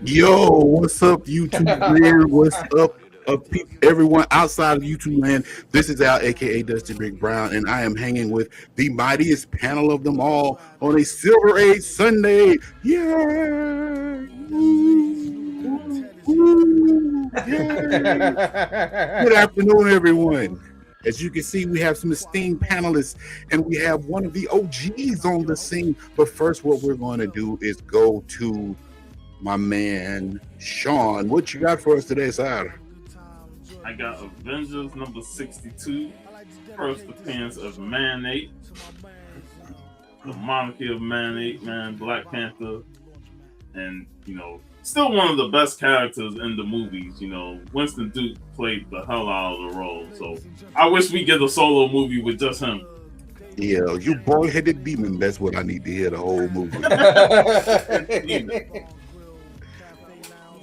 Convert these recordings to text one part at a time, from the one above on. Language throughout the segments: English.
Yo, what's up, YouTube land? What's up, everyone outside of YouTube land? This is Al, aka Dusty Big Brown, and I am hanging with the mightiest panel of them all on a Silver Age Sunday. Yeah! Yeah! Good afternoon, everyone. As you can see, we have some esteemed panelists, and we have one of the OGs on the scene. But first, what we're going to do is go to my man Sean. What you got for us today, sir? I got Avengers number 62, first appearance of Man-8, the monarchy of Man-8, man, Black Panther, and still one of the best characters in the movies. Winston Duke played the hell out of the role, so I wish we get a solo movie with just him. Yeah, you boy-headed demon. That's what I need to hear the whole movie.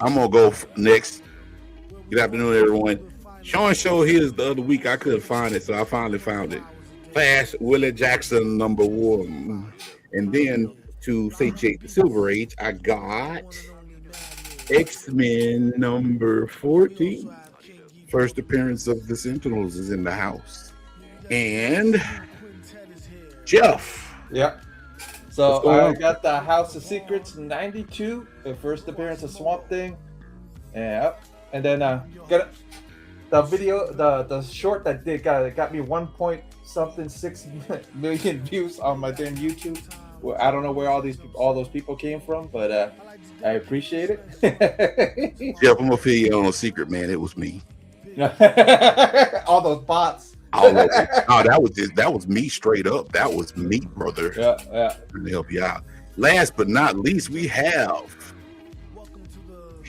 I'm gonna go next. Good afternoon, everyone. Sean showed his the other week. I couldn't find it, so I finally found it. Flash Willie Jackson number 1, and then to satiate the Silver Age, I got X-Men number 14. First appearance of the Sentinels is in the house, and Jeff. Yep. So I got the House of Secrets 92, the first appearance of Swamp Thing. Yeah. And then got the video, the short that got me 1.6 million views on my damn YouTube. Well, I don't know where all those people came from, but I appreciate it. Jeff, I'm gonna fill you on a secret, man. It was me. All those bots. Oh, that was me straight up. That was me, brother. Yeah. Trying to help you out. Last but not least, we have.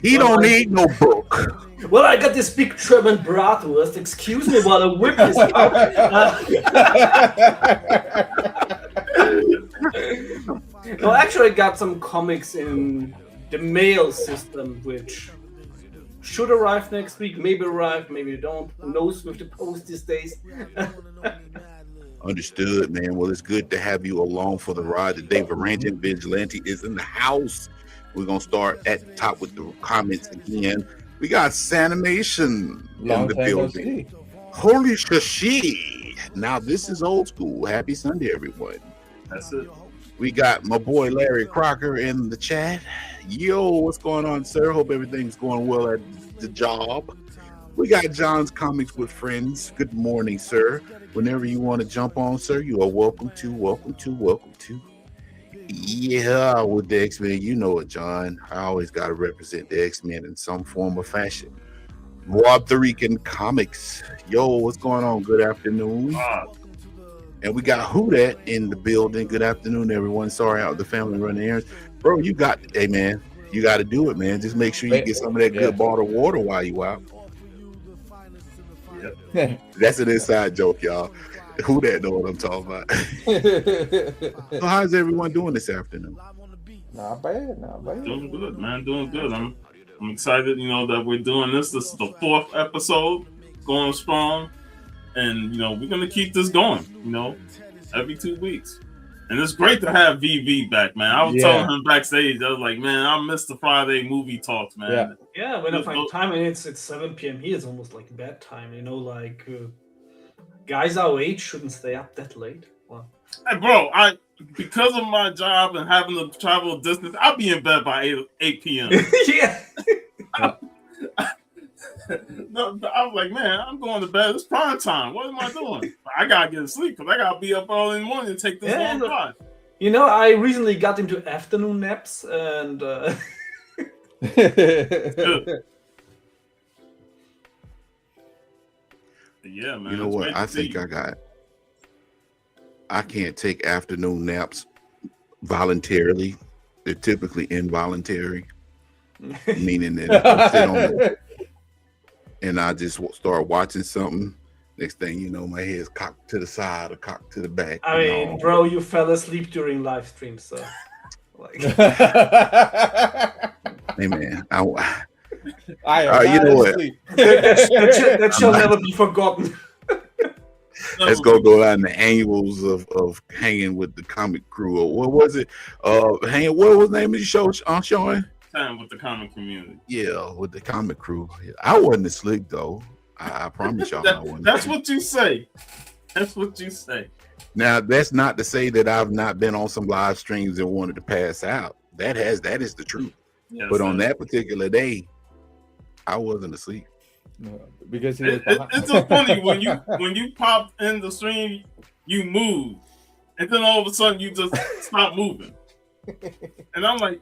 He don't need no book. Well, I got this big German bratwurst. Excuse me while I whip this out. No, actually, I got some comics in the mail system, which should arrive next week. Maybe arrive, maybe don't. Who knows with the post these days? Understood, man. Well, it's good to have you along for the ride today. Varangian Vigilante is in the house. We're going to start at the top with the comments again. We got Sanimation in the building. Holy shashi. Now, this is old school. Happy Sunday, everyone. That's it. We got my boy Larry Crocker in the chat. Yo, what's going on, sir? Hope everything's going well at the job. We got John's Comics with Friends. Good morning, sir. Whenever you want to jump on, sir, you are welcome to. Yeah, with the X-Men, you know it, John. I always got to represent the X-Men in some form or fashion. Rob the Rican Comics. Yo, what's going on? Good afternoon. And we got Who Dat in the building. Good afternoon, everyone. Sorry out the family running errands. Bro, you got to do it, man. Just make sure you get some of that good bottled water while you out. Yep. That's an inside joke, y'all. Who Dat know what I'm talking about? So how's everyone doing this afternoon? Not bad. Doing good, man. Doing good. I'm excited, that we're doing this. This is the 4th episode, going strong. And, we're going to keep this going, every 2 weeks. And it's great to have VV back, man. I was telling him backstage, I was like, man, I missed the Friday movie talks, man. Yeah, when I find time, and it's 7 p.m. here, it's almost like bedtime, guys our age shouldn't stay up that late. Well, hey, bro, because of my job and having to travel distance, I'll be in bed by 8 p.m. Yeah. No, I was like, man, I'm going to bed. It's prime time. What am I doing? I gotta get to sleep because I gotta be up early in the morning and take this long drive. I recently got into afternoon naps, and yeah, man. You know what? I can't take afternoon naps voluntarily. They're typically involuntary, meaning that I sit on it and I just start watching something. Next thing you know, my head's cocked to the side or cocked to the back. I mean, bro, you fell asleep during live streams, so hey man, I am you know what? That shall never be forgotten. let's go out in the annuals of hanging with the comic crew. Or what was it? Hanging. What was the name of the show? Sean? Time with the comic community. Yeah, with the comic crew. I wasn't as slick though. I promise y'all, I wasn't. That's what you say. That's what you say. Now, that's not to say that I've not been on some live streams and wanted to pass out. That is the truth. Yes, but on that particular day, I wasn't asleep. No, because it's so funny when you pop in the stream, you move, and then all of a sudden you just stop moving, and I'm like,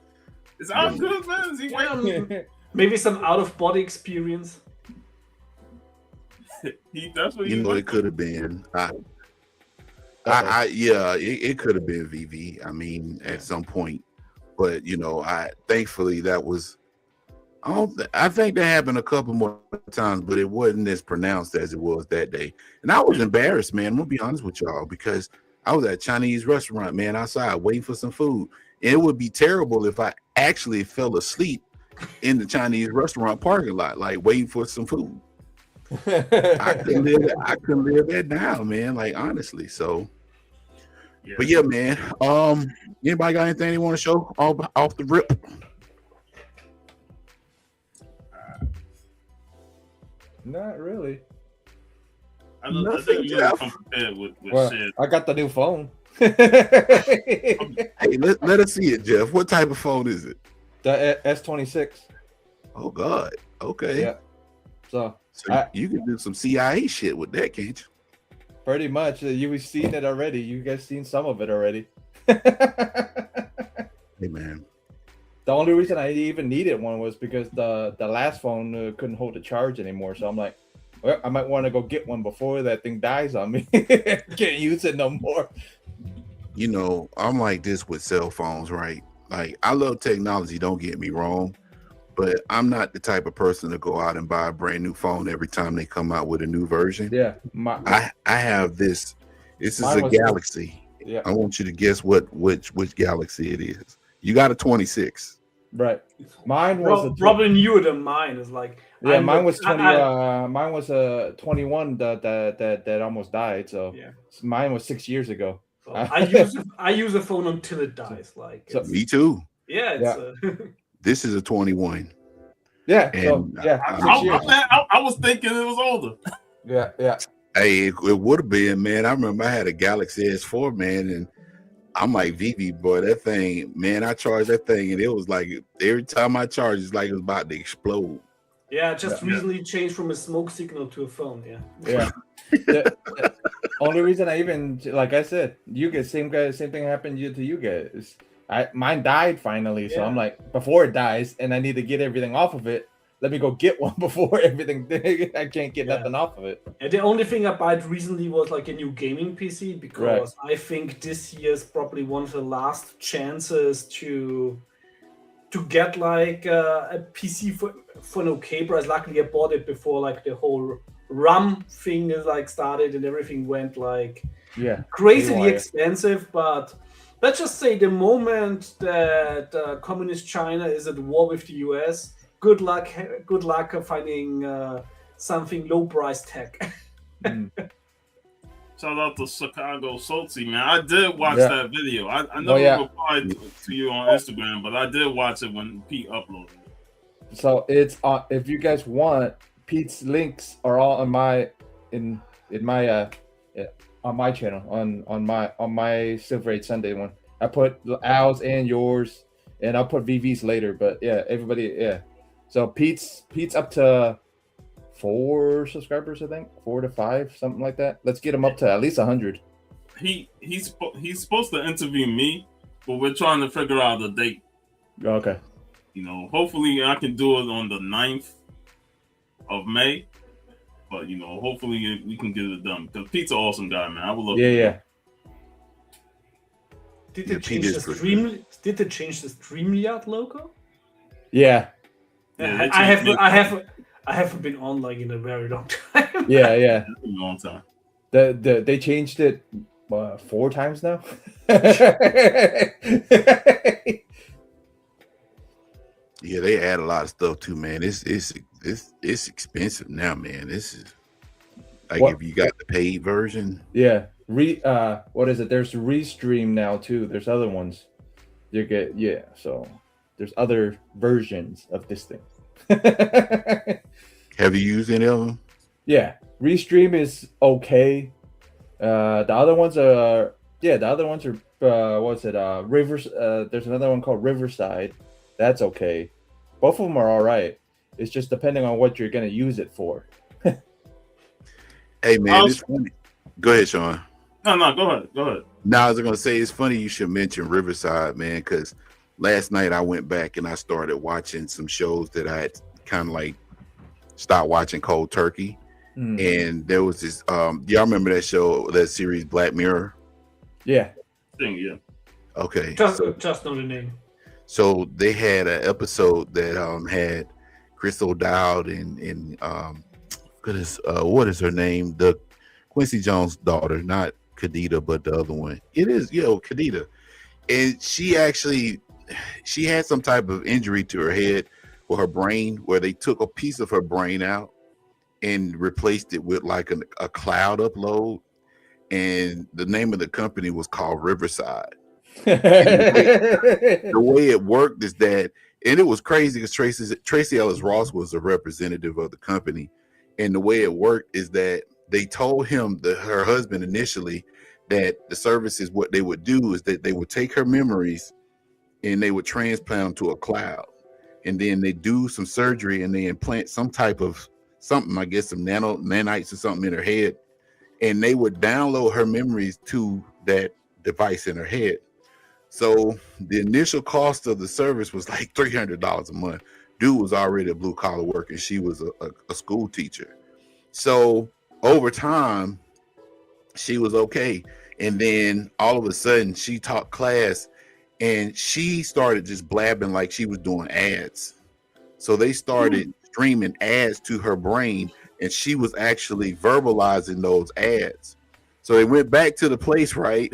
"Is that good, man? Is he waiting?" Maybe some out of body experience. That's what it could have been. It could have been VV. I mean, at some point, but thankfully that was. I think that happened a couple more times, but it wasn't as pronounced as it was that day. And I was embarrassed, man. I'm gonna be honest with y'all, because I was at a Chinese restaurant, man, outside waiting for some food. And it would be terrible if I actually fell asleep in the Chinese restaurant parking lot, like waiting for some food. I couldn't live that down, man. Like, honestly. So, yeah. But yeah, man. Anybody got anything they want to show off the rip? Not really. I think you gotta come prepared with shit. I got the new phone. Hey, let us see it, Jeff. What type of phone is it? The S26. Oh God. Okay. Yeah. So you can do some CIA shit with that, can't you? Pretty much. You've seen it already. You guys seen some of it already. Hey man. The only reason I even needed one was because the last phone couldn't hold the charge anymore. So I'm like, well, I might want to go get one before that thing dies on me. Can't use it no more. I'm like this with cell phones, right? Like, I love technology, don't get me wrong, but I'm not the type of person to go out and buy a brand new phone every time they come out with a new version. Yeah. I have this. This is a Galaxy. Yeah. I want you to guess which Galaxy it is. You got a 26. Right. Mine was probably newer than mine. Is like, yeah, mine was 20. Mine was a 21 that almost died. So yeah, mine was 6 years ago. So I use a phone until it dies. Like, so, me too. Yeah. This is a 21. Yeah. And I was thinking it was older. Yeah. Hey, it would have been, man. I remember I had a Galaxy S4, man, and I'm like, VV, boy, that thing, man, I charged that thing, and it was like, every time I charged, it's like it was about to explode. Yeah, just recently changed from a smoke signal to a phone, Yeah. The only reason I even, like I said, you guys, same thing happened to you guys. Mine died finally, so I'm like, before it dies, and I need to get everything off of it, let me go get one before everything. I can't get nothing off of it. And the only thing I bought recently was like a new gaming PC, because I think this year is probably one of the last chances to get like a PC for an okay price. Luckily, I bought it before like the whole RAM thing is like started and everything went like crazily expensive. But let's just say the moment that communist China is at war with the US, good luck finding something low price tech. Shout out to Chicago Salty, man. I did watch that video. I never replied to you on Instagram, but I did watch it when Pete uploaded it. So it's if you guys want, Pete's links are all on my on my channel on my Silver 8 Sunday one. I put Al's and yours, and I'll put VV's later. But yeah, everybody, So Pete's up to 4 subscribers, I think 4 to 5, something like that. Let's get him up to at least 100. He's supposed to interview me, but we're trying to figure out the date. Okay. Hopefully I can do it on the 9th of May. But hopefully we can get it done. Because Pete's an awesome guy, man. I would love to. Yeah. Did they change the StreamYard logo? Yeah. I haven't been on like in a very long time. Yeah. A long time. They changed it 4 times now. Yeah, they add a lot of stuff too, man. It's expensive now, man. Like if you got the paid version. Yeah. What is it? There's Restream now too. There's other ones. You get so there's other versions of this thing. Have you used any of them? Yeah. Restream is okay. The other ones are what's it? Rivers there's another one called Riverside. That's okay. Both of them are all right. It's just depending on what you're gonna use it for. Hey man, it's funny. Go ahead, Sean. No, go ahead. Now, I was gonna say it's funny you should mention Riverside, man, because last night I went back and I started watching some shows that I had kind of like stopped watching cold turkey. And there was this y'all remember that show, that series Black Mirror? Yeah. Yeah. Okay. Just know the name. So they had an episode that had Chris O'Dowd and what is her name? The Quincy Jones' daughter, not Khadida, but the other one. It is, Khadida. And she had some type of injury to her head or her brain, where they took a piece of her brain out and replaced it with like a cloud upload. And the name of the company was called Riverside. The way it worked is that, and it was crazy because Tracy Ellis Ross was a representative of the company. And the way it worked is that they told him, her husband initially, that the services, what they would do is that they would take her memories and they would transplant them to a cloud. And then they do some surgery and they implant some type of something, I guess some nanites or something in her head. And they would download her memories to that device in her head. So the initial cost of the service was like $300 a month. Dude was already a blue collar worker. She was a school teacher. So over time, she was okay. And then all of a sudden she taught class and she started just blabbing like she was doing ads. So they started streaming ads to her brain and she was actually verbalizing those ads. So they went back to the place, right?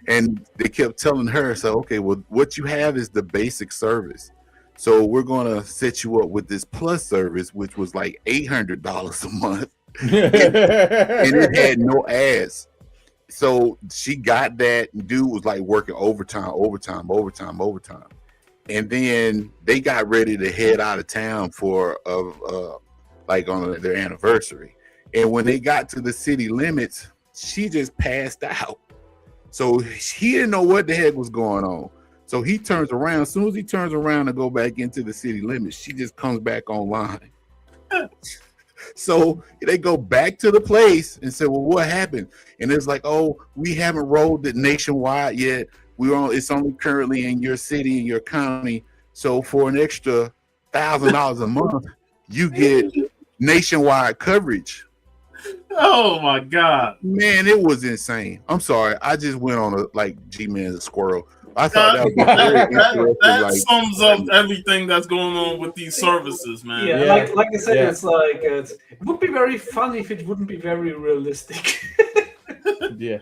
And they kept telling her, so, okay, well, what you have is the basic service. So we're going to set you up with this plus service, which was like $800 a month. And it had no ads. So she got that. Dude was like working overtime. And then they got ready to head out of town for like on their anniversary. And when they got to the city limits, she just passed out. So he didn't know what the heck was going on. So he turns around. As soon as he turns around to go back into the city limits, she just comes back online. So they go back to the place and say, well, what happened? And it's like, oh, we haven't rolled it nationwide yet. It's only currently in your city and your county. So for an extra $1,000 a month, you get nationwide coverage. Oh my God, man, it was insane. I'm sorry, I just went on G-Man's a squirrel. I thought that sums up everything that's going on with these services, man. Yeah. Like I said, it's like it would be very fun if it wouldn't be very realistic. Yeah.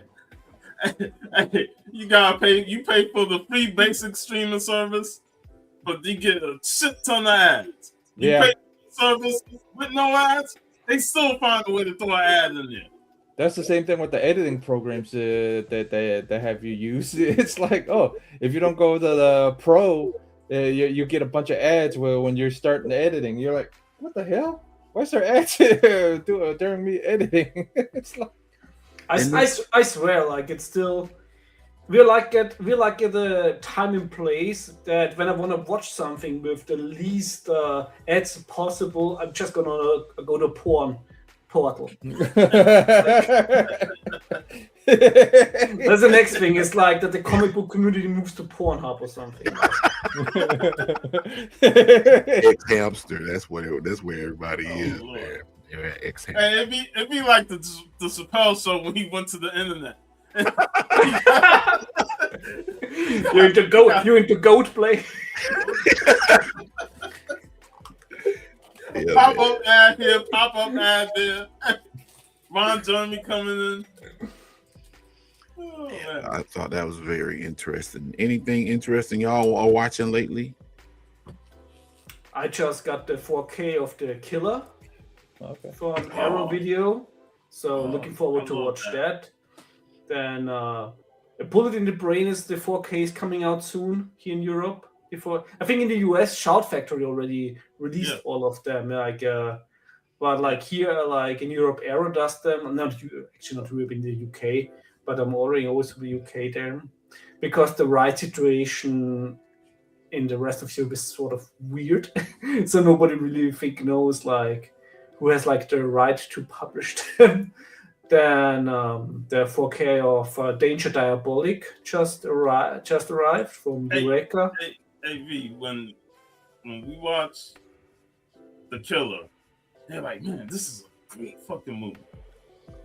Hey, you gotta pay. You pay for the free basic streaming service, but you get a shit ton of ads. You pay for the service with no ads, they still find a way to throw an ad in there. That's the same thing with the editing programs that have you use. It's like, oh, if you don't go to the pro, you get a bunch of ads when you're starting the editing. You're like, what the hell? Why is there ads during me editing? It's like, I swear, like it's still we're like at the time and place that when I want to watch something with the least ads possible, I'm just gonna go to porn portal. That's the next thing. It's like that the comic book community moves to Pornhub or something. X-Hamster. That's where everybody is, man. X-Hamster. Hey, it'd be like the Chappelle show when he went to the internet. You're into goat play. Yeah, pop up ad here, pop up ad there. Ron Jeremy coming in. Oh, yeah, I thought that was very interesting. Anything interesting y'all are watching lately? I just got the 4K of the Killer from Arrow Video. So looking forward to watch that. Then A Bullet in the Brain is the 4K is coming out soon here in Europe. Before I think in the US, Shout Factory already released all of them. But like here, like in Europe, Arrow does them. Actually not Europe, in the UK, but I'm ordering always to the UK there because the right situation in the rest of Europe is sort of weird. So nobody really knows like who has like the right to publish them. Then the 4K of Danger Diabolic just arrived from Eureka. Hey V, when we watch The Killer, they're like, man, this is a great fucking movie.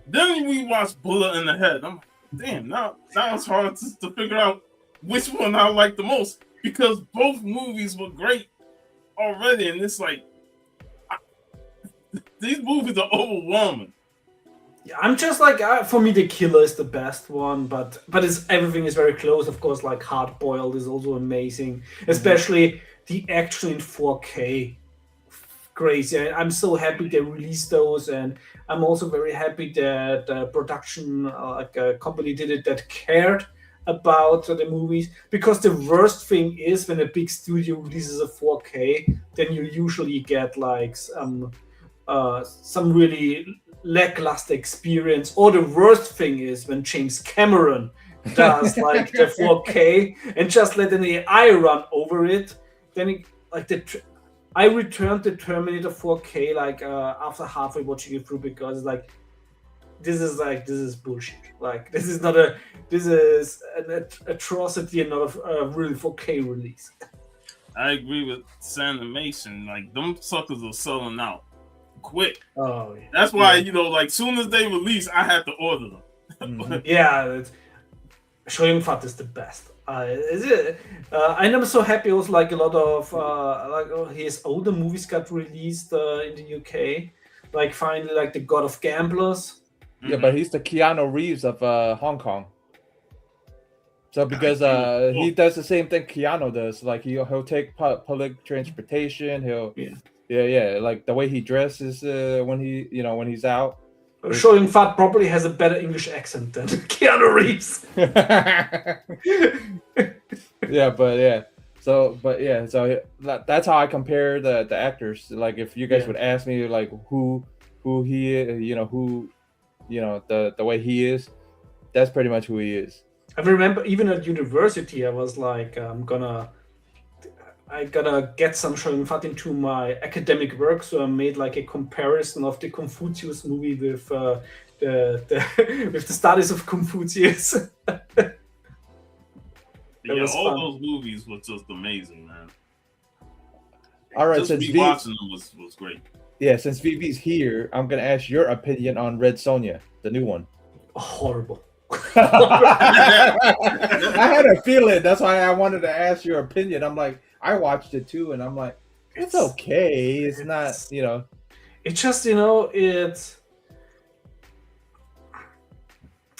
Then we watch Bullet in the Head. I'm like, damn, now it's hard to figure out which one I like the most because both movies were great already, and it's like these movies are overwhelming. Yeah, I'm just like for me, The Killer is the best one, but everything is very close. Of course, like Hard Boiled is also amazing, especially the action in 4K. Crazy! I'm so happy they released those, and I'm also very happy that the production company did it that cared about the movies. Because the worst thing is when a big studio releases a 4K, then you usually get like some really lackluster experience. Or the worst thing is when James Cameron does like the 4K and just let an AI run over it. Then I returned the Terminator 4K after halfway watching it through because this is bullshit. Like this is an atrocity and not a real 4K release. I agree with Sanimation. Like them suckers are selling out quick. Oh, yeah. That's why like soon as they release, I had to order them. Yeah, Shoyung Fat is the best. And I'm so happy also like a lot of his older movies got released in the UK. Like finally like The God of Gamblers. Yeah, but he's the Keanu Reeves of Hong Kong. So because he does the same thing Keanu does, like he'll take public transportation. He'll like the way he dresses when he's out. Shoyung Fat probably has a better English accent than Keanu Reeves. So that's how I compare the actors. Like if you guys would ask me like who he is, the way he is, that's pretty much who he is. I remember even at university, I was like, I'm gonna get some Shoyung Fat into my academic work, so I made like a comparison of the Confucius movie with with the studies of Confucius. Those movies were just amazing, man. All right, just since watching them was great. Yeah, since VV's here, I'm gonna ask your opinion on Red Sonja, the new one. Horrible. I had a feeling. That's why I wanted to ask your opinion. I'm like, I watched it too, and I'm like, it's okay. It's not, It's just,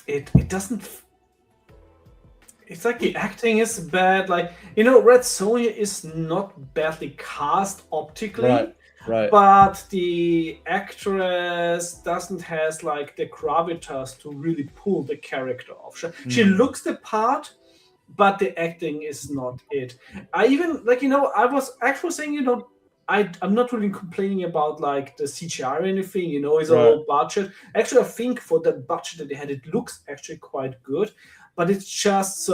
it doesn't. It's like the acting is bad. Like, Red Sonja is not badly cast optically. Right. But the actress doesn't has like the gravitas to really pull the character off. She looks the part, but the acting is not it. I even I was actually saying, I'm not really complaining about like the CGI or anything, it's a low budget. Actually, I think for the budget that they had, it looks actually quite good, but it's just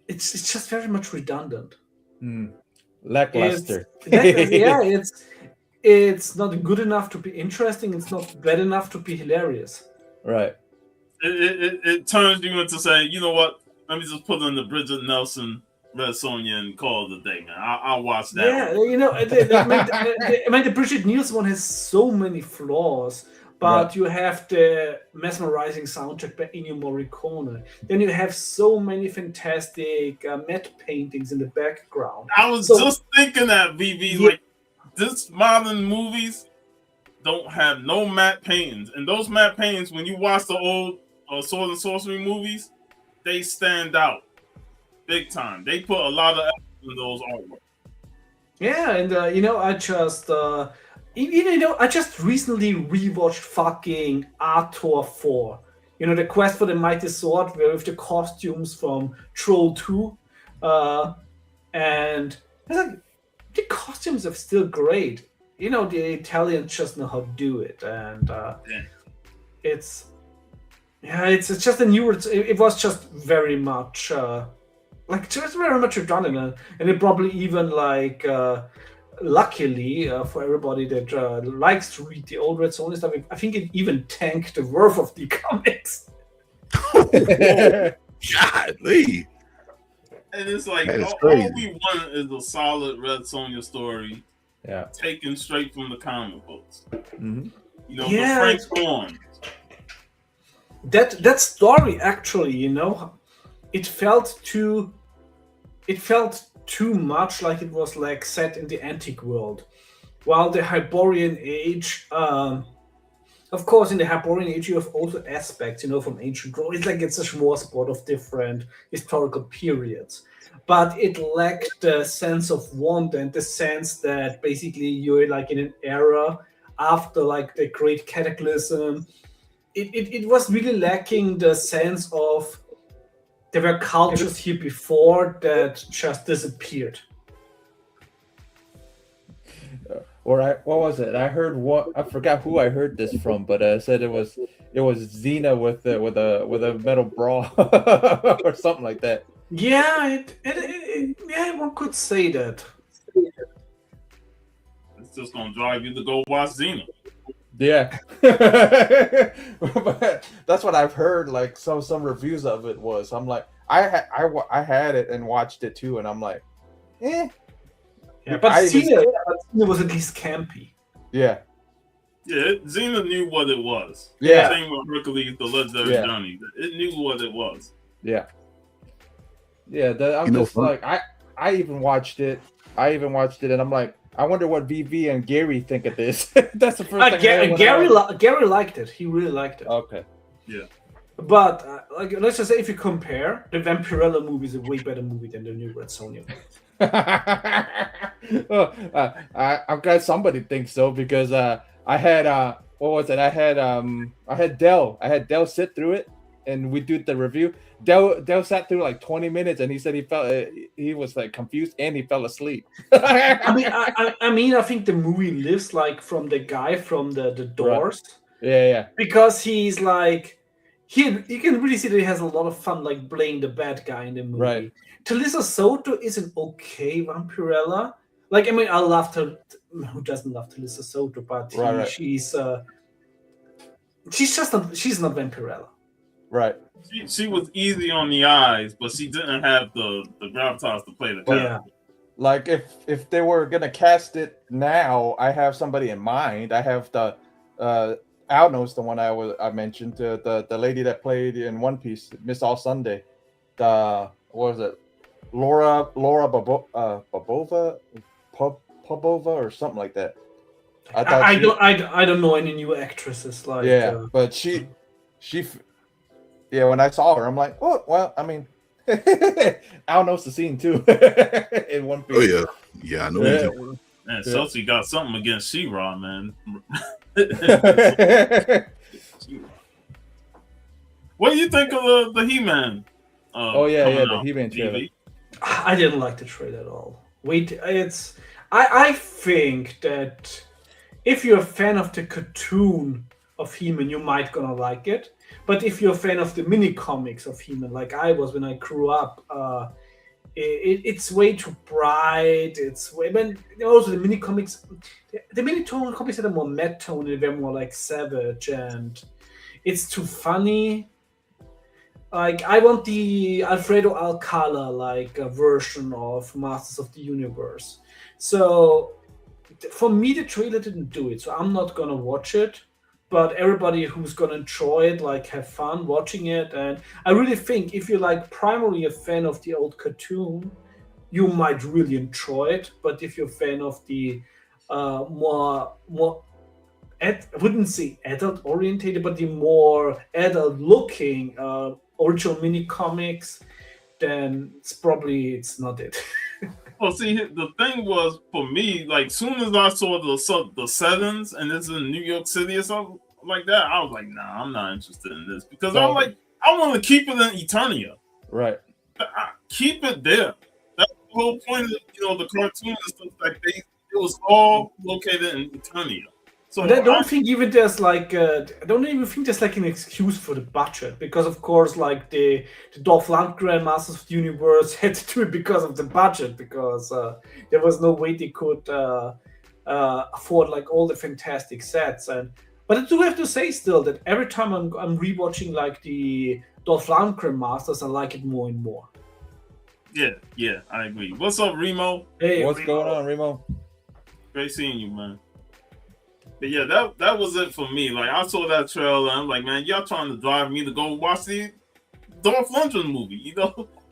it's just very much redundant. Lackluster. It's not good enough to be interesting. It's not bad enough to be hilarious. Right. It turns you into saying, you know what? Let me just put in the Bridget Nelson Red Sonja and call it a day, man. I'll watch that. Yeah, the Bridget Nielsen one has so many flaws. But you have the mesmerizing soundtrack by Ennio Morricone. Then you have so many fantastic matte paintings in the background. I was just thinking that, VV. Like, this modern movies don't have no matte paintings. And those matte paintings, when you watch the old Sword and Sorcery movies, they stand out big time. They put a lot of effort in those artwork. Yeah, and I just... I just recently rewatched fucking Arthur 4. The quest for the mighty sword, where with the costumes from Troll 2, and it's like the costumes are still great. The Italians just know how to do it, and it's just a new. It was just very much just very much redundant, and it probably even luckily for everybody that likes to read the old Red Sonja stuff, I think it even tanked the worth of the comics. Godly. And it's like all we want is a solid Red Sonja story, taken straight from the comic books. Mm-hmm. The Frank Thorne. That story actually, it felt too much like it was like set in the antique world, while the Hyborian Age. Of course, in the Hyborian Age, you have also aspects, from ancient Rome. It's like it's a smorgasbord of different historical periods, but it lacked the sense of wonder and the sense that basically you're like in an era after like the Great Cataclysm. It was really lacking the sense of there were cultures here before that just disappeared. What was it? I heard I forgot who I heard this from, but I said it was Xena with a metal bra or something like that. Yeah, one could say that. It's just gonna drive you to go watch Xena. Yeah, that's what I've heard. Like some reviews of it was. I'm like, I had it and watched it too, and I'm like, eh. Yeah, but Xena was at least campy. Yeah. Yeah, Xena knew what it was. Yeah. Same with Hercules, the Legendary Journey. It knew what it was. Yeah. Yeah, I'm just like, I even watched it. And I'm like, I wonder what VV and Gary think of this. That's the first thing. Gary liked it. He really liked it. Okay. Yeah. But let's just say, if you compare, the Vampirella movie is a way better movie than the new Red Sonja. I'm glad somebody thinks so, because I had what was it? I had Dell. I had Dell sit through it, and we did the review. Dell sat through like 20 minutes, and he said he was like confused and he fell asleep. I think the movie lives like from the guy from the Doors. Right. Yeah. Because he's like, you can really see that he has a lot of fun like playing the bad guy in the movie. Right. Talisa Soto is an okay Vampirella. Like, I mean, I love her. Who doesn't love Talisa Soto? But she's not Vampirella. Right. She was easy on the eyes, but she didn't have the gravitas to play the character. Yeah. Like if they were gonna cast it now, I have somebody in mind. I have the Alno's the one I mentioned, the lady that played in One Piece, Miss All Sunday. What was it? Laura Popova or something like that. I don't know any new actresses like. Yeah, but she. Yeah, when I saw her, I'm like, oh well. I mean, Al knows the scene too. In One Piece. Oh yeah, I know. Yeah. Man, Celsi got something against She-Ra, man. What do you think of the He-Man? The He-Man trailer. I didn't like the trailer at all. I think that if you're a fan of the cartoon of He-Man, you might gonna like it. But if you're a fan of the mini comics of He-Man, like I was when I grew up, it's way too bright. Also the mini comics, the mini comics had a more matte tone and they're more like savage, and it's too funny. Like, I want the Alfredo Alcala version of Masters of the Universe. So for me, the trailer didn't do it. So I'm not gonna watch it. But everybody who's gonna enjoy it, have fun watching it. And I really think if you're primarily a fan of the old cartoon, you might really enjoy it. But if you're a fan of the more I wouldn't say adult orientated, but the more adult looking original mini comics, then it's not it. Well, see, the thing was for me, like, soon as I saw the settings and it's in New York City or something like that, I was like, nah, I'm not interested in this because I'm like, I want to keep it in Eternia. Right. Keep it there. That's the whole point of the cartoon and stuff like that. It was all located in Eternia. So I don't think even there's like I don't even think there's like an excuse for the budget, because of course like the Dolph Lundgren Masters of the Universe had to do it because of the budget, because there was no way they could afford like all the fantastic sets. But I do have to say still that every time I'm rewatching like the Dolph Lundgren Masters, I like it more and more. Yeah, I agree. What's up, Remo? Hey, what's going on, Remo? Great seeing you, man. But yeah, that was it for me. Like, I saw that trailer and I'm like, man, y'all trying to drive me to go watch the Dolph Lundgren movie,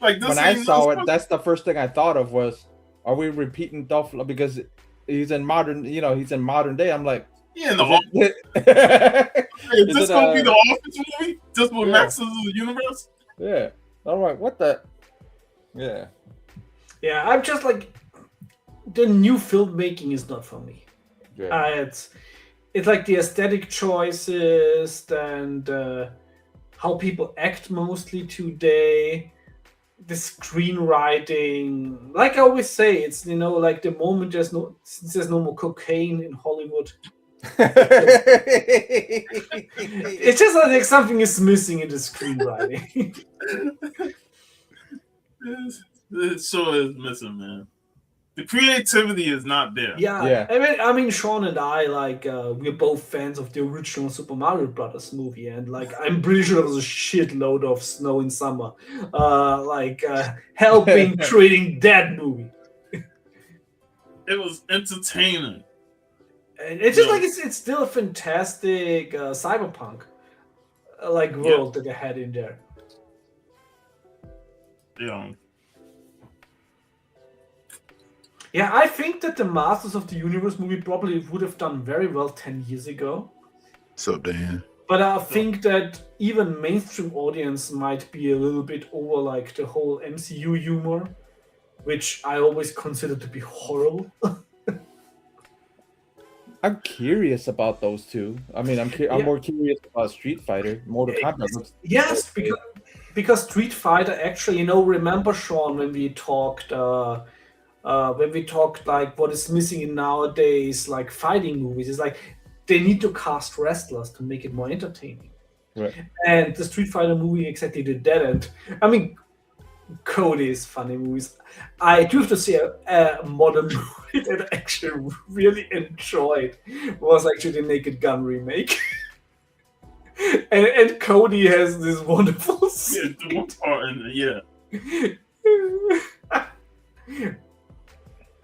Like, this when I saw it, that's the first thing I thought of was, are we repeating Dolph, because he's in modern day. I'm like, yeah, no. Is this gonna be the Office movie? Just with Masters of the Universe? Yeah. I'm like, what the? Yeah. Yeah, I'm just like, the new filmmaking is not for me. Yeah. It's like the aesthetic choices and how people act mostly today, the screenwriting. Like I always say, it's like the moment there's no more cocaine in Hollywood. It's just like something is missing in the screenwriting. It sure is missing, man. The creativity is not there. Yeah. I mean, Sean and I, like, we're both fans of the original Super Mario Brothers movie, and like, I'm pretty sure there was a shitload of snow in summer, helping creating that movie. It was entertaining. And it's just like it's still a fantastic cyberpunk world that they had in there. Yeah, I think that the Masters of the Universe movie probably would have done very well 10 years ago. So, Dan. But I think that even mainstream audience might be a little bit over like the whole MCU humor, which I always consider to be horrible. I'm curious about those two. I mean, I'm more curious about Street Fighter, Mortal Kombat. Yes, because Street Fighter actually, remember, Sean, when we talked like what is missing in nowadays like fighting movies, is like they need to cast wrestlers to make it more entertaining. Right. And the Street Fighter movie exactly did that. And I mean, Cody's funny movies. I do have to say a modern movie that I actually really enjoyed was actually the Naked Gun remake. and Cody has this wonderful scene.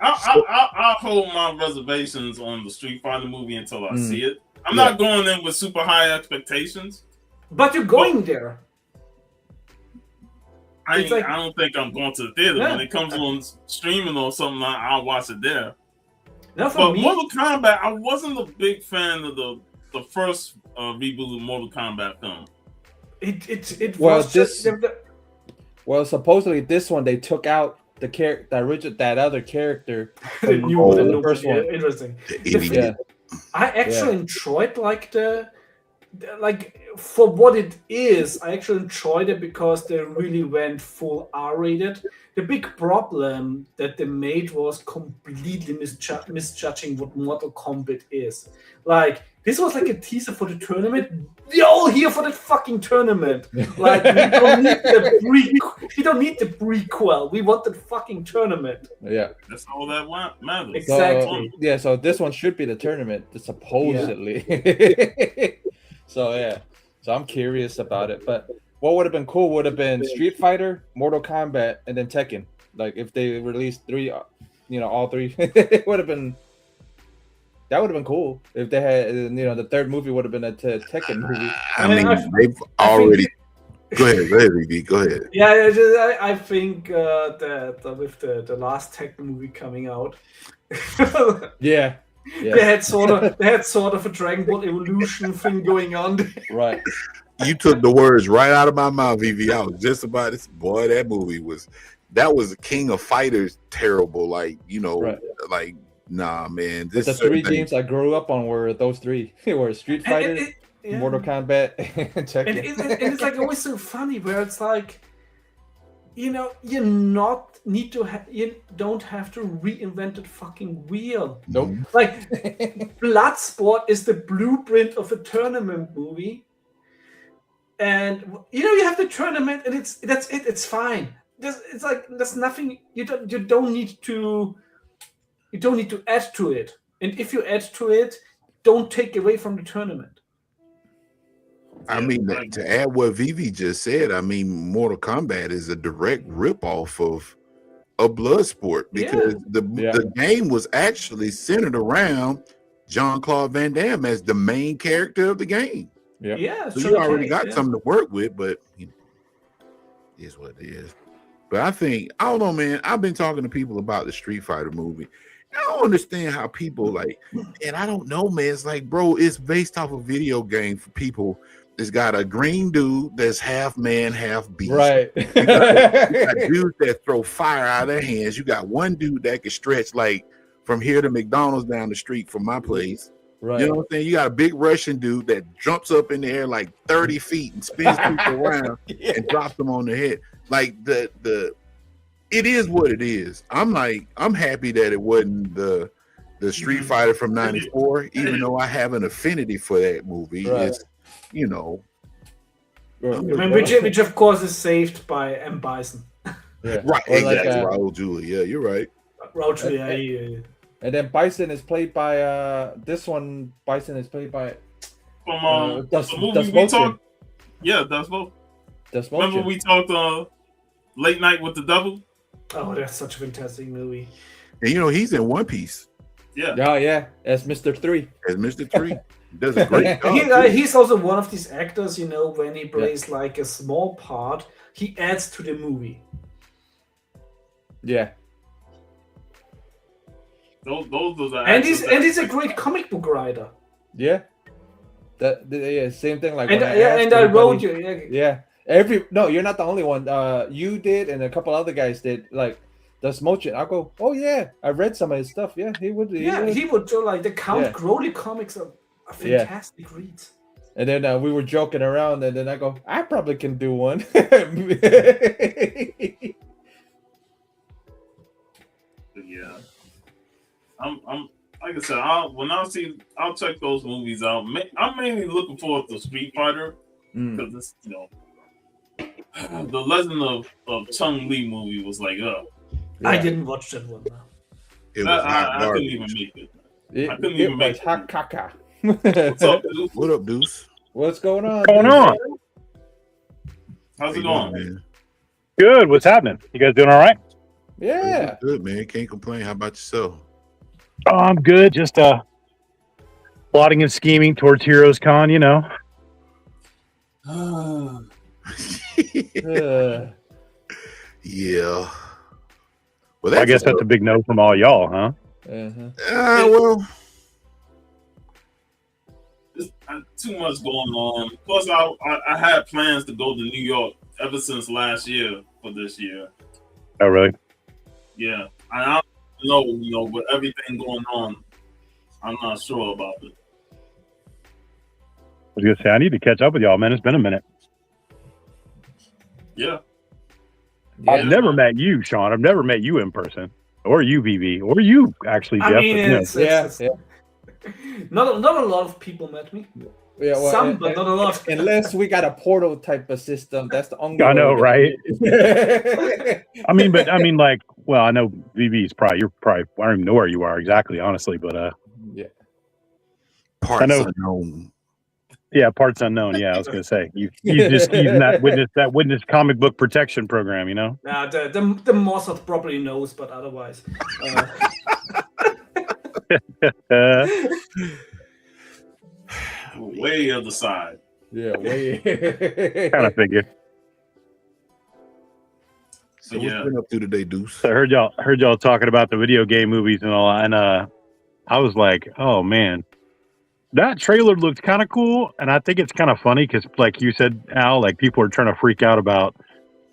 I'll hold my reservations on the Street Fighter movie until I see it. I'm not going in with super high expectations. But you're going there. I don't think I'm going to the theater. When it comes on streaming or something, I'll watch it there. But Mortal Kombat, I wasn't a big fan of the first reboot of Mortal Kombat film. Well, supposedly this one they took out that other character from the first one. Interesting. I actually enjoyed for what it is. I actually enjoyed it because they really went full R-rated. The big problem that they made was completely misjudging what Mortal Kombat is. Like, this was like a teaser for the tournament. We're all here for that fucking tournament. Like, we don't need the prequel. We want the fucking tournament. Yeah. That's all that matters. Exactly. So this one should be the tournament, supposedly. Yeah. So I'm curious about it. But what would have been cool would have been Street Fighter, Mortal Kombat, and then Tekken. Like, if they released three, all three, it would have been. That would have been cool if they had, the third movie would have been a Tekken movie. They've already. Go ahead, VB. Go ahead. Yeah, I think that with the last Tekken movie coming out, yeah, they had sort of a Dragon Ball Evolution thing going on. Right. You took the words right out of my mouth, VV. I was just about this. Boy, that movie was that was King of Fighters terrible. Like, Right. like, nah, man. But the This three games I grew up on were those three. They were Street Fighter, Yeah. Mortal Kombat, and And Tekken. it's like always so funny where it's like, you don't have to reinvent the fucking wheel. Nope. Like Bloodsport is the blueprint of a tournament movie. And you have the tournament and that's it, it's fine. It's like there's nothing you don't need to add to it. And if you add to it, don't take away from the tournament. I mean, to add what Vivi just said, I mean, Mortal Kombat is a direct ripoff of a Bloodsport because the game was actually centered around Jean-Claude Van Damme as the main character of the game. Yeah. So you already got something to work with, but it is what it is. But I don't know, man. I've been talking to people about the Street Fighter movie. I don't understand how people like, and I don't know, man. It's like, bro, it's based off a video game for people. It's got a green dude that's half man, half beast. Right. You got dudes that throw fire out of their hands. You got one dude that can stretch like from here to McDonald's down the street from my place. Right. You know what I'm saying? You got a big Russian dude that jumps up in the air like 30 feet and spins people around and drops them on the head. Like it is what it is. I'm happy that it wasn't the Street Fighter from '94, even though I have an affinity for that movie. Right. It's, which of course is saved by M. Bison. Yeah. Right, Or exactly. like, Raul Julia. Yeah, you're right. Raul Julia. And then Bison is played by Bison is played by from Das the movie we talked. Yeah, that's both. Remember we talked Late Night with the Devil? Oh, that's such a fantastic movie. And he's in One Piece. Yeah. Oh yeah, as Mr. 3. As Mr. 3. He does a great job. He's also one of these actors, when he plays like a small part, he adds to the movie. Yeah. Those are the and he's a great comic book writer. Yeah. Same thing. Like I wrote you. Yeah. You're not the only one. You did, and a couple other guys did. Like the Smochin. I'll go. Oh yeah, I read some of his stuff. Yeah, he would. He would do like the Count Crowley comics are fantastic reads. And then we were joking around, and then I go, I probably can do one. Yeah. I'm like I said, I'll check those movies out. I'm mainly looking forward to Street Fighter because it's the Legend of Chun Li movie was like I didn't watch that one. I couldn't even make it. I couldn't even make it. Hakaka. What's up, Deuce? What up, Deuce? What's going on? How's it going, man? Good. What's happening? You guys doing all right? Yeah. Good, man. Can't complain. How about yourself? Oh, I'm good. Just plotting and scheming towards Heroes Con, Yeah. Well, I guess that's a big no from all y'all, huh? Well, there's too much going on. Plus, I had plans to go to New York ever since last year for this year. Oh, really? Yeah. I don't know, with everything going on, I'm not sure about it. I was gonna say I need to catch up with y'all, man. It's been a minute. Yeah. I've never met you, Sean. I've never met you in person, or you, VV, or you actually, Jeff. I mean, it's not a lot of people met me. Yeah, well, some, but not a lot. Unless we got a portal type of system, that's the only. I know, right? I mean, like, well, I know VV's you're probably. I don't even know where you are exactly, honestly, but yeah. Parts unknown. Yeah, parts unknown. Yeah, I was gonna say you just using that witness comic book protection program, Nah, the Mossad probably knows, but otherwise. Way other side. Yeah, way. Kind of figured. So what's been up to today, Deuce? So I heard y'all talking about the video game movies and all, and I was like, oh man, that trailer looked kind of cool, and I think it's kind of funny because, like you said, Al, like people are trying to freak out about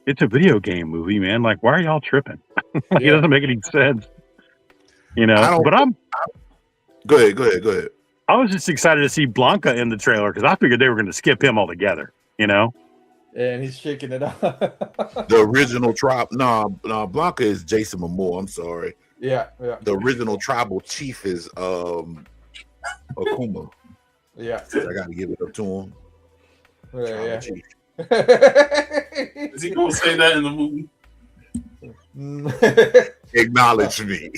It's a video game movie, man. Like, why are y'all tripping? It Yeah. doesn't make any sense. You know, I don't. but Go ahead. I was just excited to see Blanca in the trailer because I figured they were going to skip him altogether. You know, And he's shaking it up. The original tribe. No, Blanca is Jason Momoa. I'm sorry. Yeah. The original tribal chief is Akuma. Yeah. So I got to give it up to him. Yeah. Chief. Is he gonna say that in the movie? Acknowledge me.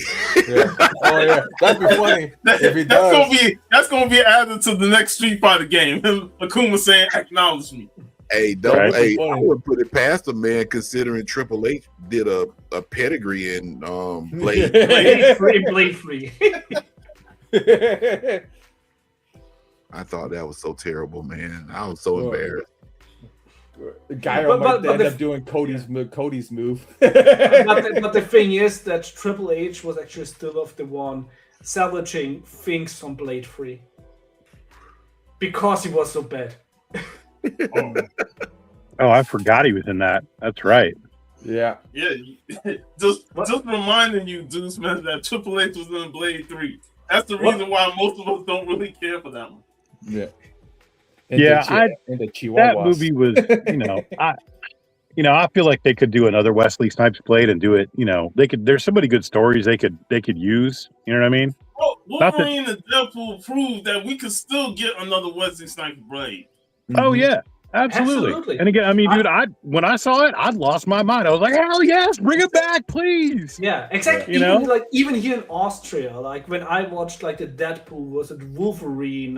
Yeah. Oh yeah, that'd be funny if he does. That's gonna be added to the next Street Fighter game. Akuma saying, "Acknowledge me." Hey, don't. Right. Hey, I Funny. would put it past a man considering Triple H did a pedigree in Blade. Blade free. I thought that was so terrible, man. I was so Well, embarrassed. Gyro might but end the- up doing Cody's move. but the thing is that Triple H was actually still of the one salvaging things from Blade 3 because he was so bad. oh, I forgot he was in that. That's right. Yeah. Yeah, just reminding you, Deuce, man, that Triple H was in Blade 3. That's the reason why most of us don't really care for that one. Yeah. And the Chihuahuas. That movie was, I feel like they could do another Wesley Snipes Blade and do it. You know, they could. There's so many good stories they could use. You know what I mean? Well, Wolverine and Deadpool proved that we could still get another Wesley Snipes Blade. Oh yeah, absolutely. And again, I mean, dude, when I saw it, I lost my mind. I was like, hell yes, bring it back, please. Yeah, exactly. You know? Even here in Austria, like when I watched like the Deadpool was it Wolverine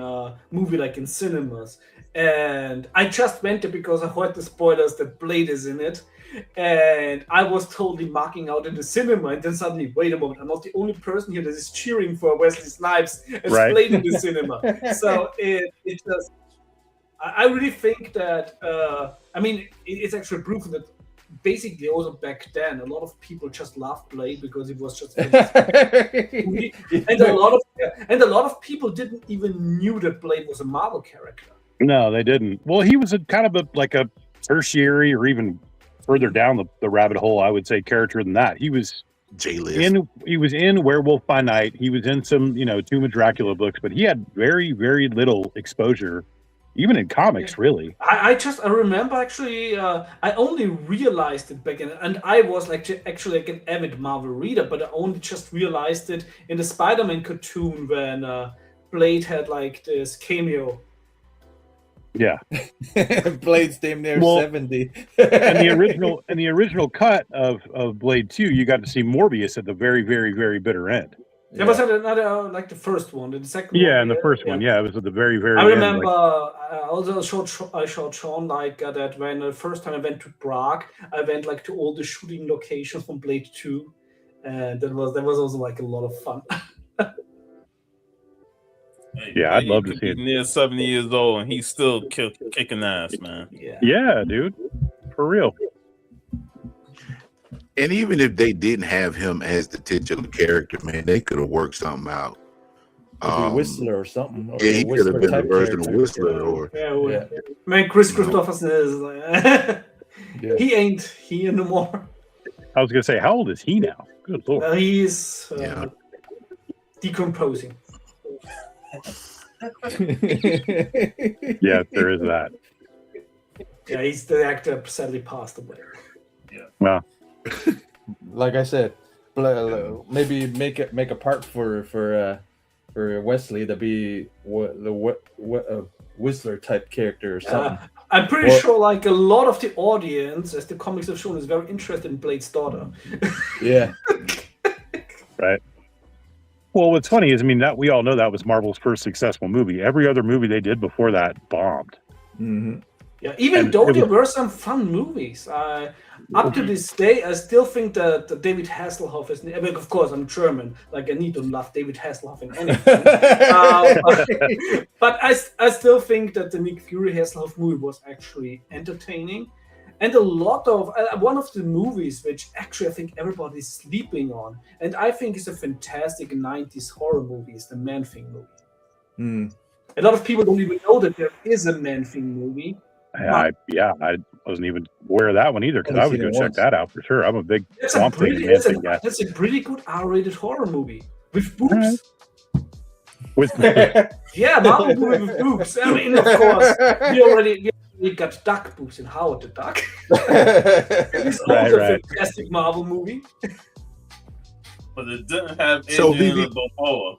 movie like in cinemas, and I just went there because I heard the spoilers that Blade is in it, and I was totally marking out in the cinema, and then suddenly, wait a moment, I'm not the only person here that is cheering for Wesley Snipes as Right. Blade in the cinema. So it just. I really think that, it's actually proven that basically also back then, a lot of people just loved Blade because it was just and a lot of people didn't even knew that Blade was a Marvel character. No, they didn't. Well, he was a kind of like a tertiary or even further down the rabbit hole, I would say, character than that. He was in Werewolf by Night. He was in some, Tomb of Dracula books, but he had very, very little exposure. Even in comics, really. I remember actually, I only realized it back then, and I was actually like an avid Marvel reader, but I only just realized it in the Spider-Man cartoon when Blade had like this cameo. Yeah. Blade's damn near 70. And the original cut of Blade 2, you got to see Morbius at the very, very, very bitter end. There was another like the first one, the second one. Yeah, and the first one, it was at the very, very I end. remember I showed Sean that when the first time I went to Prague, I went like to all the shooting locations from Blade 2, and that was also like a lot of fun. Yeah, I'd love to see it. Near 70 years old and he's still kicking ass, man. Yeah, dude, for real. And even if they didn't have him as the titular character, man, they could have worked something out. Whistler or something. Yeah, he could have been the version of Whistler. Man, Chris Christopherson is he ain't here no more. I was gonna say, how old is he now? Good lord. He's decomposing. Yeah, there is that. Yeah, he's the actor sadly passed away. Yeah. Well, like I said, maybe make a part for Wesley to be the Whistler type character or something. I'm pretty sure like a lot of the audience, as the comics have shown, is very interested in Blade's daughter. Yeah. Right. Well, what's funny is, that we all know that was Marvel's first successful movie. Every other movie they did before that bombed. Mm-hmm. Yeah, even though there were some fun movies, up to this day, I still think that David Hasselhoff is. I mean, of course, I'm German. Like I need to love David Hasselhoff in anything. But I still think that the Nick Fury Hasselhoff movie was actually entertaining, and a lot of one of the movies which actually I think everybody's sleeping on, and I think is a fantastic '90s horror movie, is the Man Thing movie. Mm. A lot of people don't even know that there is a Man Thing movie. I wasn't even aware of that one either because I would go check that out for sure. I'm a big Swamp Thing and Man Thing guy. That's a pretty good R-rated horror movie with boobs. With Marvel movie with boobs. I mean, of course, we already got duck boobs in Howard the Duck. It's also a fantastic Marvel movie. But it didn't have Adriana Balboa,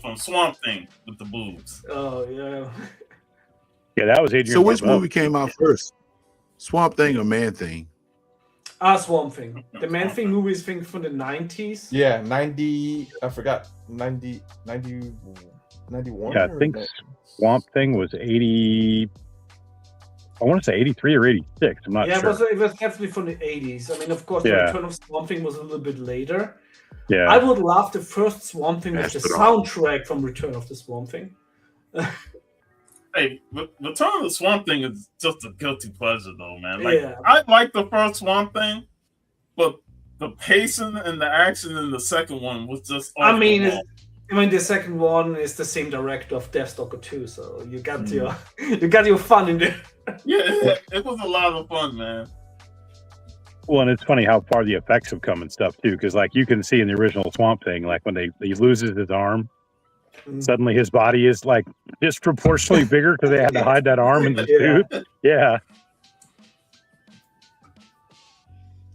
from Swamp Thing with the boobs. Oh yeah. Yeah, that was Adrian. So which movie came out first? Swamp Thing or Man Thing? Swamp Thing. The Man Thing movie is from the 90s. Yeah, 90. I forgot. 91. Yeah, I think Swamp Thing was 80. I want to say 83 or 86. I'm not sure. Yeah, it was definitely from the 80s. I mean, of course, the Return of Swamp Thing was a little bit later. Yeah. I would love the first Swamp Thing with the soundtrack from Return of the Swamp Thing. Hey, Return of the Swamp Thing is just a guilty pleasure, though, man. I like the first Swamp Thing, but the pacing and the action in the second one was just. I mean, the second one is the same director of Deathstalker 2, so you got your fun in there. Yeah, it was a lot of fun, man. Well, and it's funny how far the effects have come and stuff too, because you can see in the original Swamp Thing, when he loses his arm. Suddenly his body is disproportionately bigger because they had to hide that arm in the suit. Yeah.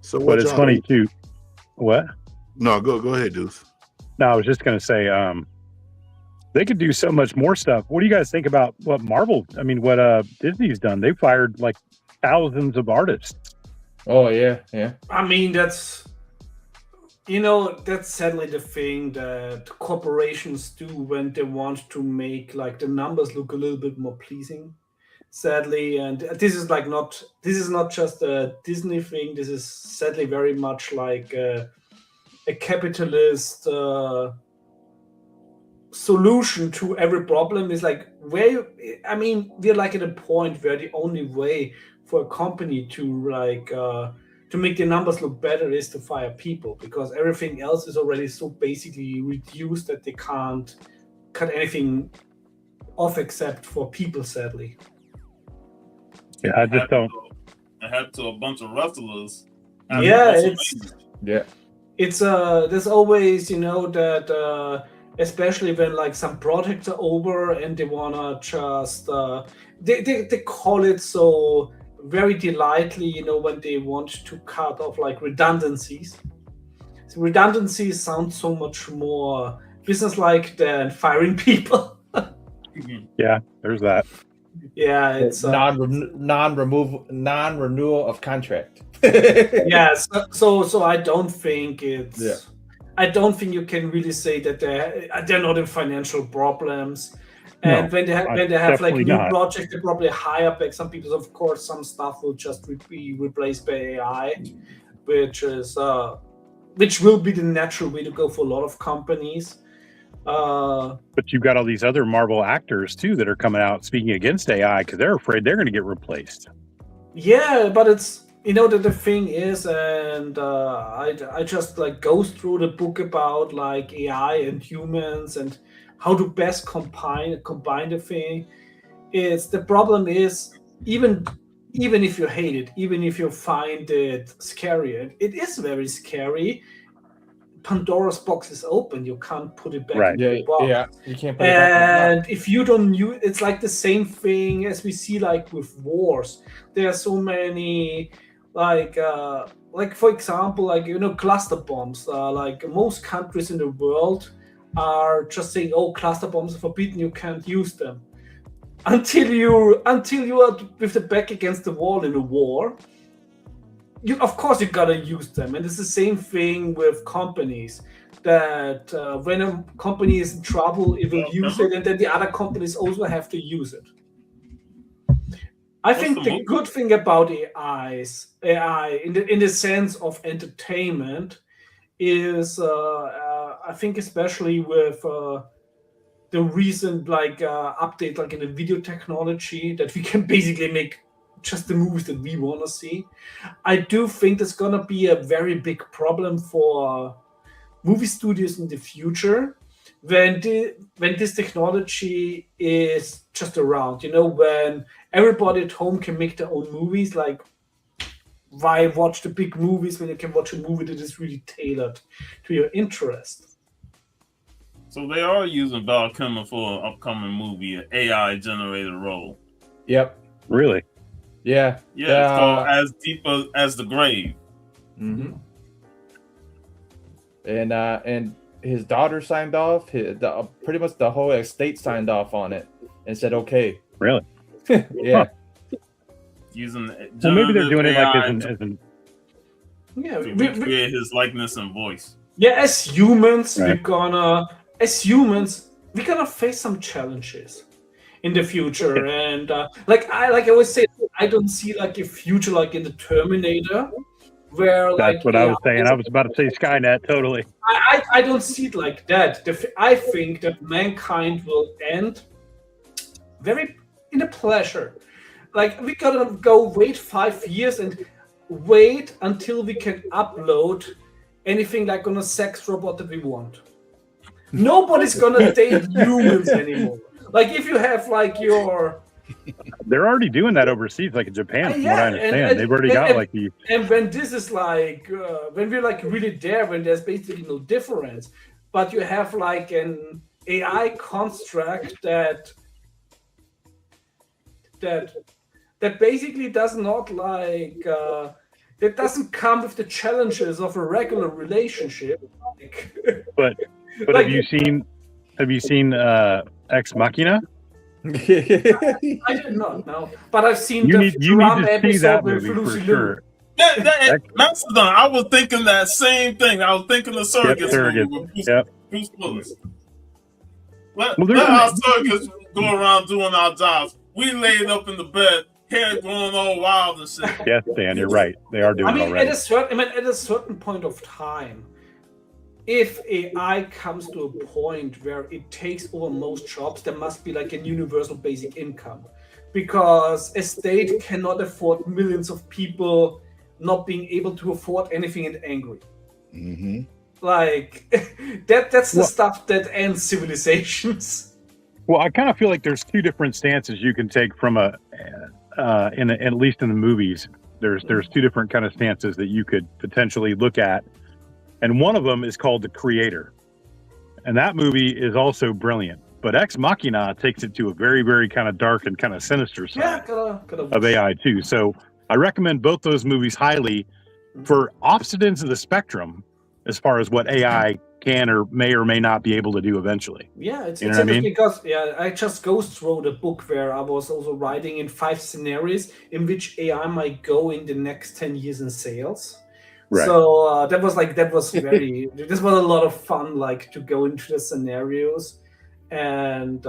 So but it's funny too. What? No, go ahead, Deuce. No, I was just gonna say, they could do so much more stuff. What do you guys think about what Disney's done? They fired thousands of artists. Oh yeah. I mean, that's sadly the thing that corporations do when they want to make the numbers look a little bit more pleasing. Sadly, and this is not just a Disney thing. This is sadly very much like a capitalist solution to every problem. Is we're at a point where the only way for a company to make the numbers look better is to fire people, because everything else is already so basically reduced that they can't cut anything off except for people, sadly. Yeah, I just don't. It happened to a bunch of wrestlers. It's there's always that especially when some projects are over and they wanna just they call it so very delightfully, when they want to cut off redundancies. So redundancies sound so much more business-like than firing people. Yeah, there's that. Yeah, it's non-renewal of contract. Yes, so I don't think it's. Yeah. I don't think you can really say that they're not in financial problems. And when they have a new project, they probably hire back some people. Of course, some stuff will just be replaced by AI, which will be the natural way to go for a lot of companies. But you've got all these other Marvel actors too that are coming out speaking against AI because they're afraid they're going to get replaced. Yeah, but it's that the thing is, and I just go through the book about AI and humans and how to best combine the thing. The problem is even if you hate it, even if you find it scary, it is very scary. Pandora's box is open. You can't put it back in the box. Yeah, you can't put it back. And if you don't use, it's the same thing as we see with wars. There are so many for example, cluster bombs. Most countries in the world are just saying, "Oh, cluster bombs are forbidden. You can't use them." Until you are with the back against the wall in a war. You gotta use them, and it's the same thing with companies. That when a company is in trouble, it will use it, and then the other companies also have to use it. I think the good thing about AI in the sense of entertainment is, I think especially with the recent update in the video technology, that we can basically make just the movies that we want to see. I do think there's going to be a very big problem for movie studios in the future, when this technology is just around, when everybody at home can make their own movies, like why watch the big movies when you can watch a movie that is really tailored to your interest? So they are using Val Kilmer for an upcoming movie, an AI generated role. Yep. Really? Yeah. Yeah, it's called As Deep as the Grave. Mm-hmm. And his daughter signed off. Pretty much the whole estate signed off on it and said, "Okay." Really? Yeah. Using well, maybe they're doing AI it like as an Yeah, to recreate his likeness and voice. Yeah, as humans, Right. we're gonna face some challenges in the future, and like I always say, I don't see like a future like in the Terminator, where That's what I was saying. I was about to say Skynet. Totally. I don't see it like that. I think that mankind will end very in a pleasure. Like we gotta go wait 5 years and wait until we can upload anything like on a sex robot that we want. Nobody's gonna date humans anymore. Like if you have like your They're already doing that overseas, like in Japan, from what I understand. They've already got like the. And when this is like when we're like really there, when there's basically no difference, but you have like an AI construct that basically does not like that doesn't come with the challenges of a regular relationship. But like, have you seen Ex Machina? I did not know, but I've seen You need to see that with movie Lucy for Liu. sure. Mastodon, I was thinking that same thing. I was thinking the Surrogates movie with Bruce Willis. Let our surrogates go around doing our jobs. We laid up in the bed, hair growing all wild and shit. Yes, Dan, you're right. They are doing it already. At a certain point of time, if AI comes to a point where it takes over most jobs, there must be like a universal basic income, because a state cannot afford millions of people not being able to afford anything and angry. Mm-hmm. Like that's the stuff that ends civilizations. Well, I kind of feel like there's two different stances you can take from at least in the movies. There's two different kind of stances that you could potentially look at, and one of them is called The Creator, and that movie is also brilliant. But Ex Machina takes it to a very, very kind of dark and kind of sinister side of AI too. So I recommend both those movies highly for opposite ends of the spectrum as far as what AI can or may not be able to do eventually. Yeah, it's what I mean? Because I just go through the book where I was also writing in 5 scenarios in which AI might go in the next 10 years in sales. Right. So that was very this was a lot of fun, like to go into the scenarios, and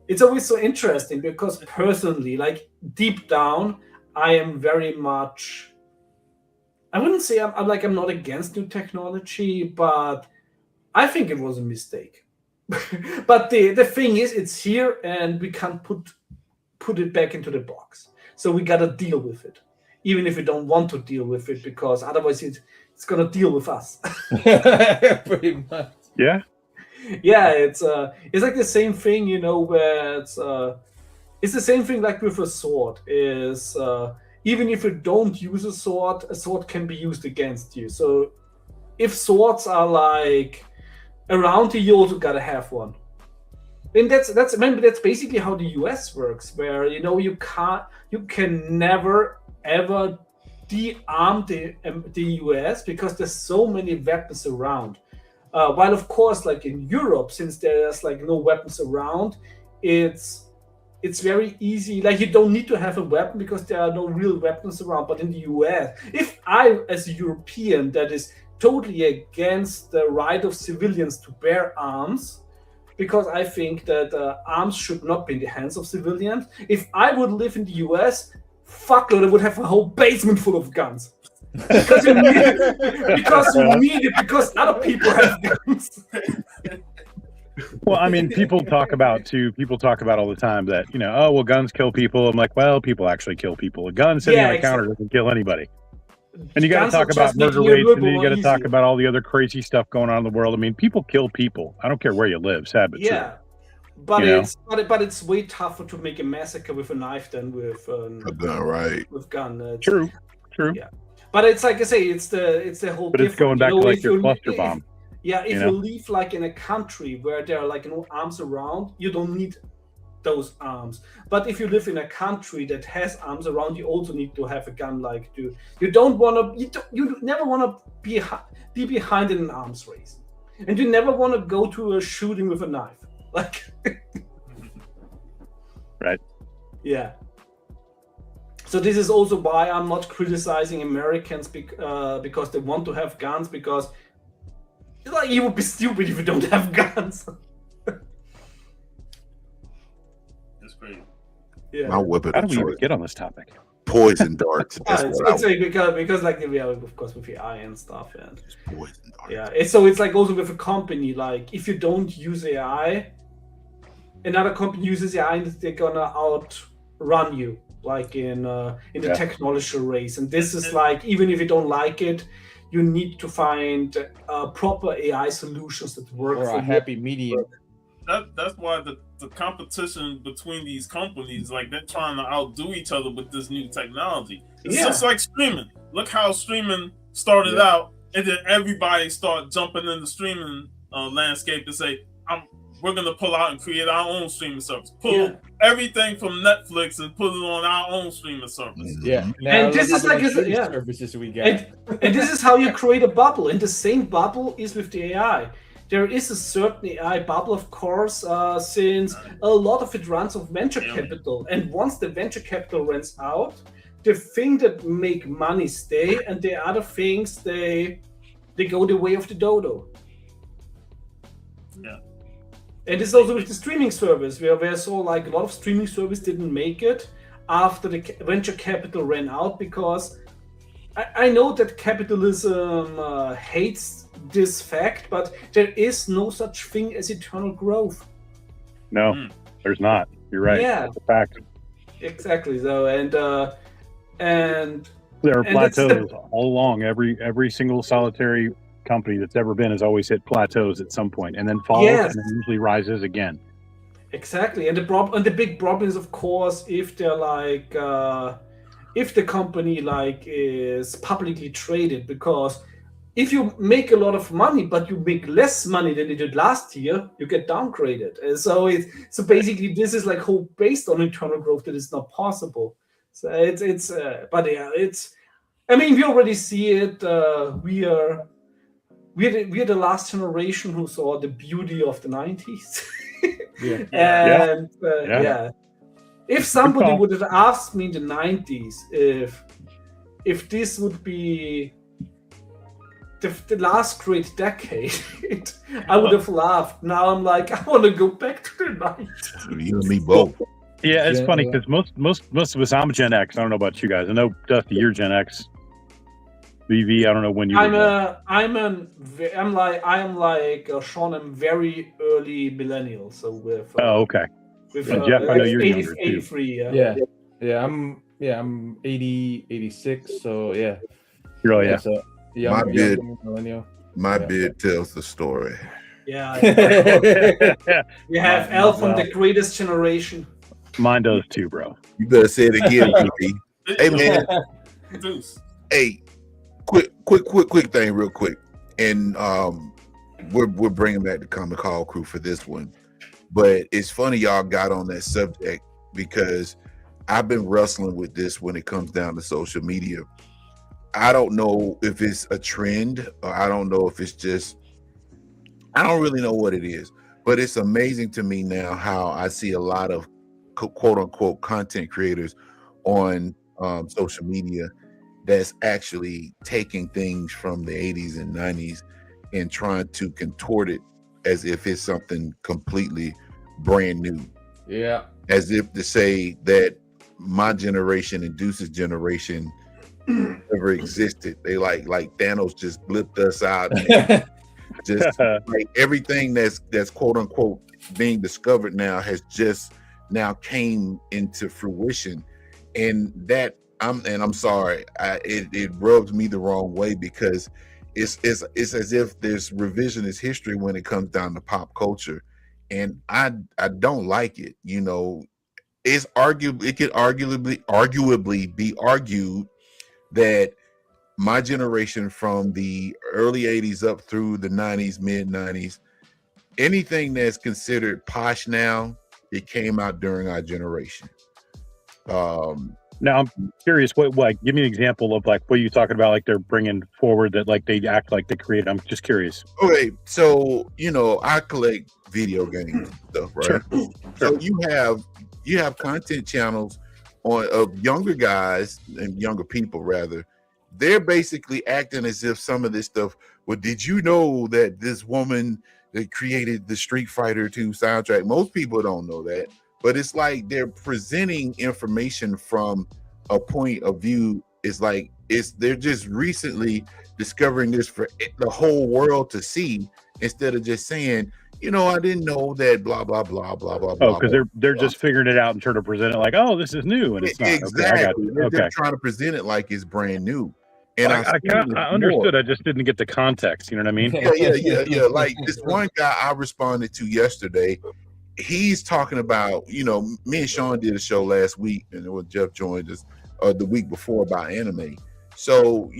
it's always so interesting because personally, like deep down, I am very much. I wouldn't say I'm not against new technology, but I think it was a mistake. But the thing is, it's here and we can't put it back into the box. So we got to deal with it, even if we don't want to deal with it, because otherwise it's going to deal with us. Pretty much. Yeah. Yeah, it's like the same thing, where it's the same thing like with a sword. Is even if you don't use a sword can be used against you. So if swords are like around you also gotta have one. And that's basically how the US works, where you can never ever de-arm the US because there's so many weapons around. While of course, like in Europe, since there's like no weapons around, it's very easy. Like you don't need to have a weapon because there are no real weapons around. But in the US, if I, as a European, that is totally against the right of civilians to bear arms, because I think that arms should not be in the hands of civilians. If I would live in the US, fuckload, I would have a whole basement full of guns. Because you need it, because other people have guns. Well, I mean, people talk about all the time that, guns kill people. I'm like, well, people actually kill people. A gun sitting on a counter doesn't kill anybody. And you got to guns talk are about just murder making it a rates, little and then you more got to talk easier. about all the other crazy stuff going on in the world. I mean, people kill people. I don't care where you live, sad but true. Yeah, but You know? it's way tougher to make a massacre with a knife than with A gun, right? with gun. True. Yeah, but it's like I say, it's the whole. But it's going difference. back to like if your you- cluster if- bomb. Yeah, if you you know? live like in a country where there are like no arms around, you don't need those arms. But if you live in a country that has arms around, you also need to have a gun. Like you don't want to, you never want to be behind in an arms race, and you never want to go to a shooting with a knife. Like, Right. Yeah. So this is also why I'm not criticizing Americans because they want to have guns, because like you would be stupid if you don't have guns. That's crazy. Yeah. My weapon How of do we even choice, get on this topic? poison darts. That's it's what I like because like of course with AI and stuff, and poison darts. yeah, it's like also with a company, like if you don't use AI, another company uses AI and they're gonna outrun you, like in the technology race. And this is like, even if you don't like it, you need to find proper AI solutions that work Or for a happy medium. That's why the competition between these companies, like they're trying to outdo each other with this new technology. It's just like streaming. Look how streaming started out, and then everybody started jumping in the streaming landscape to say, we're going to pull out and create our own streaming service. Pull everything from Netflix and put it on our own streaming service. Yeah. Now And this look is how like many streaming yeah. services we got. And this is how you create a bubble. And the same bubble is with the AI. There is a certain AI bubble, of course, since a lot of it runs off venture capital. And once the venture capital runs out, the thing that make money stay, and the other things they go the way of the dodo. Yeah. And it's also with the streaming service, where I saw like a lot of streaming service didn't make it after the venture capital ran out, because I know that capitalism hates this fact, but there is no such thing as eternal growth. No, there's not. You're right. Yeah. That's a fact. Exactly. So and there are plateaus all along. Every single solitary company that's ever been has always hit plateaus at some point, and then falls, and then usually rises again. Exactly. And the big problem is, of course, if they're like if the company like is publicly traded, because if you make a lot of money but you make less money than you did last year, you get downgraded. And so basically this is like hope based on internal growth that is not possible. So it's but yeah, it's, I mean, we already see it. We're the last generation who saw the beauty of the 90s. If somebody would have asked me in the 90s if this would be the last great decade, I would have laughed. Now I'm like, I want to go back to the 90s. You and me both. Yeah, it's funny because most of us, I'm Gen X. I don't know about you guys. I know, Dusty, you're Gen X. VV, I don't know when you. I'm like Sean. I'm very early millennial. So with okay. With Jeff, I know you're 80, younger too. 83. I'm 80, 86. So yeah. Really, yeah. So My bid, millennial. my bid tells the story. Yeah. We have L from the greatest generation. Mine does too, bro. You better say it again, VV. Hey man. Hey, quick thing, real quick, and we're bringing back the Comic Hall crew for this one. But it's funny y'all got on that subject, because I've been wrestling with this when it comes down to social media. I don't know if it's a trend, or I don't know if it's just, I don't really know what it is, but it's amazing to me now how I see a lot of quote unquote content creators on social media that's actually taking things from the 80s and 90s and trying to contort it as if it's something completely brand new. Yeah. As if to say that my generation and Deuce's generation never existed. They like Thanos just blipped us out. And just like everything that's quote unquote being discovered now has just now came into fruition. And that I'm sorry. It rubs me the wrong way because it's as if there's revisionist history when it comes down to pop culture, and I don't like it. It could arguably be argued that my generation from the early 80s up through the 90s, mid 90s, anything that's considered posh now, it came out during our generation. Now I'm curious, what like give me an example of like what you're talking about, like they're bringing forward that like they act like they create. I'm just curious. Okay, so I collect video games and stuff, right? Sure. So you have content channels of younger guys and younger people rather. They're basically acting as if some of this stuff. Well, did you know that this woman that created the Street Fighter 2 soundtrack? Most people don't know that, but it's like they're presenting information from a point of view. It's like they're just recently discovering this for the whole world to see, instead of just saying, I didn't know that blah blah blah blah blah blah. Oh, because they're just figuring it out and trying to present it like, oh, this is new, and it's not. Exactly. Okay, I got you. They're trying to present it like it's brand new. And I understood. I just didn't get the context. You know what I mean? Yeah. Like this one guy I responded to yesterday, he's talking about, me and Sean did a show last week, and it was Jeff joined us the week before about anime. So,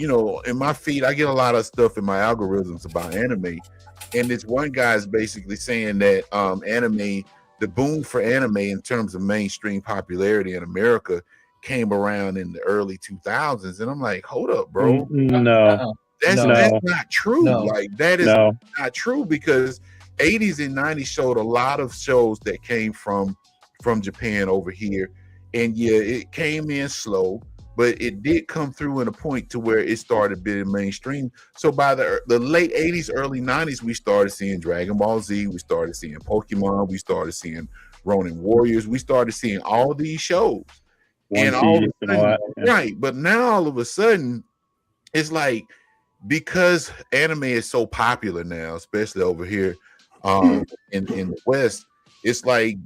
in my feed, I get a lot of stuff in my algorithms about anime. And this one guy is basically saying that anime, the boom for anime in terms of mainstream popularity in America came around in the early 2000s. And I'm like, hold up, bro. No. That's not true. No. Like, that is not true, because 80s and 90s showed a lot of shows that came from Japan over here. And yeah, it came in slow, but it did come through in a point to where it started being mainstream. So by the late 80s, early 90s, we started seeing Dragon Ball Z, we started seeing Pokemon, we started seeing Ronin Warriors, we started seeing all these shows. And all that. Right. But now all of a sudden, it's like, because anime is so popular now, especially over here in the West, it's like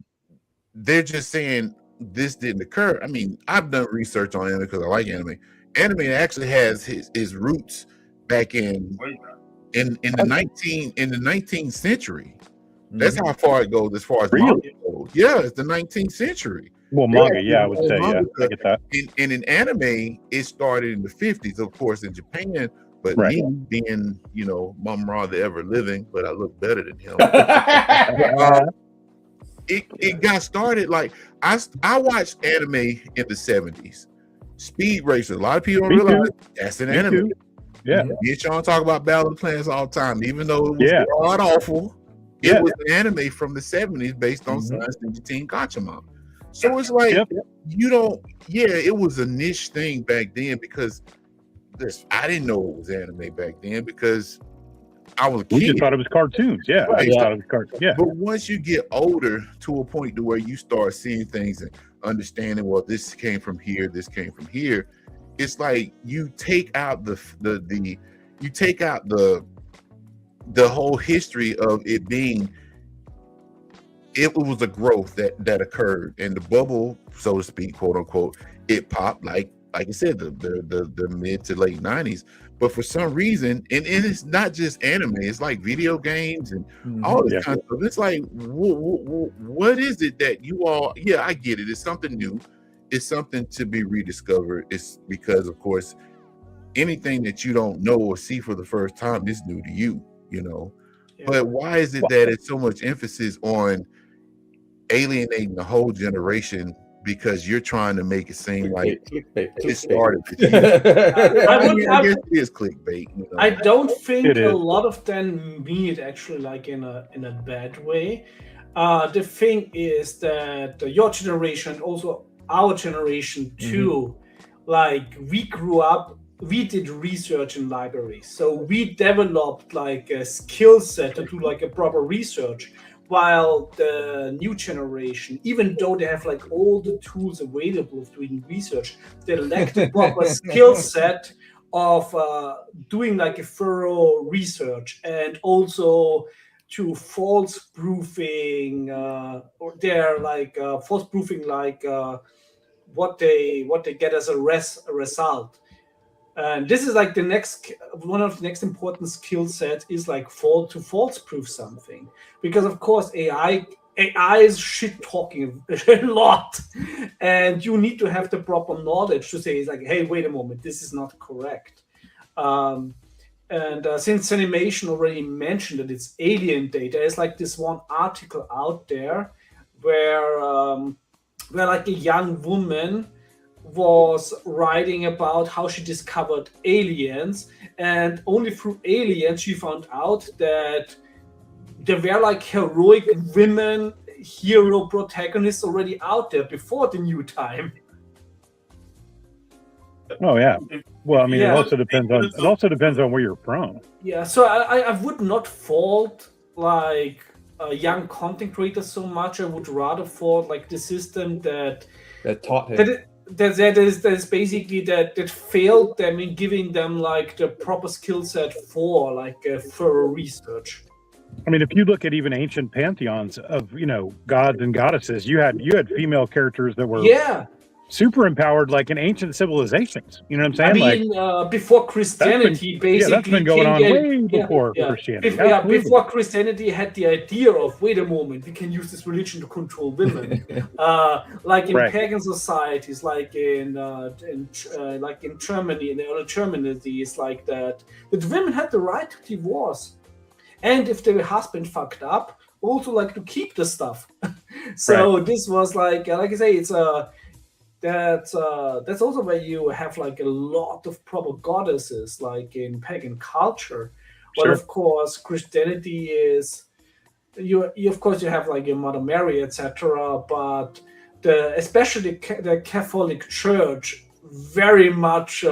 they're just saying this didn't occur. I mean, I've done research on anime because I like anime. Anime actually has his roots back in the 19th century. That's how far it goes as far as manga goes. Yeah, it's the 19th century. Well, manga, I would say, I get that. And in anime, it started in the 50s, of course, in Japan. But me being, Mum Ra the ever living, but I look better than him. It got started like I watched anime in the 70s. Speed Racer. A lot of people don't realize that's an anime. Yeah. Me and Sean talk about Battle of the Planets all the time, even though it was god awful. It was an anime from the 70s based on Science Ninja Team Gachama. So it's like it was a niche thing back then, because I didn't know it was anime back then because I was a kid. We just thought it was cartoons. Yeah, I just thought it was cartoons. Yeah. But once you get older to a point to where you start seeing things and understanding, well, this came from here, this came from here. It's like you take out the whole history of it being. It was a growth that occurred, and the bubble, so to speak, quote unquote, it popped like I said, the mid to late 90s. But for some reason, and it's not just anime, it's like video games and all this kind of stuff. It's like, what is it that you all? Yeah, I get it. It's something new. It's something to be rediscovered. It's because, of course, anything that you don't know or see for the first time is new to you. Yeah. But why is it that it's so much emphasis on alienating the whole generation because you're trying to make it seem like it started with you? I guess it is clickbait. I don't think a lot of them mean it actually like in a bad way. The thing is that your generation, also our generation too, like we grew up, we did research in libraries, so we developed like a skill set to do like a proper research. While the new generation, even though they have like all the tools available of doing research, they lack the proper skill set of doing like a thorough research, and also to false proofing or they're like false proofing like what they get as a result. And this is like one of the next important skill sets is like false proof something, because of course AI is shit talking a lot, and you need to have the proper knowledge to say, it's like, hey, wait a moment, this is not correct. And since animation already mentioned that it's alien data, there's like this one article out there where like a young woman was writing about how she discovered aliens, and only through aliens she found out that there were like heroic women hero protagonists already out there before the new time. Oh yeah. Well, I mean, Yeah. it also depends on where you're from. Yeah, so I would not fault like young content creators so much. I would rather fault like the system that taught him. that is basically that failed them in giving them like the proper skill set for like thorough research. I mean, if you look at even ancient pantheons of gods and goddesses, you had female characters that were super empowered, like in ancient civilizations. You know what I'm saying? I mean, before Christianity, basically, that's been going on way before Christianity. Before Christianity had the idea of, wait a moment, we can use this religion to control women. Like in pagan societies, like in Germany, in the early Germany, it's like that women had the right to divorce, and if their husband fucked up, also like to keep the stuff. So this was like I say, it's that's also where you have like a lot of proper goddesses, like in pagan culture. But of course, Christianity is you of course you have like your Mother Mary, etc. But especially the Catholic Church very much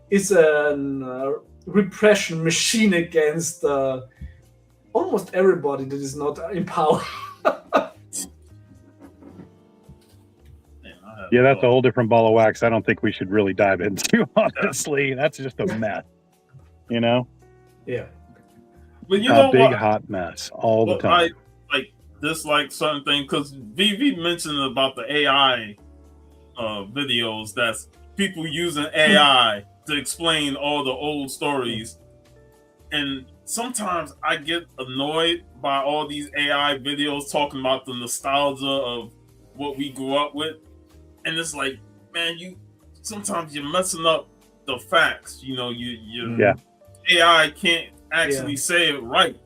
is a repression machine against almost everybody that is not in power. Yeah, that's a whole different ball of wax. I don't think we should really dive into, honestly. That's just a mess, Yeah. But a big hot mess all the time. I dislike certain things because VV mentioned about the AI videos. That's people using AI to explain all the old stories, and sometimes I get annoyed by all these AI videos talking about the nostalgia of what we grew up with. And it's like, man, sometimes you're messing up the facts. AI can't actually say it right.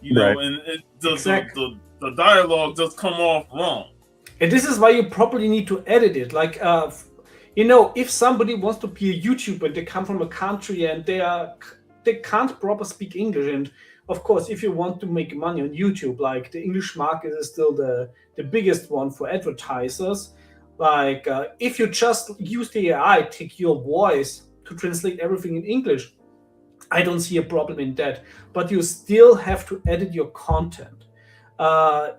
And the dialogue does come off wrong. And this is why you probably need to edit it. Like, if somebody wants to be a YouTuber, they come from a country and they can't properly speak English. And of course, if you want to make money on YouTube, like the English market is still the biggest one for advertisers. Like, if you just use the AI, take your voice to translate everything in English, I don't see a problem in that. But you still have to edit your content. I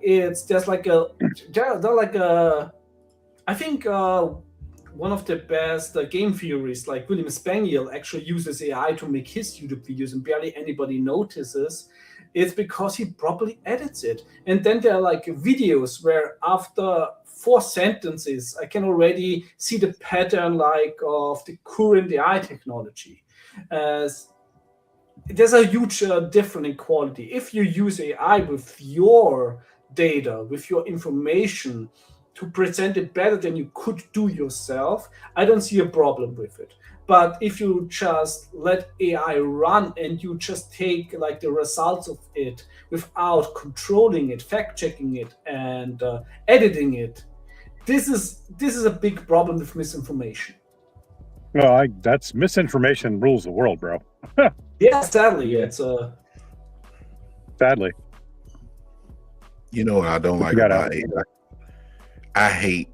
think one of the best game theorists, like William Spaniel, actually uses AI to make his YouTube videos, and barely anybody notices. It's because he properly edits it. And then there are like videos where after 4 sentences, I can already see the pattern like of the current AI technology. There's a huge difference in quality. If you use AI with your data, with your information to present it better than you could do yourself, I don't see a problem with it. But if you just let AI run and you just take like the results of it without controlling it, fact checking it, and editing it, this is a big problem with misinformation. Well, that's misinformation rules the world, bro. Yeah, sadly, it's sadly. You know what I don't like about AI? I hate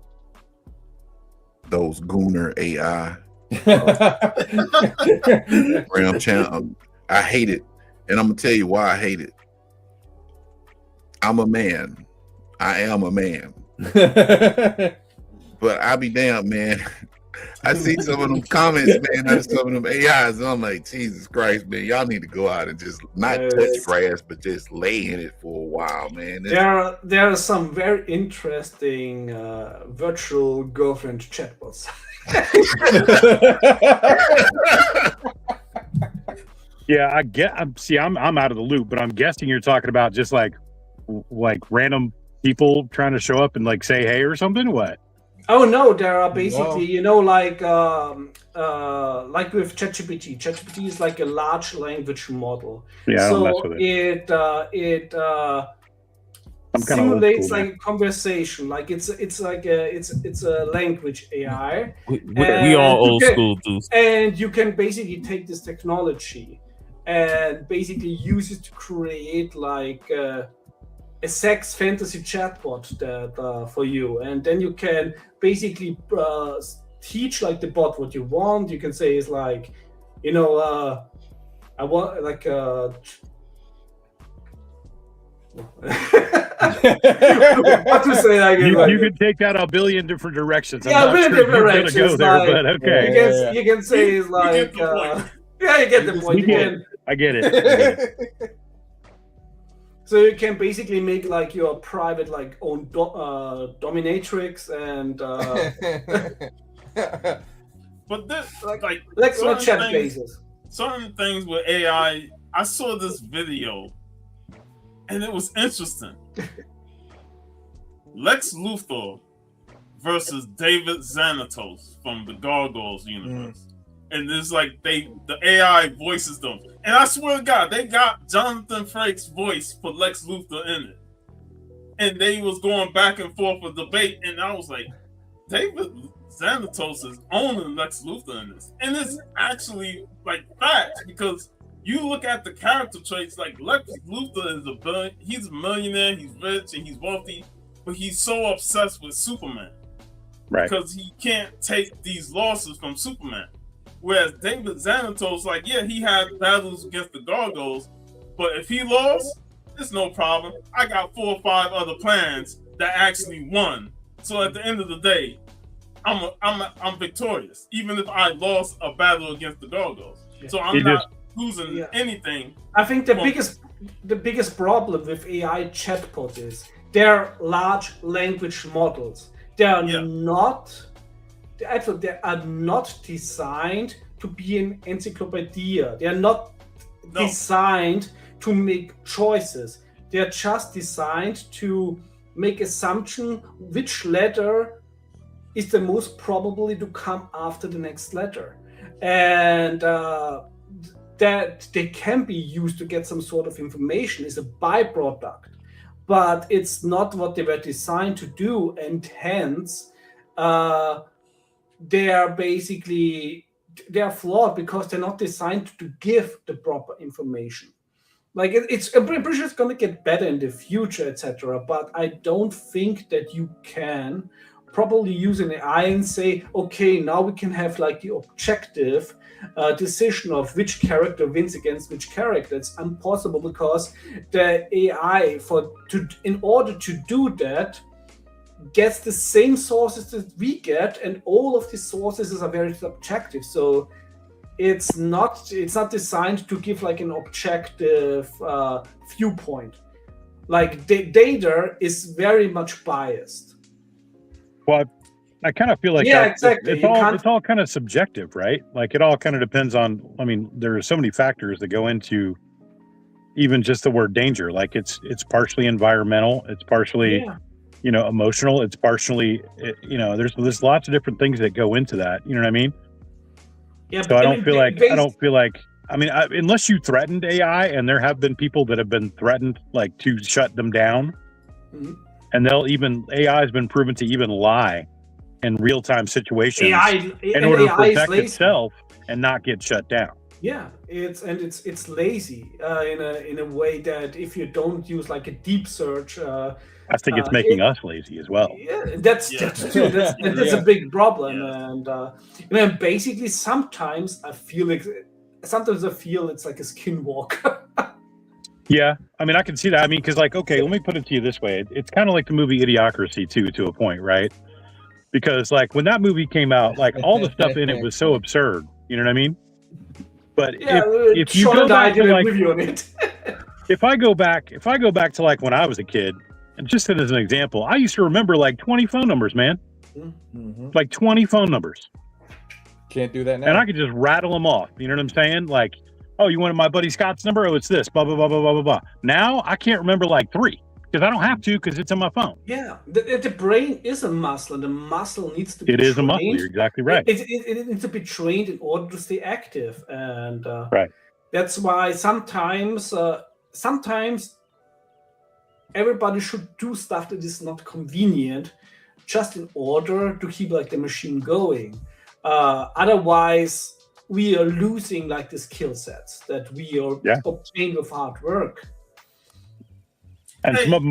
those gooner AI. Ram channel. I hate it, and I'm gonna tell you why I hate it. I'm a man. I am a man. But I'll be damned, man. I see some of them comments, man. Out of some of them AIs, and I'm like, Jesus Christ, man, y'all need to go out and just not touch grass, but just lay in it for a while, man. There are some very interesting virtual girlfriend chatbots. Yeah, I'm out of the loop, but I'm guessing you're talking about just like random people trying to show up and like say hey or something. What? Oh no, there are basically like with ChatGPT. ChatGPT is like a large language model. Yeah, so it simulates like a conversation. Like it's a language AI. We all old school dudes. And you can basically take this technology and basically use it to create like a sex fantasy chatbot that for you, and then you can basically teach like the bot what you want. You can say is like, I want like what to say? Like, you can take that a billion different directions. Yeah, a billion different directions. Go there, but okay. You can say is like, yeah, you get the point. I get it. So you can basically make like your private like own dominatrix and. But this like let's chat basis. Certain things with AI. I saw this video, and it was interesting. Lex Luthor versus David Xanatos from the Gargoyles universe. And it's like the AI voices them. And I swear to God, they got Jonathan Frakes' voice for Lex Luthor in it. And they was going back and forth with debate. And I was like, David Xanatos is owning Lex Luthor in this. And it's actually like fact, because you look at the character traits, like Lex Luthor is he's a millionaire, he's rich, and he's wealthy, but he's so obsessed with Superman. Right. Because he can't take these losses from Superman. Whereas David Xanatos, like, yeah, he had battles against the Gargoyles, but if he lost, it's no problem. I got 4 or 5 other plans that actually won. So at the end of the day, I'm victorious, even if I lost a battle against the Gargoyles. So I'm not losing anything. I think the biggest problem with AI chatbot is they're large language models. They are not designed to be an encyclopedia. They are not designed to make choices. They are just designed to make assumption which letter is the most probably to come after the next letter. And that they can be used to get some sort of information is a byproduct. But it's not what they were designed to do, and hence they are flawed because they're not designed to give the proper information. Like I'm pretty sure it's going to get better in the future, etc. But I don't think that you can properly use an AI and say, okay, now we can have like the objective decision of which character wins against which character. It's impossible because the AI, in order to do that, gets the same sources that we get, and all of these sources are very subjective. So it's not designed to give like an objective viewpoint. Like the data is very much biased. Well, I kind of feel like exactly. It's all kind of subjective, right? Like it all kind of depends on. I mean, there are so many factors that go into even just the word danger. Like it's partially environmental, it's partially emotional, it's partially there's lots of different things that go into that. You know what I mean? Yeah. So I don't feel like. I mean, unless you threatened AI, and there have been people that have been threatened like to shut them down, and AI has been proven to even lie in real-time situations in order to protect itself and not get shut down. Yeah, it's lazy in a way that if you don't use like a deep search, I think it's making us lazy as well. Yeah, that's true. That's a big problem, and basically sometimes I feel it's like a skinwalker. Yeah, I mean, I can see that. I mean, because like, okay, let me put it to you this way: it's kind of like the movie Idiocracy too, to a point, right? because like when that movie came out, like all the stuff in it was so absurd. You know what I mean? But if you go back to like, if I go back to like when I was a kid, and just as an example, I used to remember like 20 phone numbers, man. Mm-hmm. Like 20 phone numbers. Can't do that now. And I could just rattle them off. You know what I'm saying? Like, oh, you wanted my buddy Scott's number? Oh, it's this. Blah blah blah blah blah blah blah. Now I can't remember like 3 because I don't have to because it's on my phone. Yeah, the brain is a muscle, and the muscle needs to be It trained. is a muscle. You're exactly right. It needs to be trained in order to stay active, and right. That's why sometimes everybody should do stuff that is not convenient, just in order to keep like the machine going. Otherwise, we are losing like the skill sets that we are obtained with hard work. And some of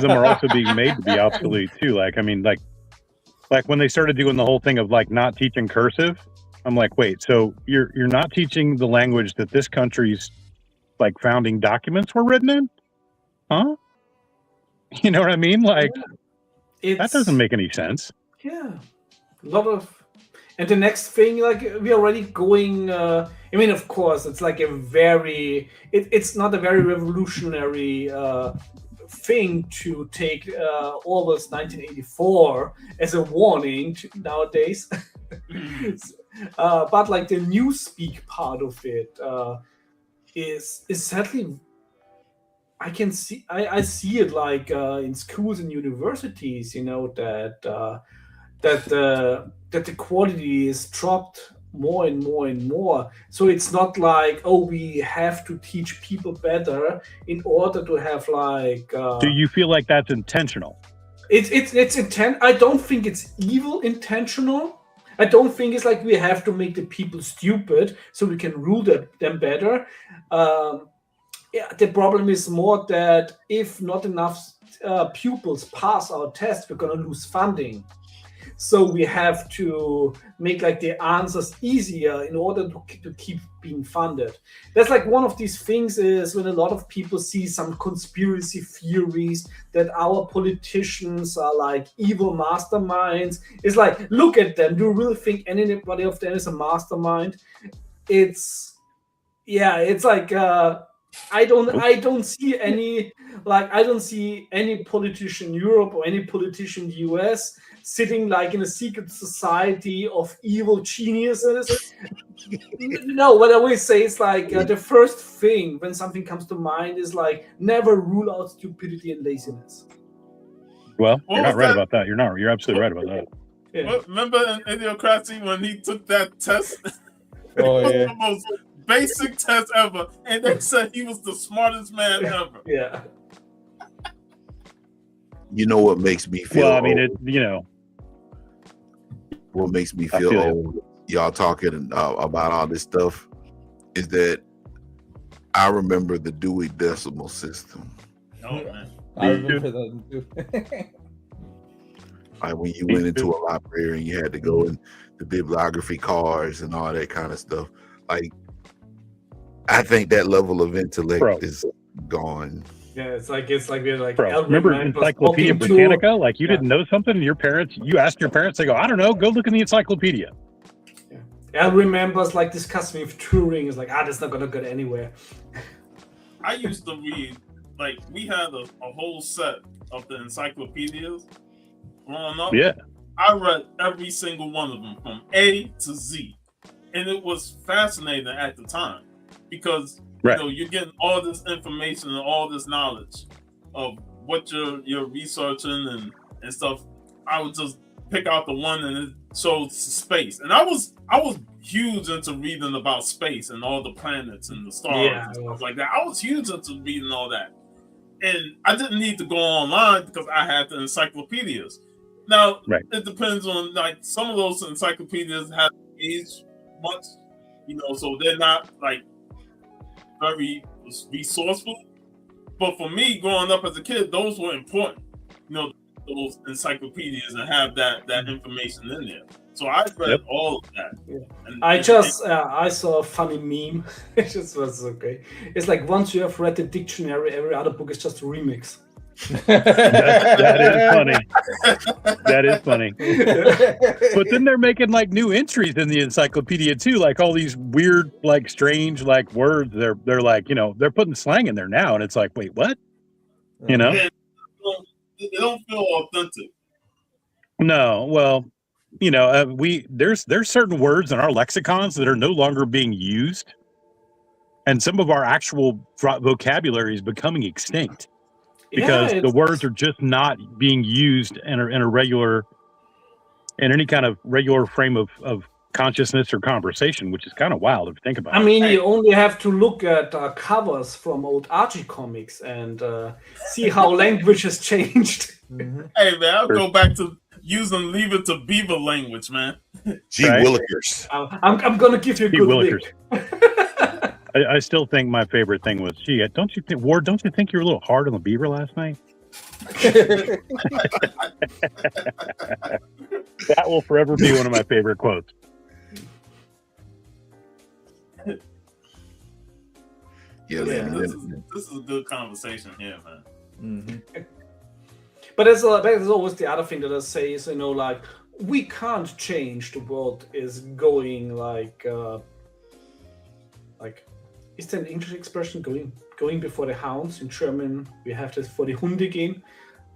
them are also being made to be obsolete too. Like, I mean, like when they started doing the whole thing of like not teaching cursive, I'm like, wait, so you're not teaching the language that this country's like founding documents were written in? Huh? You know what I mean? Like, that doesn't make any sense. Yeah, a lot of. And the next thing, like we're already going. I mean, of course, it's like it's not a very revolutionary thing to take Orwell's 1984 as a warning nowadays. But like the newspeak part of it is sadly, I see it like in schools and universities, you know, that the quality is dropped more and more and more. So it's not like, oh, we have to teach people better in order to have like. Do you feel like that's intentional? It's intent. I don't think it's evil intentional. I don't think it's like we have to make the people stupid so we can rule them better. The problem is more that if not enough pupils pass our test, we're gonna lose funding. So we have to make like the answers easier in order to keep being funded. That's like one of these things is when a lot of people see some conspiracy theories that our politicians are like evil masterminds. It's like, look at them. Do you really think anybody of them is a mastermind? It's like I don't see any politician in Europe or any politician in the US sitting like in a secret society of evil geniuses. No, what I always say is like the first thing when something comes to mind is like never rule out stupidity and laziness. Well, you're not right about that. You're absolutely right about that. Yeah. Remember in Idiocracy when he took that test? Oh yeah. The most basic test ever, and they said he was the smartest man ever. Yeah. You know what makes me feel? Well, I mean, what makes me feel old? Y'all talking about all this stuff is that I remember the Dewey Decimal System. Oh man, I remember that too. Like when you went into a library and you had to go in the bibliography cards and all that kind of stuff. Like, I think that level of intellect is gone. Yeah, it's like we're like. Remember Encyclopedia Britannica? Like you didn't know something, and you asked your parents. They go, I don't know. Go look in the encyclopedia. I remember like discussing with Turing. It's like, that's not gonna go anywhere. I used to read, like we had a whole set of the encyclopedias growing up. Yeah. I read every single one of them from A to Z, and it was fascinating at the time because you're getting all this information and all this knowledge of what you're researching and stuff. I would just pick out the one and it showed space, and I was huge into reading about space and all the planets and the stars and stuff like that. I was huge into reading all that, and I didn't need to go online because I had the encyclopedias. Now it depends on like some of those encyclopedias have aged much, so they're not like very resourceful. But for me, growing up as a kid, those were important. Those encyclopedias and have that information in there. So I read all of that. Yeah. I saw a funny meme. It just was okay. It's like once you have read the dictionary, every other book is just a remix. That is funny. That is funny. But then they're making like new entries in the encyclopedia too, like all these weird, like strange, like words. They're like, they're putting slang in there now, and it's like, wait, what? You know? Yeah, they don't feel authentic. No, well, there's certain words in our lexicons that are no longer being used, and some of our actual vocabulary is becoming extinct because the words are just not being used in any kind of regular frame of consciousness or conversation, which is kind of wild if you think about it. I mean, you only have to look at covers from old Archie comics and see how language has changed. Hey, man, I'll go back to using Leave It to Beaver language, man. Gee Willikers. I'm going to give you a good lick. I still think my favorite thing was, don't you think, Ward, don't you think you were a little hard on the beaver last night? That will forever be one of my favorite quotes. Yeah, this is a good conversation here, man. Mm-hmm. But there's always the other thing that I say is, like, we can't change the world is going like is there an English expression going before the hounds? In German we have this for the Hunde gehen.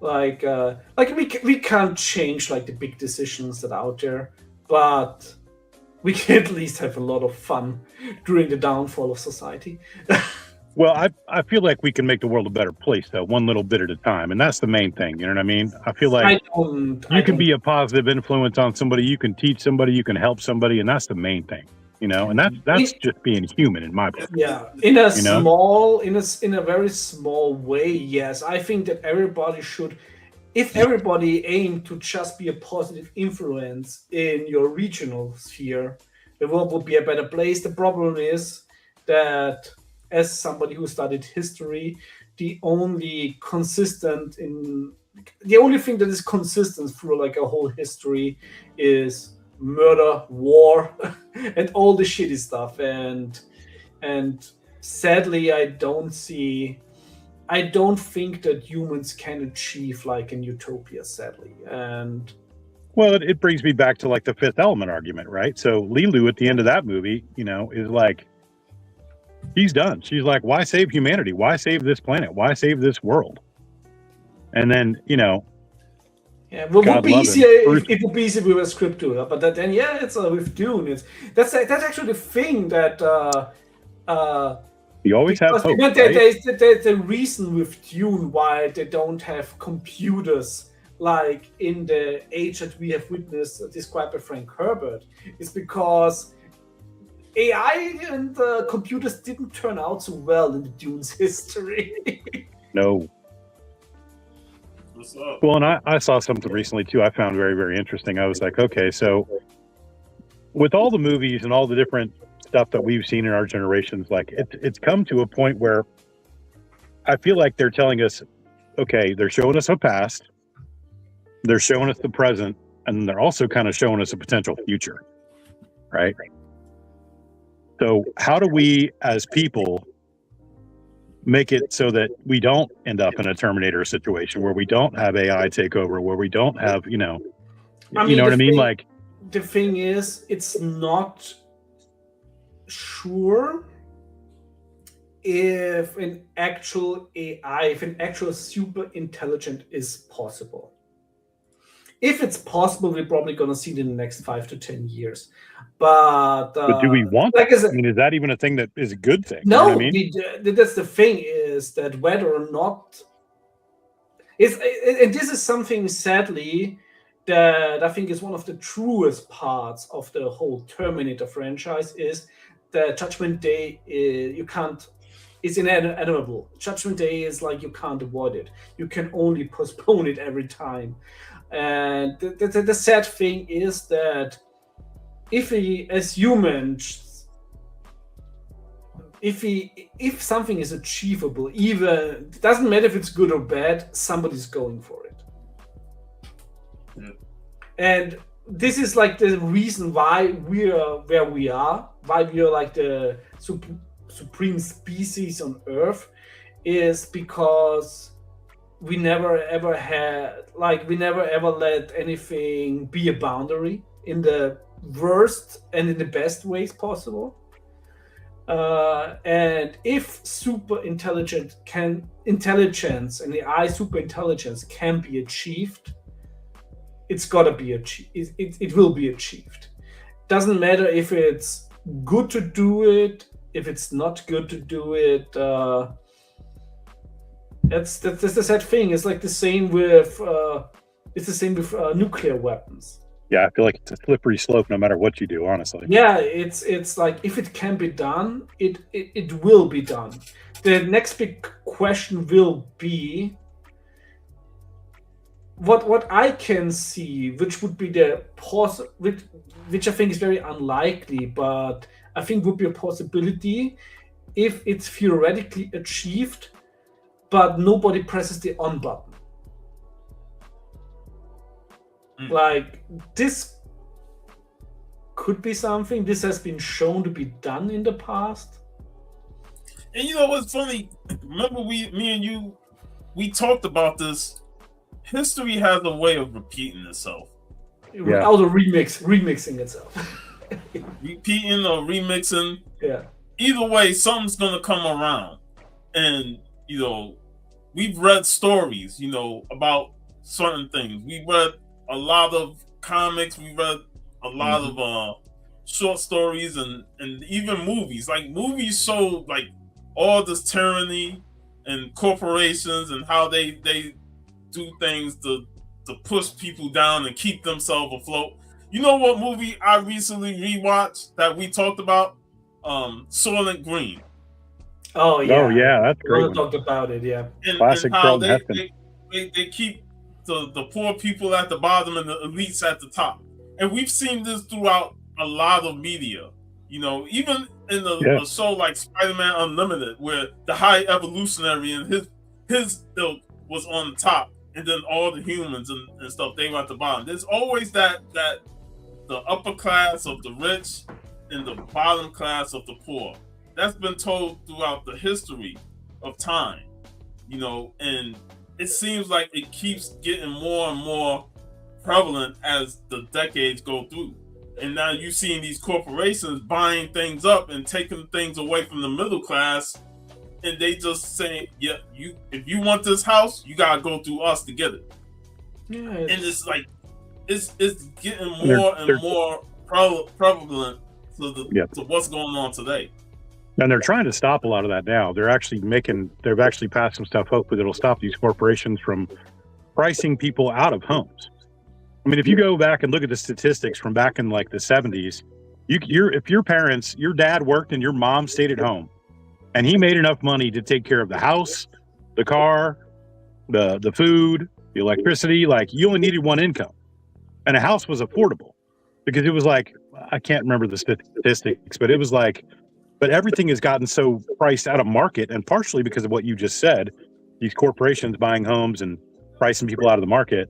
Like we can't change like the big decisions that are out there, but we can at least have a lot of fun during the downfall of society. Well, I feel like we can make the world a better place, though, one little bit at a time. And that's the main thing. You know what I mean? I feel like you can be a positive influence on somebody. You can teach somebody. You can help somebody. And that's the main thing, And that's just being human in my book. Yeah. In a very small way, yes. I think that everybody should, if everybody aimed to just be a positive influence in your regional sphere, the world would be a better place. The problem is that, as somebody who studied history, the only thing that is consistent through like a whole history is murder, war, and all the shitty stuff. And sadly, I don't think that humans can achieve like an utopia, sadly. And well, it brings me back to like the Fifth Element argument, right? So Lilu at the end of that movie, is like, she's done. She's like, why save humanity? Why save this planet? Why save this world? And then, yeah, well, it would be easier if we were script to it. But then, it's with Dune. That's actually the thing that you always have hope. Right? There's the reason with Dune why they don't have computers like in the age that we have witnessed, described by Frank Herbert, is because AI and computers didn't turn out so well in the Dune's history. No. What's up? Well, and I saw something recently too I found very, very interesting. I was like, okay, so with all the movies and all the different stuff that we've seen in our generations, like it's come to a point where I feel like they're telling us, okay, they're showing us a past, they're showing us the present, and they're also kind of showing us a potential future, right? So how do we as people make it so that we don't end up in a Terminator situation where we don't have AI take over, where we don't have, you know what I mean? Like, the thing is, it's not sure if an actual AI, if an actual super intelligent is possible. If it's possible, we're probably going to see it in the next 5 to 10 years. But do we want that? I mean, is that even a thing that is a good thing? No, you know what I mean? That's the thing, is that whether or not... and this is something, sadly, that I think is one of the truest parts of the whole Terminator franchise, is that Judgment Day, it's inevitable. Judgment Day is like, you can't avoid it. You can only postpone it every time. And the sad thing is that if we, as humans, if something is achievable, even it doesn't matter if it's good or bad, somebody's going for it. Yeah. And this is like the reason why we are where we are, why we are like the supreme species on Earth, is because we never ever let anything be a boundary in the worst and in the best ways possible. And if intelligence and the AI super intelligence can be achieved, it's gotta be achieved. It will be achieved. Doesn't matter if it's good to do it, if it's not good to do it. That's the sad thing. It's like the same with nuclear weapons. Yeah, I feel like it's a slippery slope no matter what you do, honestly. Yeah, it's like if it can be done, it will be done. The next big question will be what I can see, which would be which I think is very unlikely, but I think would be a possibility if it's theoretically achieved, but nobody presses the on button. Like, this could be something. This has been shown to be done in the past. And you know what's funny? Remember, me and you, we talked about this. History has a way of repeating itself. Without a remixing itself. Repeating or remixing. Yeah. Either way, something's gonna come around. And you know, we've read stories, you know, about certain things. We read a lot of comics, we read a lot of short stories and even movies. Like, movies show like all this tyranny and corporations and how they do things to push people down and keep themselves afloat. You know what movie I recently rewatched that we talked about? Soylent Green. Oh yeah. Oh yeah, that's great. We talked about it, yeah. Classic and how they keep the poor people at the bottom and the elites at the top. And we've seen this throughout a lot of media. You know, even in a show like Spider-Man Unlimited, where the high evolutionary and his ilk was on the top, and then all the humans and stuff, they were at the bottom. There's always that the upper class of the rich and the bottom class of the poor. That's been told throughout the history of time, you know, and it seems like it keeps getting more and more prevalent as the decades go through. And now you're seeing these corporations buying things up and taking things away from the middle class, and they just say, "Yeah, if you want this house, you gotta go through us to get it." Yeah, and it's like it's getting more and more prevalent to what's going on today. And they're trying to stop a lot of that now. They've actually passed some stuff, hopefully that'll stop these corporations from pricing people out of homes. I mean, if you go back and look at the statistics from back in like the 70s, if your dad worked and your mom stayed at home, and he made enough money to take care of the house, the car, the food, the electricity, like, you only needed one income. And a house was affordable because it was like, I can't remember the statistics, but it was like, but everything has gotten so priced out of market, and partially because of what you just said, these corporations buying homes and pricing people out of the market.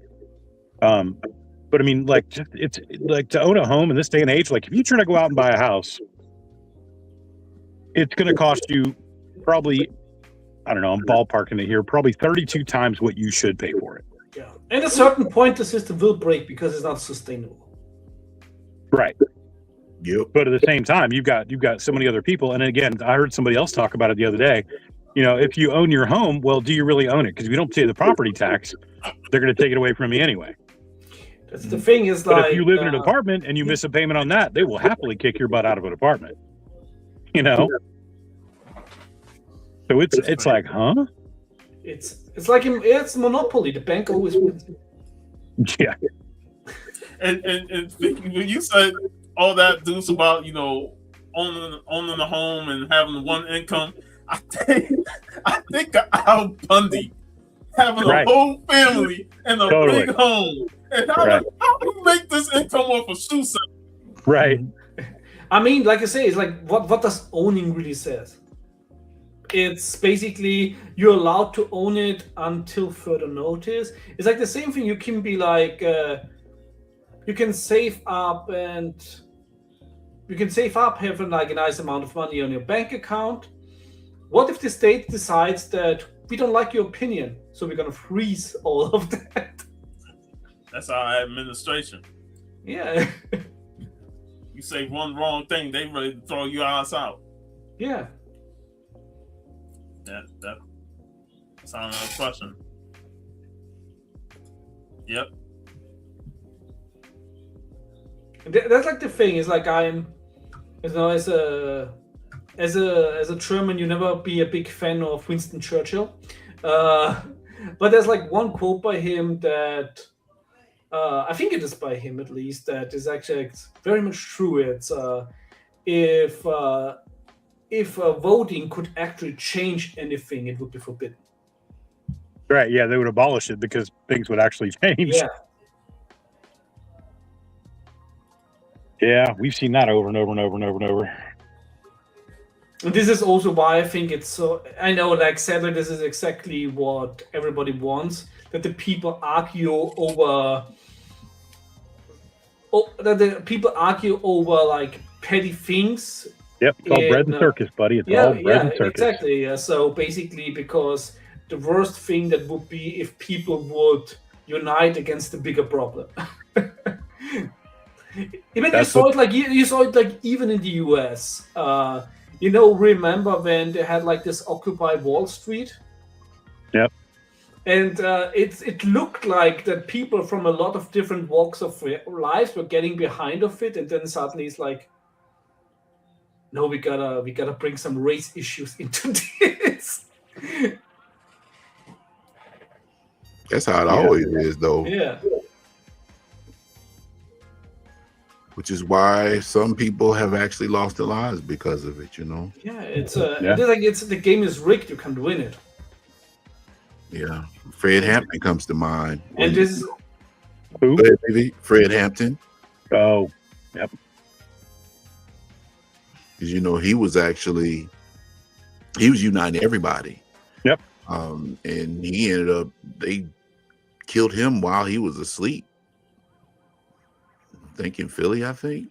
But I mean, like, it's like, to own a home in this day and age, like, if you're trying to go out and buy a house, it's going to cost you probably, I don't know, I'm ballparking it here, probably 32 times what you should pay for it. Yeah. And at a certain point, the system will break because it's not sustainable. Right. Yep. But at the same time, you've got so many other people. And again, I heard somebody else talk about it the other day. You know, if you own your home, well, do you really own it? Because if you don't pay the property tax, they're going to take it away from you anyway. That's the thing is, but like, if you live in an apartment and you miss a payment on that, they will happily kick your butt out of an apartment. You know? So it's like, huh? It's like it's monopoly. The bank always wins. Yeah. And when you said all that Deuce about, you know, owning a home and having one income, I think Al Bundy having a whole family and a big home. And how do you make this income off of shoe sales? Right. I mean, like I say, it's like, what does owning really says? It's basically you're allowed to own it until further notice. It's like the same thing. You can be like, you can save up having like a nice amount of money on your bank account. What if the state decides that we don't like your opinion, so we're gonna freeze all of that. That's our administration. Yeah. You say one wrong thing, they ready to throw your ass out. Yeah. That's another question. Yep. That's like the thing. Is like I'm, as a German, you never be a big fan of Winston Churchill, but there's like one quote by him that I think it is by him at least that is actually very much true. It's if voting could actually change anything, it would be forbidden. Right? Yeah, they would abolish it because things would actually change. Yeah. Yeah, we've seen that over and over and over and over and over. And this is also why I think it's so. I know, like, sadly, this is exactly what everybody wants, that the people argue over. That the people argue over like petty things. Yep, it's all bread and circus, buddy. It's all bread and circus. Exactly. Yeah. So basically, because the worst thing that would be if people would unite against the bigger problem. Even you saw it like even in the US. Remember when they had like this Occupy Wall Street? Yep. And it looked like that people from a lot of different walks of life were getting behind of it, and then suddenly it's like, no, we gotta bring some race issues into this. That's how it always is, though. Yeah. Which is why some people have actually lost their lives because of it, you know? Yeah, it's the game is rigged, you can't win it. Yeah. Fred Hampton comes to mind. And this is who? Fred Hampton. Oh, yep. Because he was uniting everybody. Yep. And he ended up, they killed him while he was asleep. I think in Philly, I think.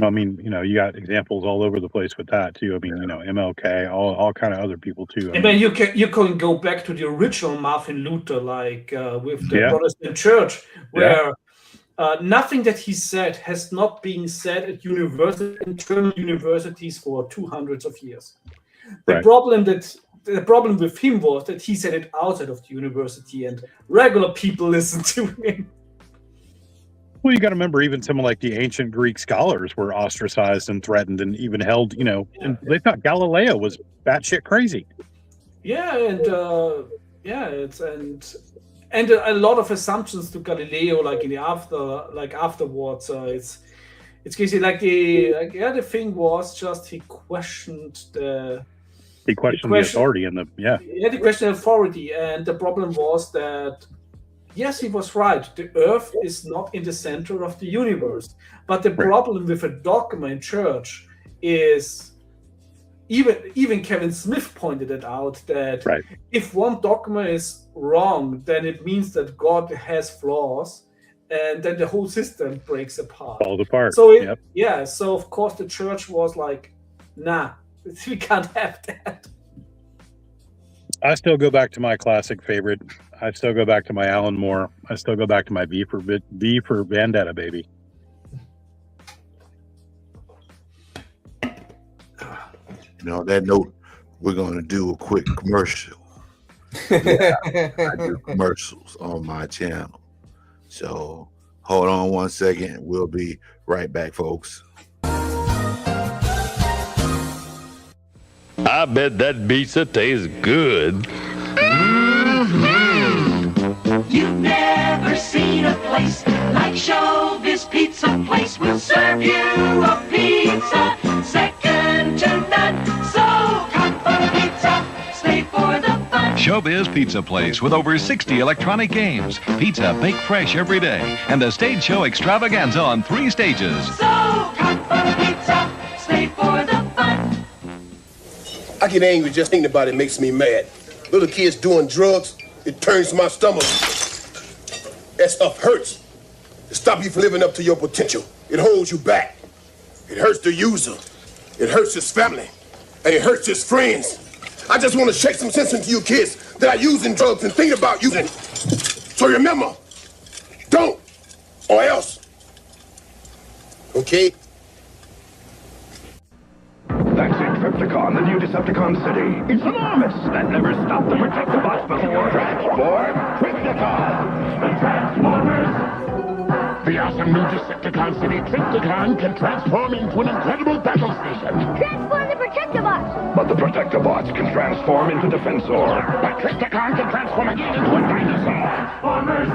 I mean, you got examples all over the place with that too. I mean, MLK, all kind of other people too. And then you can go back to the original Martin Luther, like with the Protestant Church, where nothing that he said has not been said at German universities for 200 of years. The problem with him was that he said it outside of the university, and regular people listened to him. Well, you got to remember, even some of like the ancient Greek scholars were ostracized and threatened, and even held. And they thought Galileo was batshit crazy. Yeah, and and a lot of assumptions to Galileo, like in the afterwards. It's crazy. Like the thing was just he questioned the authority and he questioned authority, and the problem was that. Yes, he was right. The Earth is not in the center of the universe. But the problem with a dogma in church is, even Kevin Smith pointed it out, that if one dogma is wrong, then it means that God has flaws, and then the whole system breaks apart. Falls apart. So so of course the church was like, nah, we can't have that. I still go back to my classic favorite. I still go back to my Alan Moore. I still go back to my V for Vendetta, baby. On that note, we're going to do a quick commercial. I do commercials on my channel. So hold on one second. We'll be right back, folks. I bet that pizza tastes good. You've never seen a place like Showbiz Pizza Place. We'll serve you a pizza second to none. So come for pizza, stay for the fun. Showbiz Pizza Place with over 60 electronic games, pizza baked fresh every day, and the stage show extravaganza on 3 stages. So come for pizza, stay for the fun. I get angry just thinking about it makes me mad. Little kids doing drugs, it turns my stomach. That stuff hurts. It stops you from living up to your potential. It holds you back. It hurts the user. It hurts his family. And it hurts his friends. I just want to shake some sense into you kids. that are using drugs and thinking about using. So remember, don't, or else. Okay? That's Trypticon, the new Decepticon city. It's enormous. That never stopped the Protectobots before. Transform Trypticon. The Transformers. The awesome new Decepticon city, Trypticon, can transform into an incredible battle station. Transform the Protectobots. But the Protectobots can transform into Defensor. But Trypticon can transform again into a dinosaur. Transformers.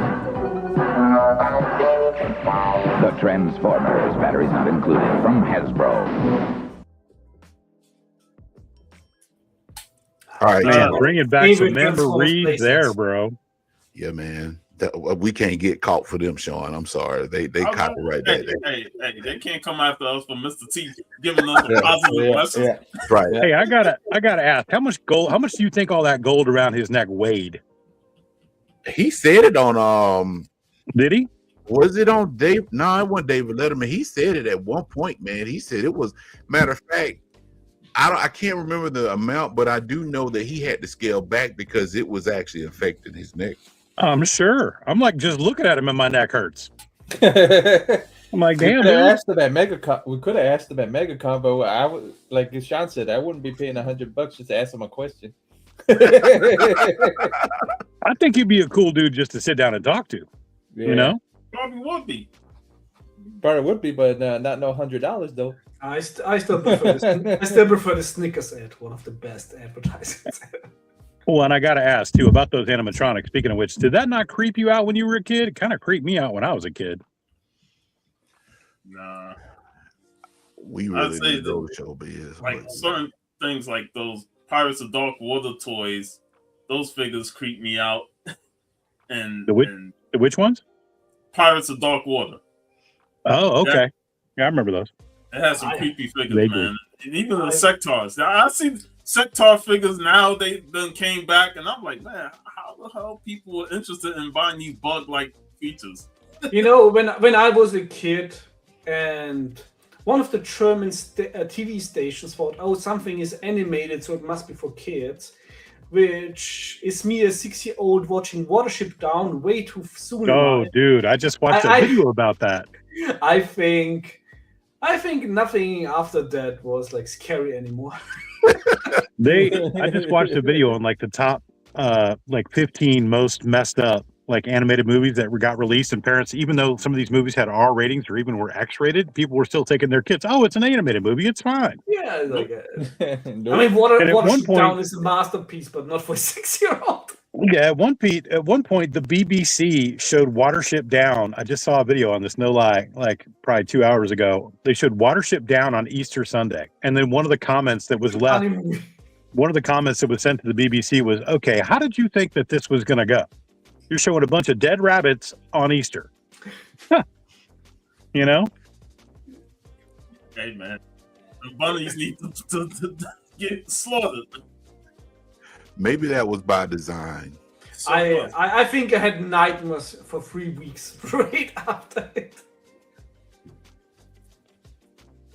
The Transformers. Batteries not included. From Hasbro. All right, man, bringing back some memories there, bro. Yeah, man. We can't get caught for them, Sean. I'm sorry. They copyright that. Hey, they can't come after us for Mr. T giving us a positive message. Yeah. Right. Hey, I gotta ask, how much do you think all that gold around his neck weighed? He said it on Did he? Was it on Dave? No, it wasn't David Letterman. He said it at one point, man. He said it was, matter of fact, I can't remember the amount, but I do know that he had to scale back because it was actually affecting his neck. I'm sure. I'm like just looking at him and my neck hurts. I'm like, damn, we dude. could have asked him at MegaCon, but I would, like Sean said, I wouldn't be paying $100 just to ask him a question. I think he'd be a cool dude just to sit down and talk to. Yeah. You know? Probably would be. Probably would be, but not no $100 though. I still prefer the Snickers ad, one of the best advertisements. Well, and I got to ask too about those animatronics. Speaking of which, did that not creep you out when you were a kid? It kind of creeped me out when I was a kid. Nah, we really didn't know showbiz. Like certain things, like those Pirates of Dark Water toys, those figures creep me out. And the which ones? Pirates of Dark Water. Oh, okay. Yeah, I remember those. It has some creepy figures, man. And even the Sectars. Now, I see Sectar figures now, they then came back, and I'm like, man, how the hell people are interested in buying these bug-like features? You know, when I was a kid, and one of the German TV stations thought, oh, something is animated, so it must be for kids, which is me, a 6-year-old, watching Watership Down way too soon. Oh, dude, I just watched a video about that. I think nothing after that was like scary anymore. I just watched a video on like the top like 15 most messed up like animated movies that got released, and parents, even though some of these movies had R ratings or even were X-rated, people were still taking their kids. Oh, it's an animated movie, it's fine. Yeah, like I mean, Watership Down is a masterpiece, but not for a 6-year-old. Yeah, at one point, the BBC showed Watership Down. I just saw a video on this, no lie, like probably 2 hours ago. They showed Watership Down on Easter Sunday, and then one of the comments that was left, one of the comments that was sent to the BBC was, "Okay, how did you think that this was going to go? You're showing a bunch of dead rabbits on Easter." You know? Hey, man, the bunnies need to get slaughtered. Maybe that was by design. I think I had nightmares for 3 weeks straight after it.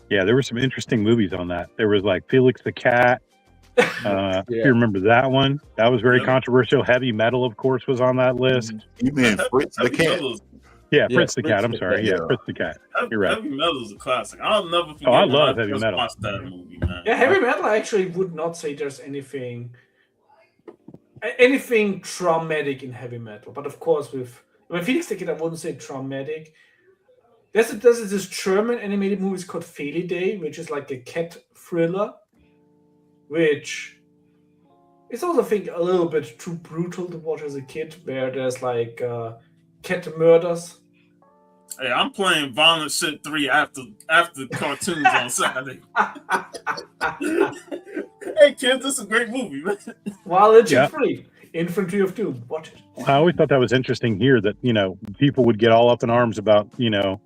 Yeah, there were some interesting movies on that. There was like Felix the Cat. If you remember that one, that was very controversial. Heavy Metal, of course, was on that list. You mean Fritz the Cat? Yeah, Fritz the Cat. I'm sorry. Yeah, Fritz the Cat. You're right. Heavy Metal is a classic. I'll never forget. Oh, I love Heavy Metal. Watched that movie, man. Yeah, Heavy Metal, I actually would not say there's anything traumatic in Heavy Metal, but of course when Felix the Kid, I wouldn't say traumatic. There's this German animated movie called Feli Day, which is like a cat thriller, which is also, I think, a little bit too brutal to watch as a kid, where there's like cat murders. Hey, I'm playing Violent Shit 3 after cartoons on Saturday. Hey kids, this is a great movie, man. Violent Shit 3, Infantry of Doom. Watch it. I always thought that was interesting here that, you know, people would get all up in arms about, you know,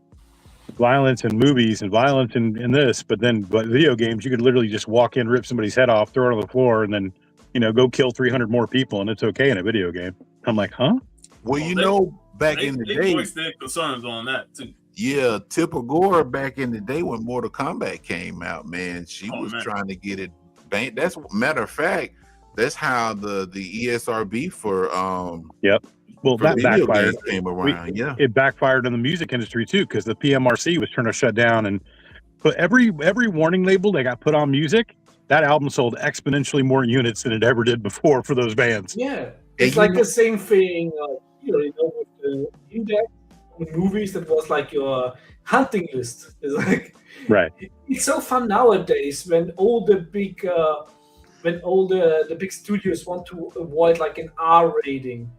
violence in movies and violence in this, but video games, you could literally just walk in, rip somebody's head off, throw it on the floor, and then, you know, go kill 300 more people, and it's okay in a video game. I'm like, huh? Well, you know, back in the day, they voiced their concerns on that too. Yeah, Tipper Gore back in the day when Mortal Kombat came out, man, she was trying to get it banned. That's matter of fact, That's how the ESRB for Yep. Well, for that video backfired. games came around. Yeah. It backfired in the music industry too, because the PMRC was trying to shut down and put every warning label that got put on music. That album sold exponentially more units than it ever did before for those bands. Yeah, it's like the same thing. You know, with the index on movies, that was like your hunting list. It's like Right. It's so fun nowadays when all the big the big studios want to avoid like an R rating,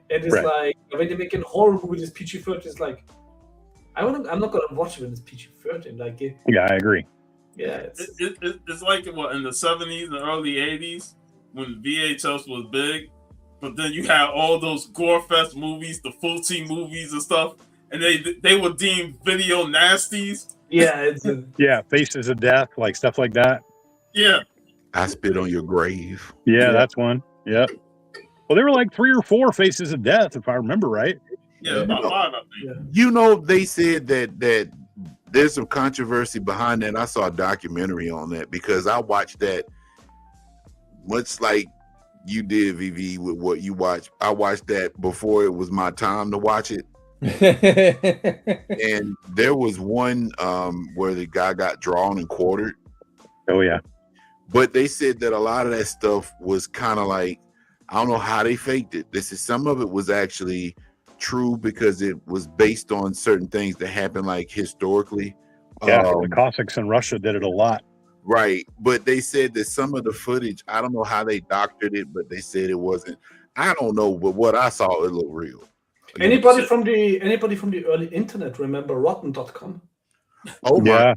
and it's Right. like when they make a horror movie that's PG-13, it's like I'm not gonna watch it when it's PG-13. Like Yeah, I agree. yeah, It's like what in the 70s and early 80s when VHS was big, but then you had all those gore fest movies, the full team movies and stuff, and they were deemed video nasties. Yeah, it's Yeah, Faces of Death, like stuff like that. Yeah. I Spit on Your Grave. Yeah, that's one. Yep. Well, there were like 3 or 4 Faces of Death, if I remember right. Yeah, about 5, I think. You know, they said that there's some controversy behind that. I saw a documentary on that because I watched that much like you did, VV, with what you watched. I watched that before it was my time to watch it. And there was one where the guy got drawn and quartered. Oh, yeah. But they said that a lot of that stuff was kind of like, I don't know how they faked it. This is some of it was actually true because it was based on certain things that happened like historically. Yeah, the Cossacks in Russia did it a lot. Right. But they said that some of the footage, I don't know how they doctored it, but they said it wasn't. I don't know, but what I saw, it looked real. Anybody from the early internet remember Rotten.com? Oh my! Yeah.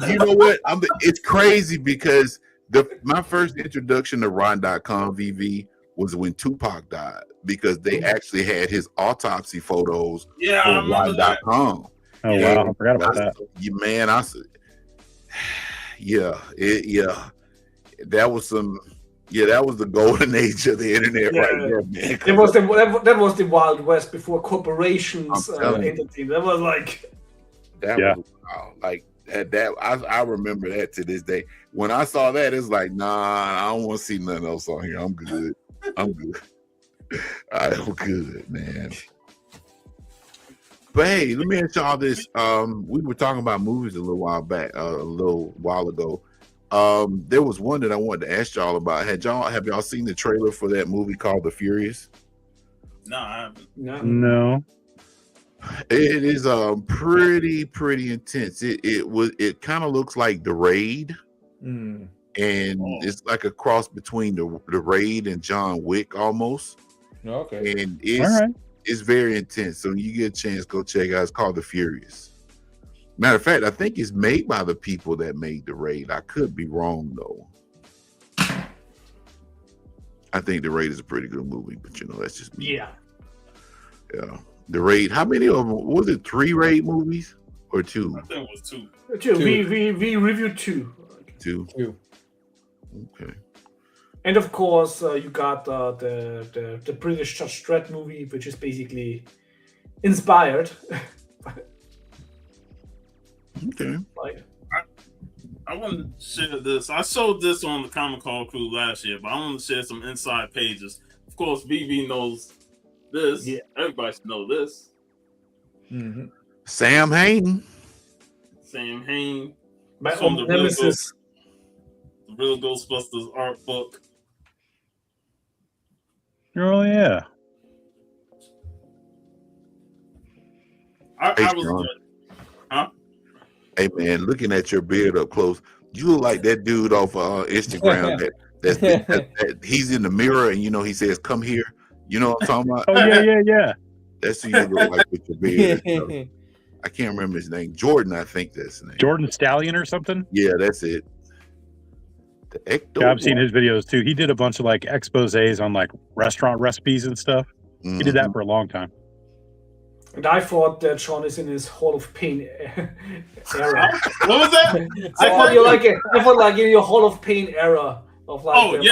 You know what? It's crazy because my first introduction to Rotten.com, VV, was when Tupac died because they actually had his autopsy photos on Rotten.com. Oh wow! I forgot about that. Man, that was some. Yeah, that was the golden age of the internet right there, man. That was the Wild West before corporations entered. That was like that was wow. Like that I remember that to this day. When I saw that, it's like, nah, I don't want to see nothing else on here. I'm good. I'm good. I'm good, man. But hey, let me ask y'all this. We were talking about movies a little while ago. There was one that I wanted to ask y'all about. Have y'all seen the trailer for that movie called The Furious? No, I haven't. No. It is pretty intense. It kind of looks like The Raid, and it's like a cross between the Raid and John Wick almost. Okay, and it's very intense. So you get a chance, go check it out. It's called The Furious. Matter of fact, I think it's made by the people that made The Raid. I could be wrong though. I think The Raid is a pretty good movie, but that's just me. Yeah. The Raid. How many of them was it? 3 Raid movies or 2? I think it was 2. 2. We reviewed 2. 2. Okay. And of course, you got the British Judge Dredd movie, which is basically inspired. Okay. I want to share this. I showed this on the Comic Call Crew last year, but I want to share some inside pages. Of course, BB knows this. Yeah. Everybody should know this. Mm-hmm. Sam Hain. My own nemesis. The Real Ghostbusters art book. Oh yeah. I was. Huh? Hey man, looking at your beard up close, you look like that dude off Instagram that he's in the mirror and he says, "Come here." You know what I'm talking about? Oh yeah. That's who you look like with your beard. I can't remember his name. Jordan, I think that's his name. Jordan Stallion or something? Yeah, that's it. I've seen his videos too. He did a bunch of like exposés on like restaurant recipes and stuff. Mm-hmm. He did that for a long time. And I thought that Sean is in his Hall of Pain era. What was that? I thought in your Hall of Pain era of like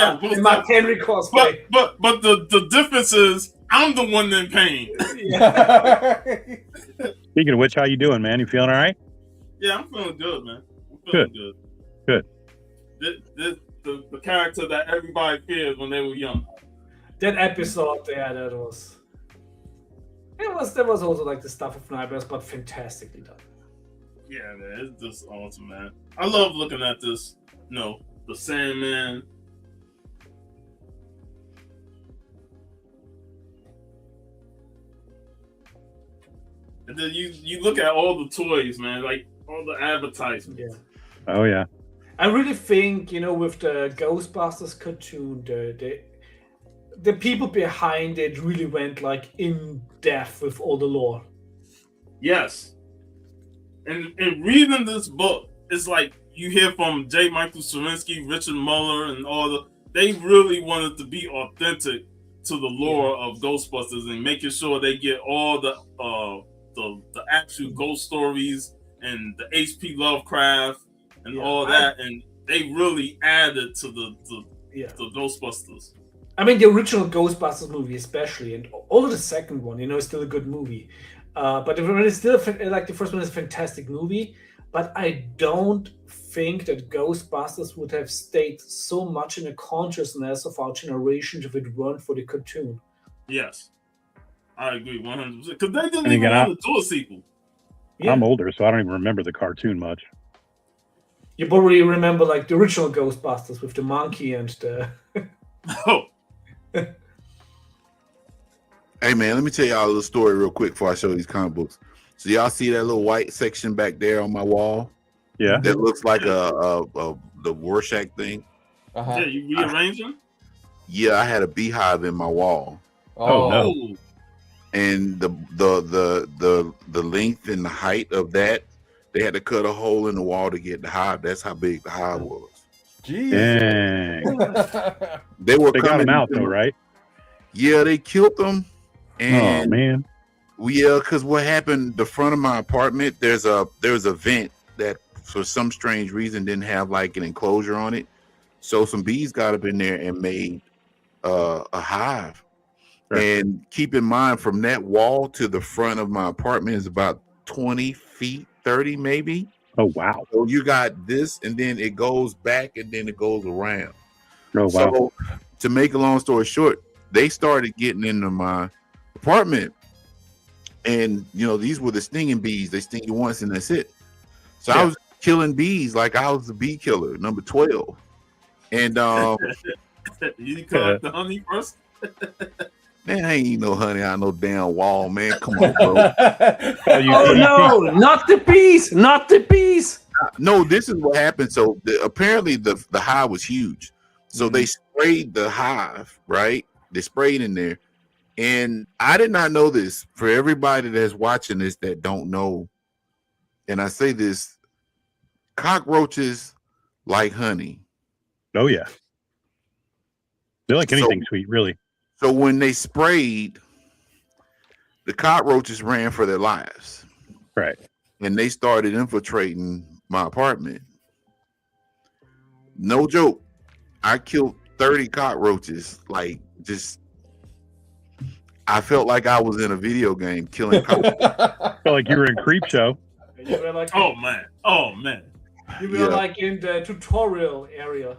Mark Henry cosplay. But the difference is I'm the one in pain. Speaking of which, how you doing, man? You feeling all right? Yeah, I'm feeling good, man. I'm feeling good. the character that everybody feared when they were young. That episode, yeah, that was. There was also like the stuff of nightmares, but fantastically done. Yeah, man, it's just awesome, man. I love looking at this. The Sandman. And then you look at all the toys, man, like all the advertisements. Yeah. Oh yeah. I really think with the Ghostbusters cartoon, the people behind it really went like in depth with all the lore. Yes. And reading this book, it's like you hear from J. Michael Straczynski, Richard Muller, and they really wanted to be authentic to the lore of Ghostbusters and making sure they get all the actual ghost stories and the H.P. Lovecraft and all that, and they really added to the Ghostbusters. I mean, the original Ghostbusters movie, especially, and all of the second one, is still a good movie. But it's still like the first one is a fantastic movie. But I don't think that Ghostbusters would have stayed so much in the consciousness of our generation if it weren't for the cartoon. Yes, I agree 100%. Because they didn't even want to do a sequel. Yeah. I'm older, so I don't even remember the cartoon much. You probably remember like the original Ghostbusters with the monkey and the. Oh. Hey man, let me tell y'all a little story real quick before I show these comic books. So y'all see that little white section back there on my wall? Yeah. That looks like the Rorschach thing. Yeah, you rearrange them? Yeah, I had a beehive in my wall. Oh no. And the length and the height of that, they had to cut a hole in the wall to get the hive. That's how big the hive was. Jeez. Dang. They got them out though, right? Yeah, they killed them. And oh man. Yeah, because what happened, the front of my apartment, there's a vent that for some strange reason didn't have like an enclosure on it. So some bees got up in there and made a hive. Right. And keep in mind, from that wall to the front of my apartment is about 20 feet, 30 maybe. Oh, wow. So you got this, and then it goes back, and then it goes around. Oh, wow. So to make a long story short, they started getting into my apartment. And, these were the stinging bees. They sting you once, and that's it. So I was killing bees like I was the bee killer, number 12. And you collect the honey first? Man, I ain't eat no honey out no damn wall, man. Come on, bro. Oh no, not the bees, not the bees. No, this is what happened. So apparently the hive was huge. So they sprayed the hive, right? They sprayed in there. And I did not know this. For everybody that's watching this that don't know, and I say this, cockroaches like honey. Oh, yeah. They're like anything sweet, really. So when they sprayed, the cockroaches ran for their lives. Right. And they started infiltrating my apartment. No joke. I killed 30 cockroaches. Like, just, I felt like I was in a video game killing cockroaches. Felt like you were in Creepshow. You were like, oh man. You were like in the tutorial area.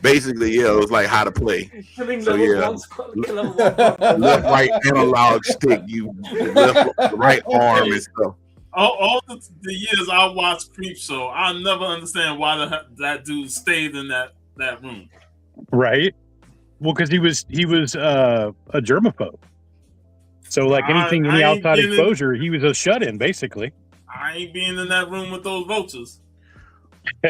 Basically, yeah, it was like how to play. Killing so, level one. Left, right, analog stick. You left, right arm and stuff. All the years I watched Creepshow, I never understand why that dude stayed in that room. Right. Well, because he was a germaphobe. So like anything, any outside exposure, he was a shut-in basically. I ain't being in that room with those vultures. He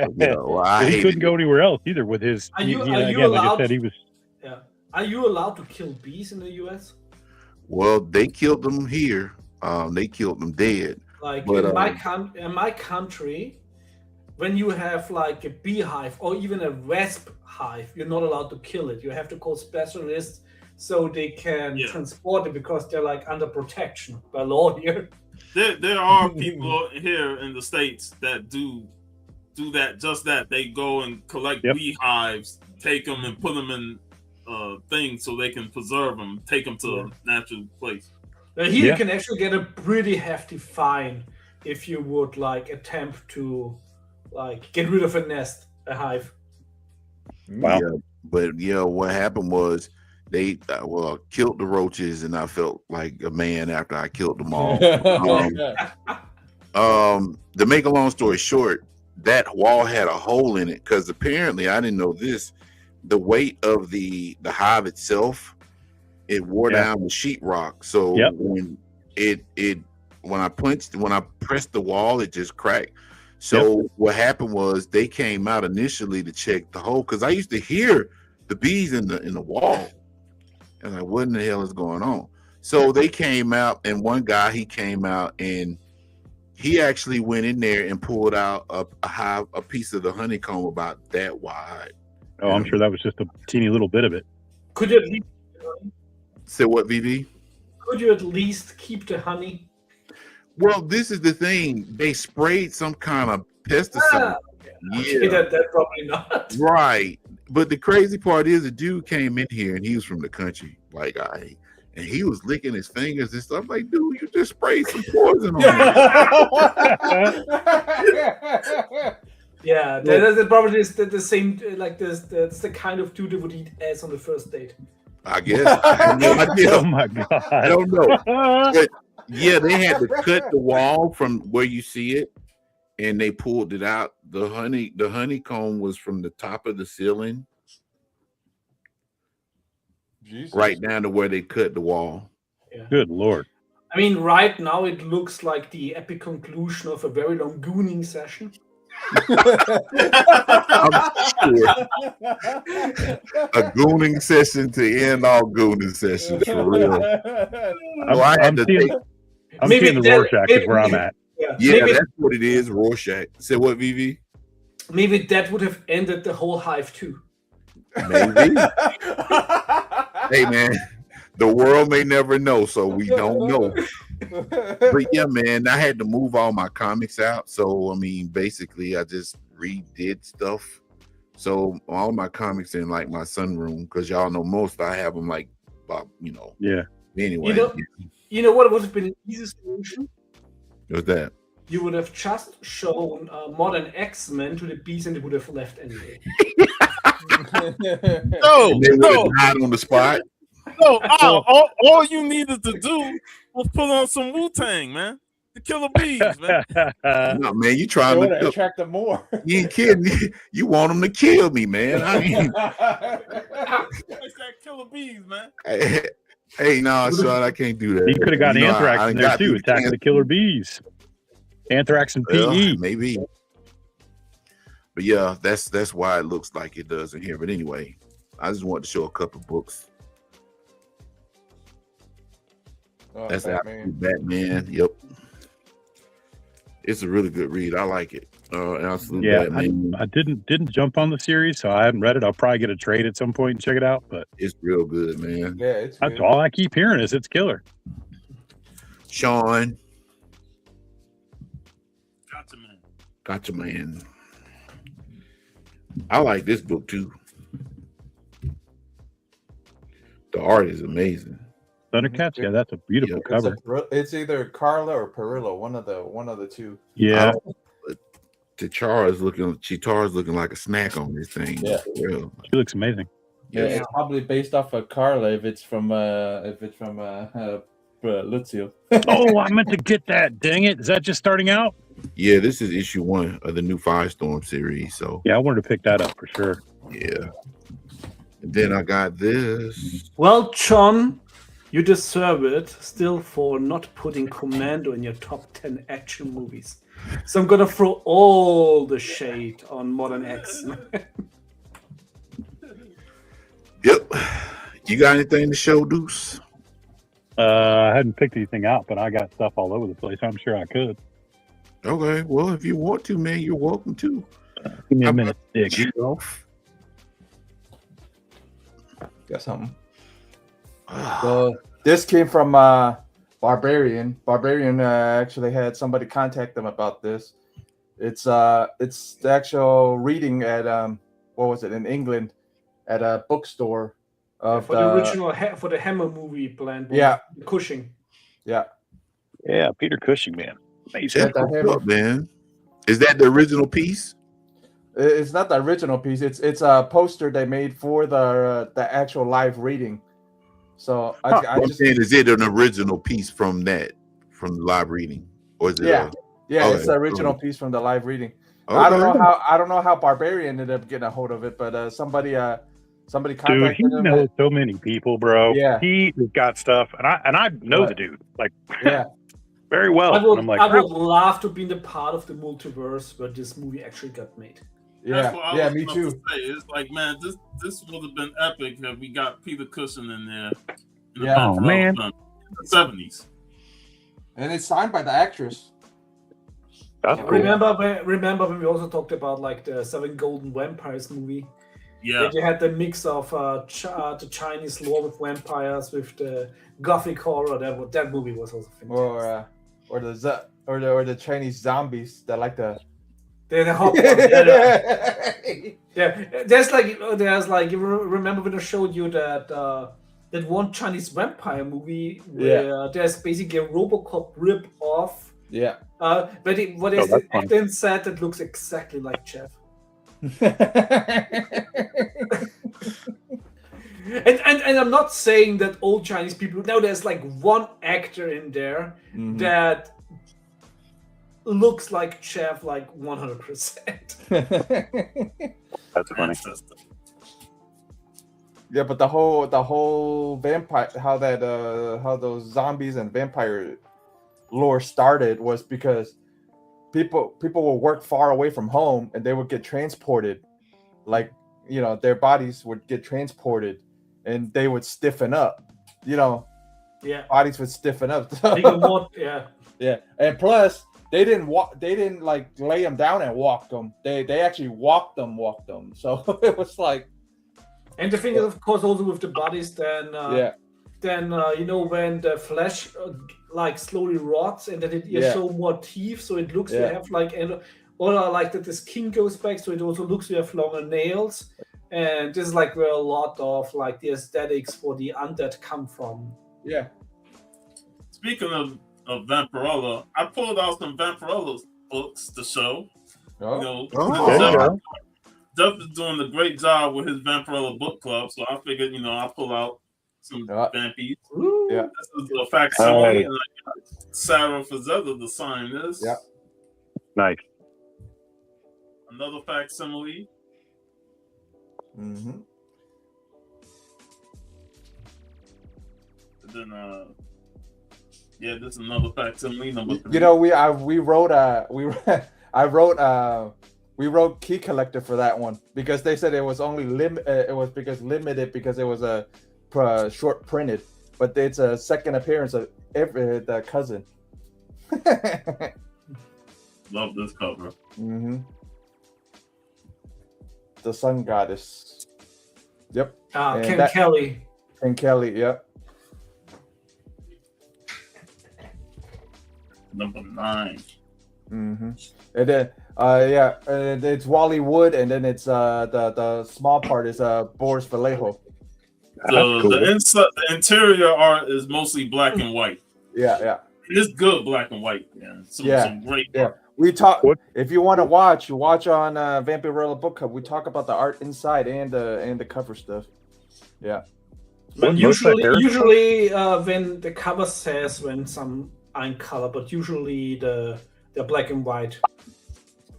couldn't go anywhere else either with his. Are you like allowed? I said, he was. Yeah. Are you allowed to kill bees in the U.S.? Well, they killed them here. They killed them dead. Like in my country, when you have like a beehive or even a wasp hive, you're not allowed to kill it. You have to call specialists so they can transport it because they're like under protection by law here. There are people here in the States that do that. They go and collect beehives, take them and put them in things so they can preserve them, take them to a natural place. Here you can actually get a pretty hefty fine if you would like attempt to like get rid of a hive. Wow. Yeah, but what happened was they killed the roaches, and I felt like a man after I killed them all. To make a long story short, that wall had a hole in it because apparently I didn't know this. The weight of the hive itself, it wore down the sheetrock. So when when I pressed the wall, it just cracked. So what happened was they came out initially to check the hole because I used to hear the bees in the wall. And like, what in the hell is going on? So they came out, and one guy, he came out and he actually went in there and pulled out a piece of the honeycomb about that wide. Oh, I'm sure that was just a teeny little bit of it. Could you at least say what, VV? Could you at least keep the honey? Well, this is the thing. They sprayed some kind of pesticide. That probably not. Right. But the crazy part is the dude came in here and he was from the country. And he was licking his fingers and stuff. Like, dude, you just sprayed some poison on me. Yeah, that probably is the same. Like this, that's the kind of dude that would eat ass on the first date. I guess. I have no idea. Oh my god! I don't know. But yeah, they had to cut the wall from where you see it, and they pulled it out. The honeycomb was from the top of the ceiling, right down to where they cut the wall. Yeah. Good lord! I mean, right now it looks like the epic conclusion of a very long gooning session. I'm sure. A gooning session to end all gooning sessions for real. I'm seeing the Rorschach is where I'm at. Yeah, that's what it is, Rorschach. Say what, VV? Maybe that would have ended the whole hive too. Maybe. Hey man, the world may never know, so we don't know. But yeah, man, I had to move all my comics out. So I mean, basically, I just redid stuff. So all my comics in like my sunroom, because y'all know most I have them like, Yeah. Anyway, you know what would have been an easy solution? What's that? You would have just shown Modern X-Men to the bees, and they would have left anyway. No, they would have died on the spot. No, all you needed to do was put on some Wu-Tang, man. The Killer Bees, man. No, man, you trying to attract them more. You ain't kidding. You want them to kill me, man. I mean, It's that Killer Bees, man. Hey, no, son, I can't do that. You could have got anthrax in there too, attacking the killer bees. Anthrax and PE. Maybe. But yeah, that's why it looks like it does in here. But anyway, I just wanted to show a couple books. That's Batman. Yep. It's a really good read. I like it. Absolutely. Yeah, Batman. I didn't jump on the series, so I haven't read it. I'll probably get a trade at some point and check it out. But it's real good, man. Yeah, it's that's all I keep hearing is it's killer. Sean. Gotcha, man. Gotcha, man. I like this book too. The art is amazing. Thundercats, yeah, that's a beautiful cover. It's either Carla or Perillo, one of the two. Yeah. Chitara's looking like a snack on this thing. Yeah, she looks amazing. Yeah, it's probably based off of Carla if it's from Lucio. Oh, I meant to get that. Dang it! Is that just starting out? Yeah, this is issue 1 of the new Firestorm series. So yeah, I wanted to pick that up for sure. Yeah. And then I got this. Well, John, you deserve it still for not putting Commando in your top 10 action movies. So I'm gonna throw all the shade on Modern X. Yep. You got anything to show, Deuce? I hadn't picked anything out, but I got stuff all over the place. I'm sure I could. Okay. Well, if you want to, man, you're welcome to. Give me a minute, Dick. Got something. So this came from Barbarian. Barbarian actually had somebody contact them about this. It's the actual reading at what was it in England at a bookstore of for the original for the Hammer movie planned. Yeah, Cushing. Yeah, Peter Cushing, man. Amazing. That's what's up, man. Is that the original piece? It's not the original piece. It's a poster they made for the actual live reading. So I'm saying, is it an original piece from the live reading, or is it? Yeah, okay. It's the original piece from the live reading. Okay. I don't know how Barbarian ended up getting a hold of it, but somebody contacted Dude, he him. knows so many people, bro. Yeah. He has got stuff, and I know the dude very well. I would, and I'm like, I would love to be in the part of the multiverse where this movie actually got made. That's what I was me about too. to say. It's like, man, this would have been epic if we got Peter Cushing in there. In the Oh, man. in the 70s. And it's signed by the actress. That's cool. Remember when we also talked about like the Seven Golden Vampires movie? Yeah. Where you had the mix of the Chinese lore with vampires with the gothic horror. That movie was also fantastic. Or the Chinese zombies that like the the hot ones. Yeah. There's like you remember when I showed you that one Chinese vampire movie where there's basically a RoboCop rip off. Yeah. But what is the actor said that looks exactly like Jeff. and I'm not saying that all Chinese people. No, there's like one actor in there that looks like Jeff, like 100%. That's funny. Yeah, but the whole vampire, how those zombies and vampire lore started was because people would work far away from home and they would get transported, like their bodies would get transported and they would stiffen up, bodies would stiffen up. Yeah, and plus they didn't like lay them down and walk them. They actually walked them. So it was like. And the thing is, of course, also with the bodies, then when the flesh like slowly rots, and then you show more teeth, so it looks you have like, or like that the skin goes back, so it also looks you have longer nails, and this is like where a lot of like the aesthetics for the undead come from. Yeah. Speaking of Vampirella, I pulled out some Vampirella books to show. Duff is doing a great job with his Vampirella book club, so I figured, I'll pull out some Vampies. Yeah. This is a facsimile, and I got Sarah Fazetta to sign this. Yeah. Nice. Another facsimile. Mm-hmm. And then, this is another facsimile, number 3. We wrote Key Collector for that one because they said it was only limited because it was a short printed, but it's a second appearance of the cousin. Love this cover. Mm-hmm. The Sun Goddess. Yep. Ken Kelly. Ken Kelly. Yep. Number 9. Mm-hmm. And then and it's Wally Wood, and then it's the small part is Boris Vallejo. The interior art is mostly black and white. Yeah. It's good black and white, man. Some great art. We talk. If you want to watch, you watch on Vampirella Book Club. We talk about the art inside and the cover stuff. Yeah. But usually when the cover says when some are in color, but usually they're black and white.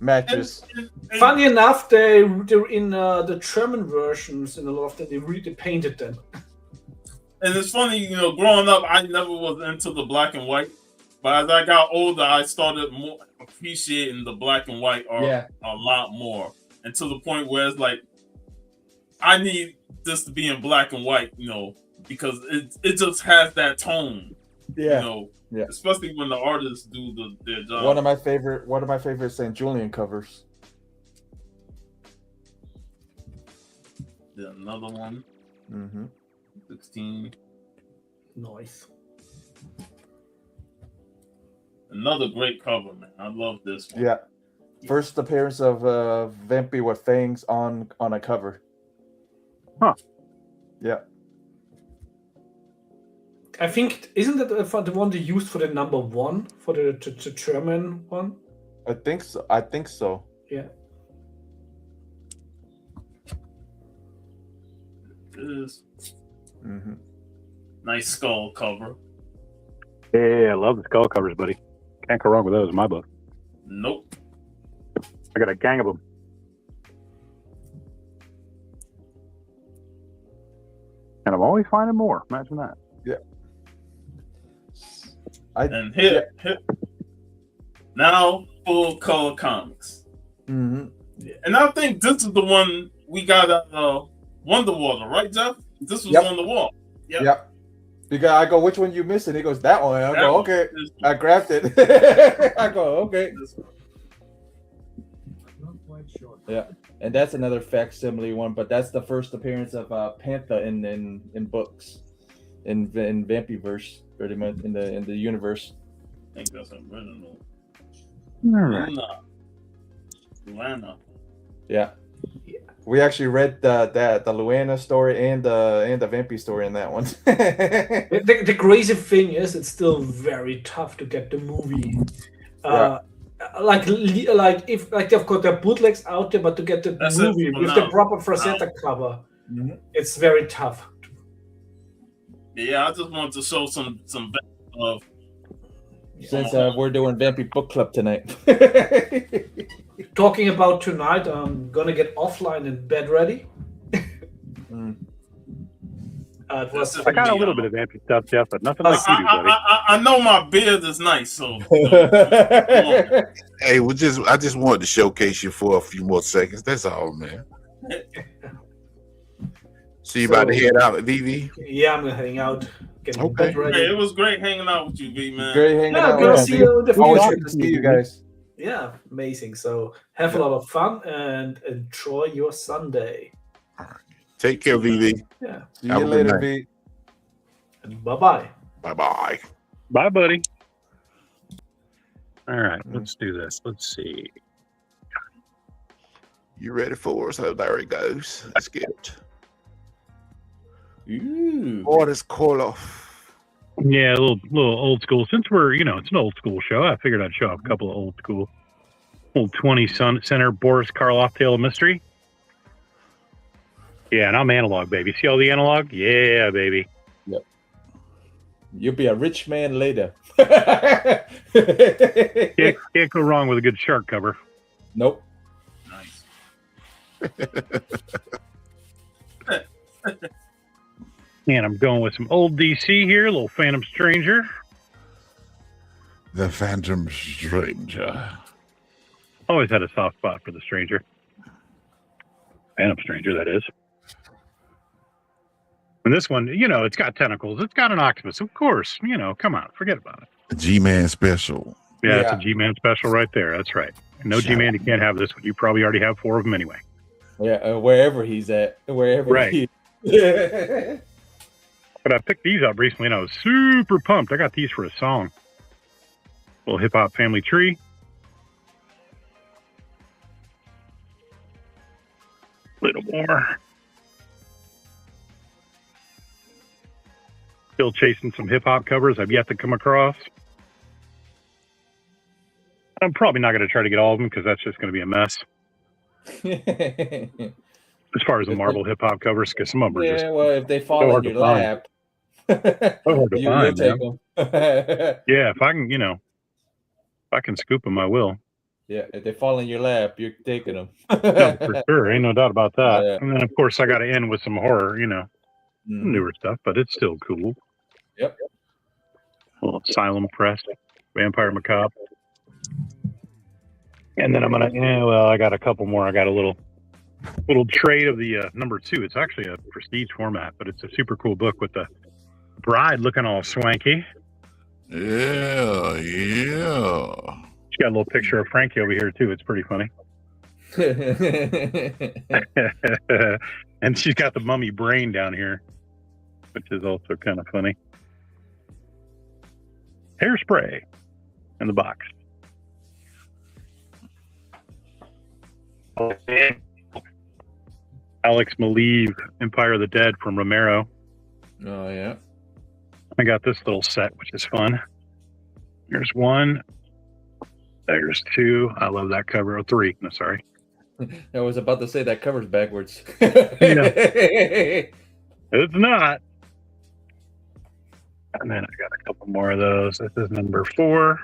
Matches. And funny enough, they're in the German versions in a lot of them. They really painted them. And it's funny, growing up, I never was into the black and white. But as I got older, I started more appreciating the black and white art a lot more. And to the point where it's like, I need this to be in black and white, because it just has that tone. Yeah. Yeah. Especially when the artists do their job. One of my favorite St. Julian covers. Yeah, another one. Mm-hmm. 16. Nice. Another great cover, man. I love this one. Yeah. First appearance of Vampy with fangs on a cover. Huh. Yeah. I think, isn't that the one they used for the number 1 for the German one? I think so. Yeah. is. Mm-hmm. Nice skull cover. Yeah, I love the skull covers, buddy. Can't go wrong with those in my book. Nope. I got a gang of them. And I'm always finding more. Imagine that. Yeah. And here, now full color comics. Mm-hmm. And I think this is the one we got Wonderwater, right, Jeff? This was on the wall. Yep. Because I go, which one you missing? He goes, that one. I go, okay. I grabbed it. I go, okay. Yeah, and that's another facsimile one, but that's the first appearance of Panther in books, in Vampyverse, pretty much in the universe. I think that's original. All right. Lana. Yeah. We actually read the Luana story and the Vampy story in that one. The crazy thing is, it's still very tough to get the movie. Like if they've got their bootlegs out there, but to get the movie with the proper Frazetta cover, it's very tough. Yeah, I just wanted to show some love. Since we're doing Vampy Book Club tonight. Talking about tonight, I'm gonna get offline and bed ready. I got a little bit of Vampy stuff, Jeff, but nothing like you do, buddy. I know my beard is nice, so. Hey, I just wanted to showcase you for a few more seconds. That's all, man. So you about to head out, VV? Yeah, I'm gonna hang out. Okay. Hey, it was great hanging out with you, V, man. Great hanging out. Good to see you. Always good to see you guys. Yeah, amazing. So have a lot of fun and enjoy your Sunday. Take care, VV. Yeah. See you later, V. Bye-bye. Bye-bye. Bye, buddy. All right, let's do this. Let's see. You ready for us? So there it goes. Let's get it. Orders call off. Yeah, a little old school. Since we're, it's an old school show, I figured I'd show off a couple of old 20 center Boris Karloff Tale of Mystery. Yeah, and I'm analog, baby. See all the analog? Yeah, baby. Yep. You'll be a rich man later. Can't go wrong with a good shark cover. Nope. Nice. And I'm going with some old DC here, a little Phantom Stranger. The Phantom Stranger. Always had a soft spot for the Stranger. Phantom Stranger, that is. And this one, it's got tentacles. It's got an octopus, of course. Come on, forget about it. A G-Man special. Yeah, it's a G-Man special right there. That's right. No G-Man, you can't have this one. You probably already have 4 of them anyway. Yeah, wherever he's at. Wherever right. But I picked these up recently, and I was super pumped. I got these for a song. Little hip-hop family tree. Little more. Still chasing some hip-hop covers I've yet to come across. I'm probably not going to try to get all of them because that's just going to be a mess. As far as the Marvel hip-hop covers, because some of them are just... well, if they fall in your lap... hard to find, take them. Yeah, if I can scoop them, I will. Yeah, if they fall in your lap, you're taking them. No, for sure, ain't no doubt about that. Yeah. And then, of course, I got to end with some horror, newer stuff, but it's still cool. Yep. A little Asylum Press, Vampire Macabre. And then I'm gonna. I got a couple more. I got a little trade of the number 2. It's actually a prestige format, but it's a super cool book with the bride looking all swanky. Yeah. She got a little picture of Frankie over here too. It's pretty funny. And she's got the mummy brain down here, which is also kind of funny. Hairspray in the box. Alex Maleev, Empire of the Dead from Romero. Oh, yeah. I got this little set, which is fun. There's 1. There's 2. I love that cover. 3. No, sorry. I was about to say that cover's backwards. Yeah. It's not. And then I got a couple more of those. This is number 4.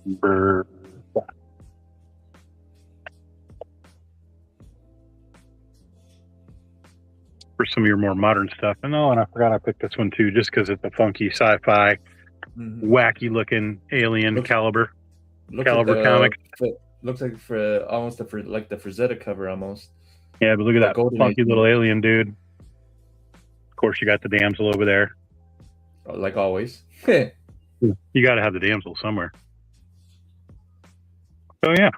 Number 5. For some of your more modern stuff. And I forgot I picked this one too, just because it's a funky sci-fi, wacky looking alien caliber comic. Looks like for almost the Frazetta cover almost. Yeah, but look at that funky Age. little alien dude. Of course, you got the damsel over there. Like always. You got to have the damsel somewhere. So yeah,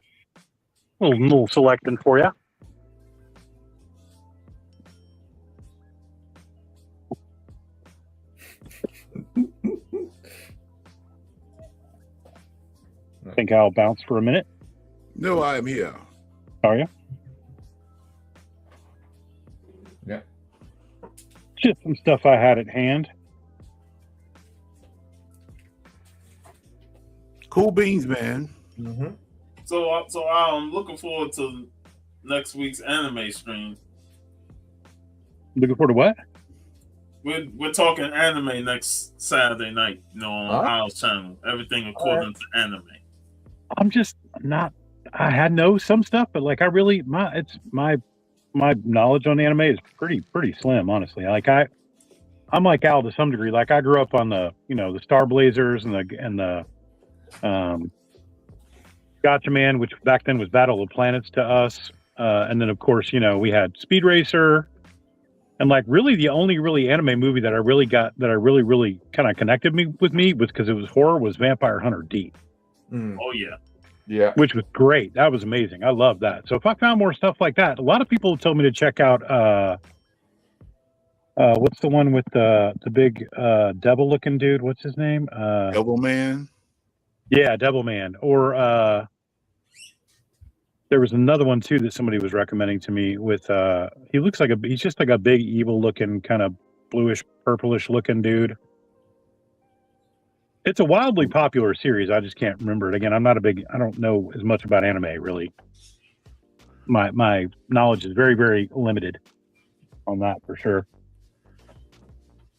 little selecting for you. I think I'll bounce for a minute. No, I am here. Are you? Yeah. Just some stuff I had at hand. Cool beans, man. Mm-hmm. So I'm looking forward to next week's anime stream. Looking forward to what? We're talking anime next Saturday night, on Al's channel. Everything according to anime. I'm just not. I had some stuff, but like I really my knowledge on anime is pretty slim, honestly. Like I'm like Al to some degree. Like I grew up on the the Star Blazers and the Gotcha Man, which back then was Battle of the Planets to us, and then of course we had Speed Racer, and like really the only really anime movie that I really kind of connected with me was because it was horror was Vampire Hunter D. Oh yeah. Yeah. Which was great. That was amazing. I love that. So if I found more stuff like that, a lot of people told me to check out what's the one with the big devil looking dude? What's his name? Devil Man. Yeah, Devil Man. Or there was another one too that somebody was recommending to me with he looks like he's just like a big evil looking kind of bluish purplish looking dude. It's a wildly popular series. I just can't remember it. Again, I don't know as much about anime, really. My knowledge is very, very limited on that for sure.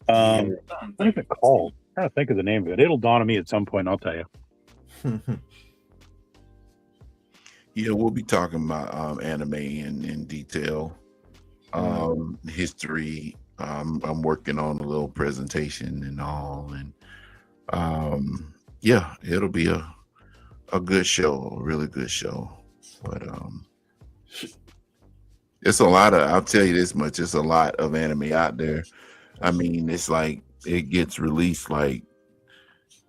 What is it called? I'm trying to think of the name of it. It'll dawn on me at some point, I'll tell you. Yeah, we'll be talking about anime in detail. History. I'm working on a little presentation and all, and yeah, it'll be a good show, a really good show. But it's a lot of, I'll tell you this much, it's a lot of anime out there. I mean, it's like it gets released like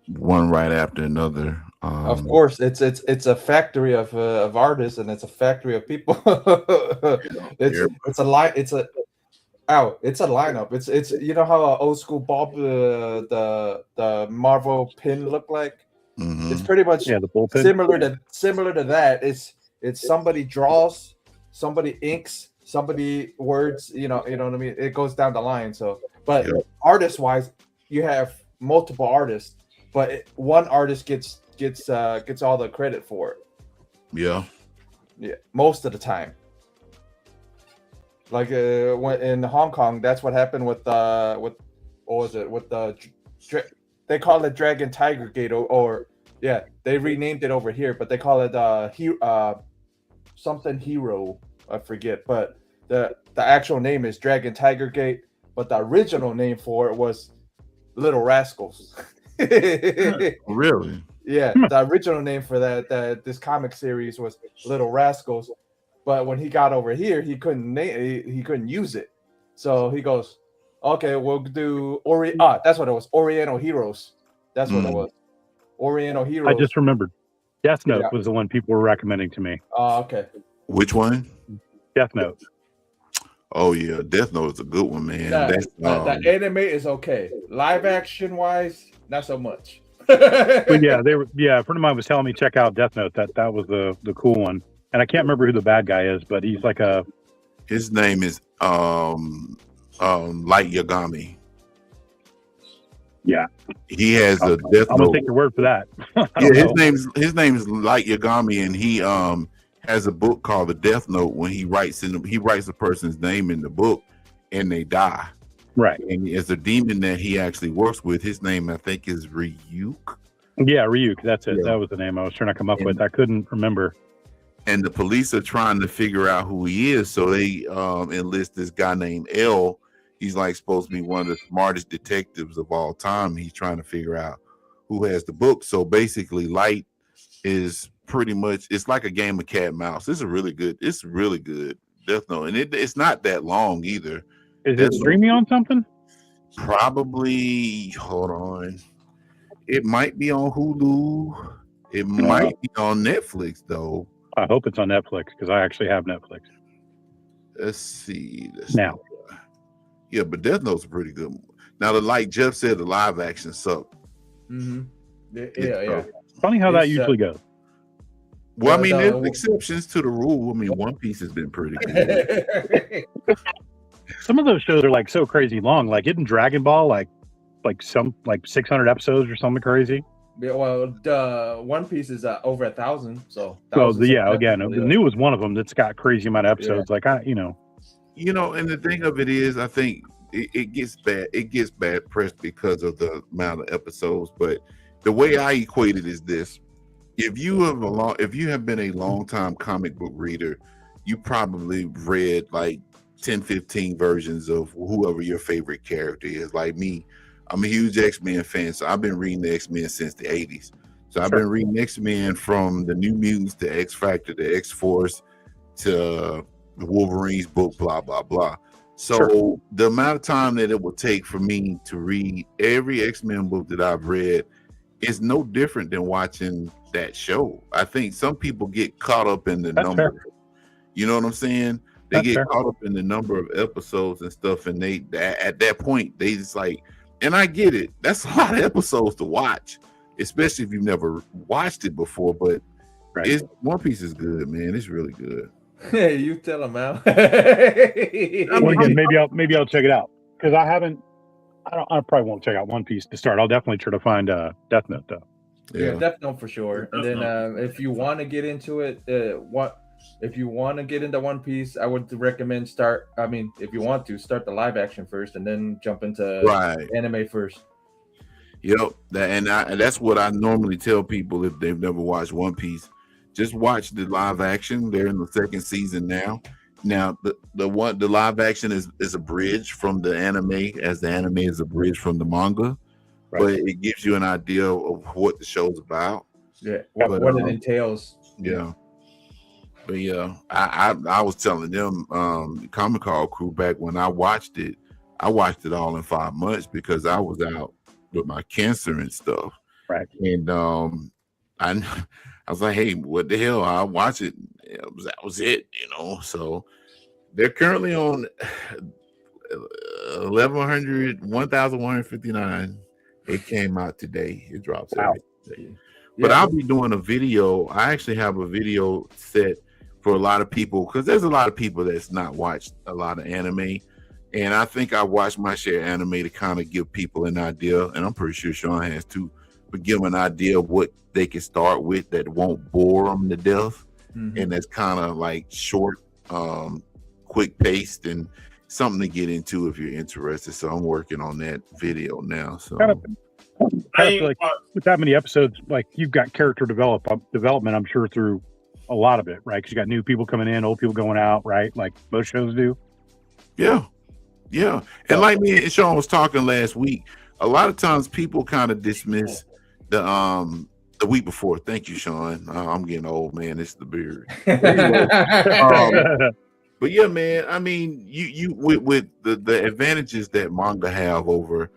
one right after another. Of course, it's a factory of artists, and it's a factory of people. It's a lineup. It's how old school Bob the Marvel pin looked like. Mm-hmm. It's pretty much the bullpen. Similar to that. It's somebody draws, somebody inks, somebody words. You know what I mean. It goes down the line. So, but artist wise, you have multiple artists, but one artist gets all the credit for it. Yeah, most of the time. Like when in Hong Kong, that's what happened with what was it? With they call it Dragon Tiger Gate, or they renamed it over here, but they call it something Hero. I forget, but the actual name is Dragon Tiger Gate, but the original name for it was Little Rascals. Really? Yeah, the original name for this comic series was Little Rascals. But when he got over here, he couldn't use it. So he goes, okay, we'll do that's what it was. Oriental Heroes. That's what it was. Oriental Heroes. I just remembered. Death Note was the one people were recommending to me. Oh, okay. Which one? Death Note. Oh yeah, Death Note is a good one, man. The anime is okay. Live action wise, not so much. But yeah, a friend of mine was telling me check out Death Note. That was the cool one. And I can't remember who the bad guy is, but he's like his name is Light Yagami. Yeah. He has a Death Note. I'm gonna take your word for that. Yeah, his name's Light Yagami, and has a book called The Death Note. When he writes a person's name in the book, and they die. Right. And as a demon that he actually works with, his name I think is Ryuk. Yeah, Ryuk. That's it. Yeah. That was the name I was trying to come up with. I couldn't remember. And the police are trying to figure out who he is, so they enlist this guy named L. He's like supposed to be one of the smartest detectives of all time. He's trying to figure out who has the book. So basically, Light is pretty much, it's like a game of cat and mouse. It's really good Death Note, and it's not that long either. Is it streaming on something? Probably. Hold on. It might be on Hulu. It might be on Netflix though. I hope it's on Netflix because I actually have Netflix. Let's see. Now. Yeah, but Death Note's pretty good. Now, like Jeff said, the live action sucked. Mm-hmm. Yeah. Funny how that usually goes. Well, I mean, there's exceptions to the rule. I mean, One Piece has been pretty good. Some of those shows are like so crazy long. Like, isn't Dragon Ball like 600 episodes or something crazy? Yeah, well, One Piece is over 1,000. So, again, the new was one of them that's got crazy amount of episodes. Yeah. Like, and the thing of it is, I think it gets bad. It gets bad press because of the amount of episodes. But the way I equate it is this: if you have been a long time comic book reader, you probably read like 10, 15 versions of whoever your favorite character is. Like me, I'm a huge X-Men fan, so I've been reading the X-Men since the 80s. So I've been reading X-Men from the New Mutants to X-Factor to X-Force to the Wolverine's book, blah, blah, blah. So the amount of time that it will take for me to read every X-Men book that I've read is no different than watching that show. I think some people get caught up in the number. Fair. You know what I'm saying? They get caught up in the number of episodes and stuff, and at that point, they just like, and I get it. That's a lot of episodes to watch, especially if you've never watched it before. But One Piece is good, man. It's really good. Hey, you tell him, Al. Again, maybe I'll check it out because I probably won't check out One Piece to start. I'll definitely try to find Death Note though. Yeah, Death Note for sure. And then if you want to get into it, if you want to get into One Piece, I would recommend if you want to start the live action first and then jump into anime first. Yep, and that's what I normally tell people if they've never watched One Piece. Just watch the live action. They're in the second season now. Now the live action is a bridge from the anime, as the anime is a bridge from the manga, but it gives you an idea of what the show's about. Yeah, what it entails. Yeah. But yeah, I was telling them, Comic Call crew, back when I watched it all in 5 months because I was out with my cancer and stuff. Right. And I was like, hey, what the hell? I'll watch it. That was it, So they're currently on 1,159. It came out today. It drops every day. But I'll be doing a video. I actually have a video set for a lot of people because there's a lot of people that's not watched a lot of anime. And I think I watched my share of anime to kind of give people an idea. And I'm pretty sure Sean has too, but give them an idea of what they can start with that won't bore them to death. Mm-hmm. And that's kind of like short, quick paced and something to get into if you're interested. So I'm working on that video now. So like with that many episodes, like you've got character development, I'm sure, through a lot of it, right? Because you got new people coming in, old people going out, right? Like most shows do. Yeah. And like me and Sean was talking last week, a lot of times people kind of dismiss the week before. Thank you, Sean. I'm getting old, man. It's the beard. But yeah, man. I mean, you with the advantages that manga have over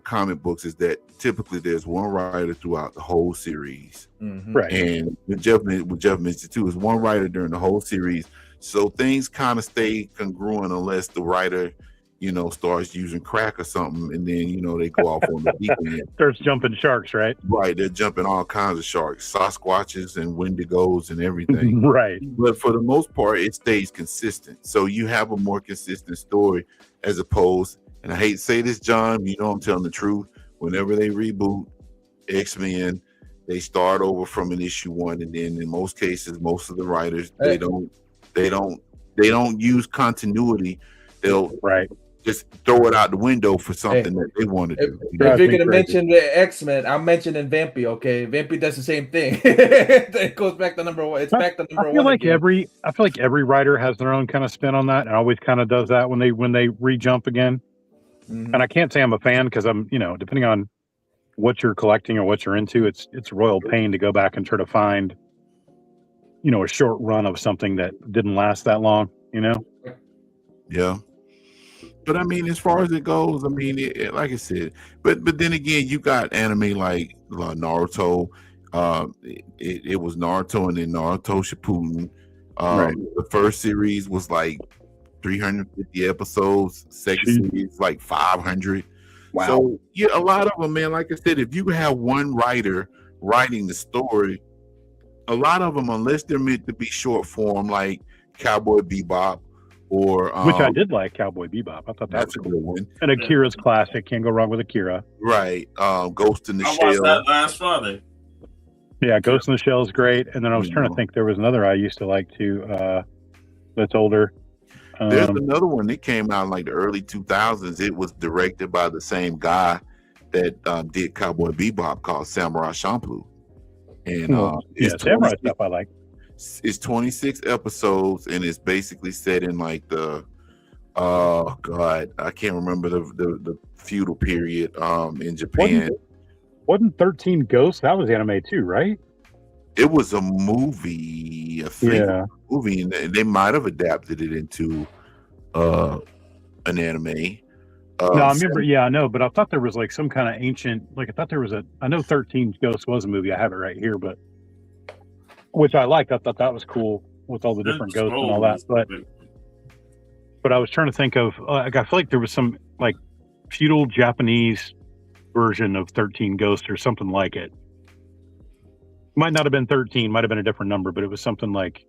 comic books is that typically there's one writer throughout the whole series, right? And with Jeff mentioned too, is one writer during the whole series, so things kind of stay congruent unless the writer, starts using crack or something, and then they go off on the deep end. Starts jumping sharks, right? Right, they're jumping all kinds of sharks, Sasquatches and Wendigos and everything. Right. But for the most part, it stays consistent. So you have a more consistent story as opposed. And I hate to say this, John, I'm telling the truth. Whenever they reboot X-Men, They start over from an issue 1, and then in most cases, most of the writers they don't use continuity. They'll just throw it out the window for something that they want to do. If you're gonna mention the X-Men, I'm mentioning Vampy. Okay, Vampy does the same thing. It goes back to number 1. It's back to number 1. I feel like every writer has their own kind of spin on that, and always kind of does that when they re-jump again. Mm-hmm. And I can't say I'm a fan because I'm, depending on what you're collecting or what you're into, it's royal pain to go back and try to find, a short run of something that didn't last that long. Yeah. But I mean, as far as it goes, I mean, like I said, but then again, you got anime like Naruto. It was Naruto and then Naruto Shippuden. The first series was like 350 episodes. Second series like 500. Wow. So yeah, a lot of them, man. Like I said, if you have one writer writing the story, a lot of them, unless they're meant to be short form, like Cowboy Bebop. Which I did like Cowboy Bebop. I thought that's a good one. And Akira's classic. Can't go wrong with Akira. Right. Ghost in the Shell. I watched that last Friday. Yeah, Ghost in the Shell is great. And then I was trying to think, there was another I used to like too. That's older. There's another one that came out in like the early 2000s. It was directed by the same guy that did Cowboy Bebop, called Samurai Champloo. And Samurai stuff I like. It's 26 episodes, and it's basically set in like the I can't remember the feudal period in Japan. Wasn't 13 Ghosts? That was anime too, right? It was a movie, movie, and they might have adapted it into an anime. No, I remember. Yeah, I know, but I thought there was like some kind of ancient. Like I thought there was I know 13 Ghosts was a movie. I have it right here, but which I liked. I thought that was cool with all the different ghosts and all that. But I was trying to think of. I feel like there was some like feudal Japanese version of 13 Ghosts or something like it. Might not have been 13. Might have been a different number, but it was something like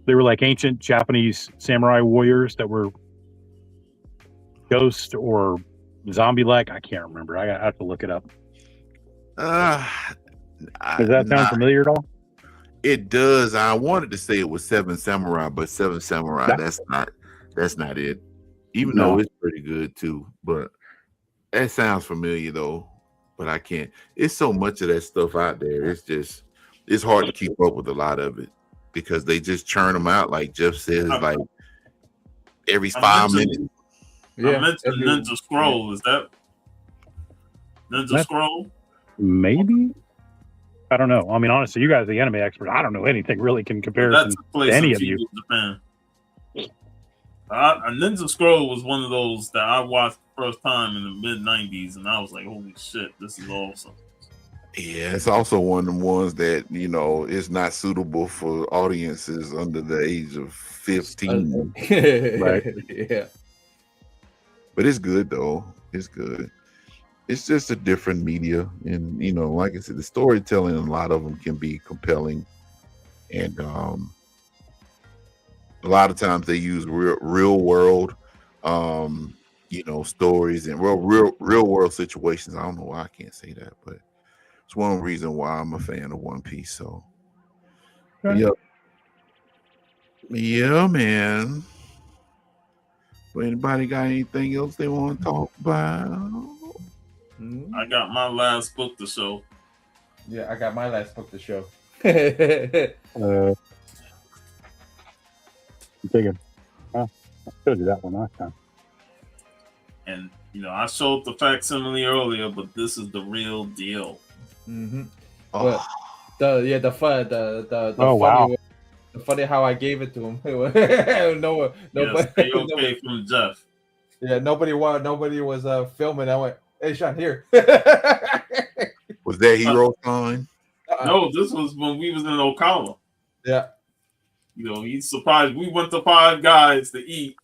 they were like ancient Japanese samurai warriors that were ghost or zombie-like. I can't remember. I have to look it up. Does that sound familiar at all? It does. I wanted to say it was Seven Samurai, but Seven Samurai, that's not it. Even though it's pretty good too, but that sounds familiar though. But I can't. It's so much of that stuff out there. It's hard to keep up with a lot of it because they just churn them out, like Jeff says, like every 5 minutes. I mentioned Ninja Scroll. Is that Ninja Scroll? Maybe. I don't know. I mean, honestly, you guys are the anime experts. I don't know anything really in comparison to any of you. Japan. Ninja Scroll was one of those that I watched the first time in the mid-90s, and I was like, holy shit, this is awesome. Yeah, it's also one of them ones that, is not suitable for audiences under the age of 15. Right. Yeah. But it's good, though. It's good. It's just a different media. And, like I said, the storytelling, a lot of them can be compelling. And a lot of times they use real world, stories and real world situations. I don't know why I can't say that, but it's one reason why I'm a fan of One Piece. So, yeah, man. But anybody got anything else they want to talk about? I got my last book to show. Yeah, I got my last book to show. I'm thinking, I showed you that one last time. And I showed the facsimile earlier, but this is the real deal. Mm-hmm. Oh. The funny how I gave it to him. Nobody from Jeff. Yeah, nobody was filming. I went, hey, Sean, here. Was that Hero Con? No, this was when we was in Ocala. Yeah. He's surprised. We went to Five Guys to eat,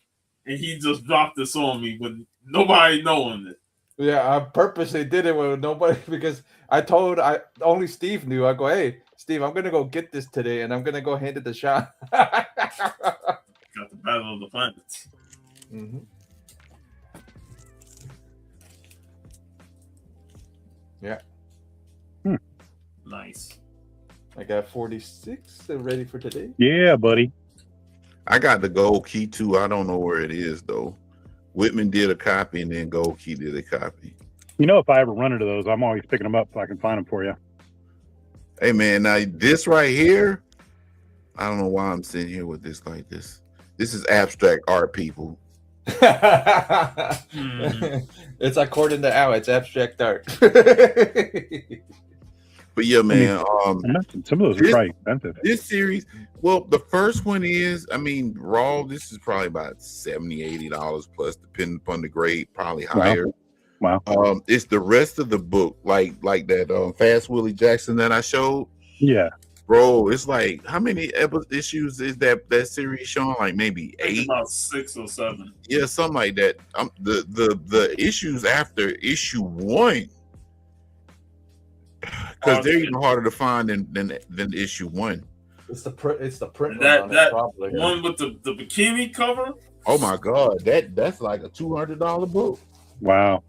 and he just dropped this on me with nobody knowing it. Yeah, I purposely did it with nobody because only Steve knew. I go, hey, Steve, I'm gonna go get this today, and I'm gonna go hand it to Sean. Got the Battle of the Planets. Mm-hmm. Yeah. Nice. I got 46 and ready for today. Yeah, buddy. I got the Gold Key too. I don't know where it is though. Whitman did a copy, and then Gold Key did a copy. You know, if I ever run into those, I'm always picking them up so I can find them for you. Hey man, now this right here, I don't know why I'm sitting here with this like this. This is abstract art, people. It's according to Al, it's abstract art. But yeah, man. Some of those are probably expensive. This series, well, the first one is, I mean, raw. This is probably about $70, $80 plus, depending upon the grade, probably higher. Wow. It's the rest of the book, like that Fast Willie Jackson that I showed. Yeah. Bro, it's like how many issues is that series showing? Like maybe 8, about 6 or 7. Yeah, something like that. The issues after issue 1, because they're even harder to find than issue 1. It's the print. That one with the bikini cover. Oh my god, that's like a $200 book. Wow.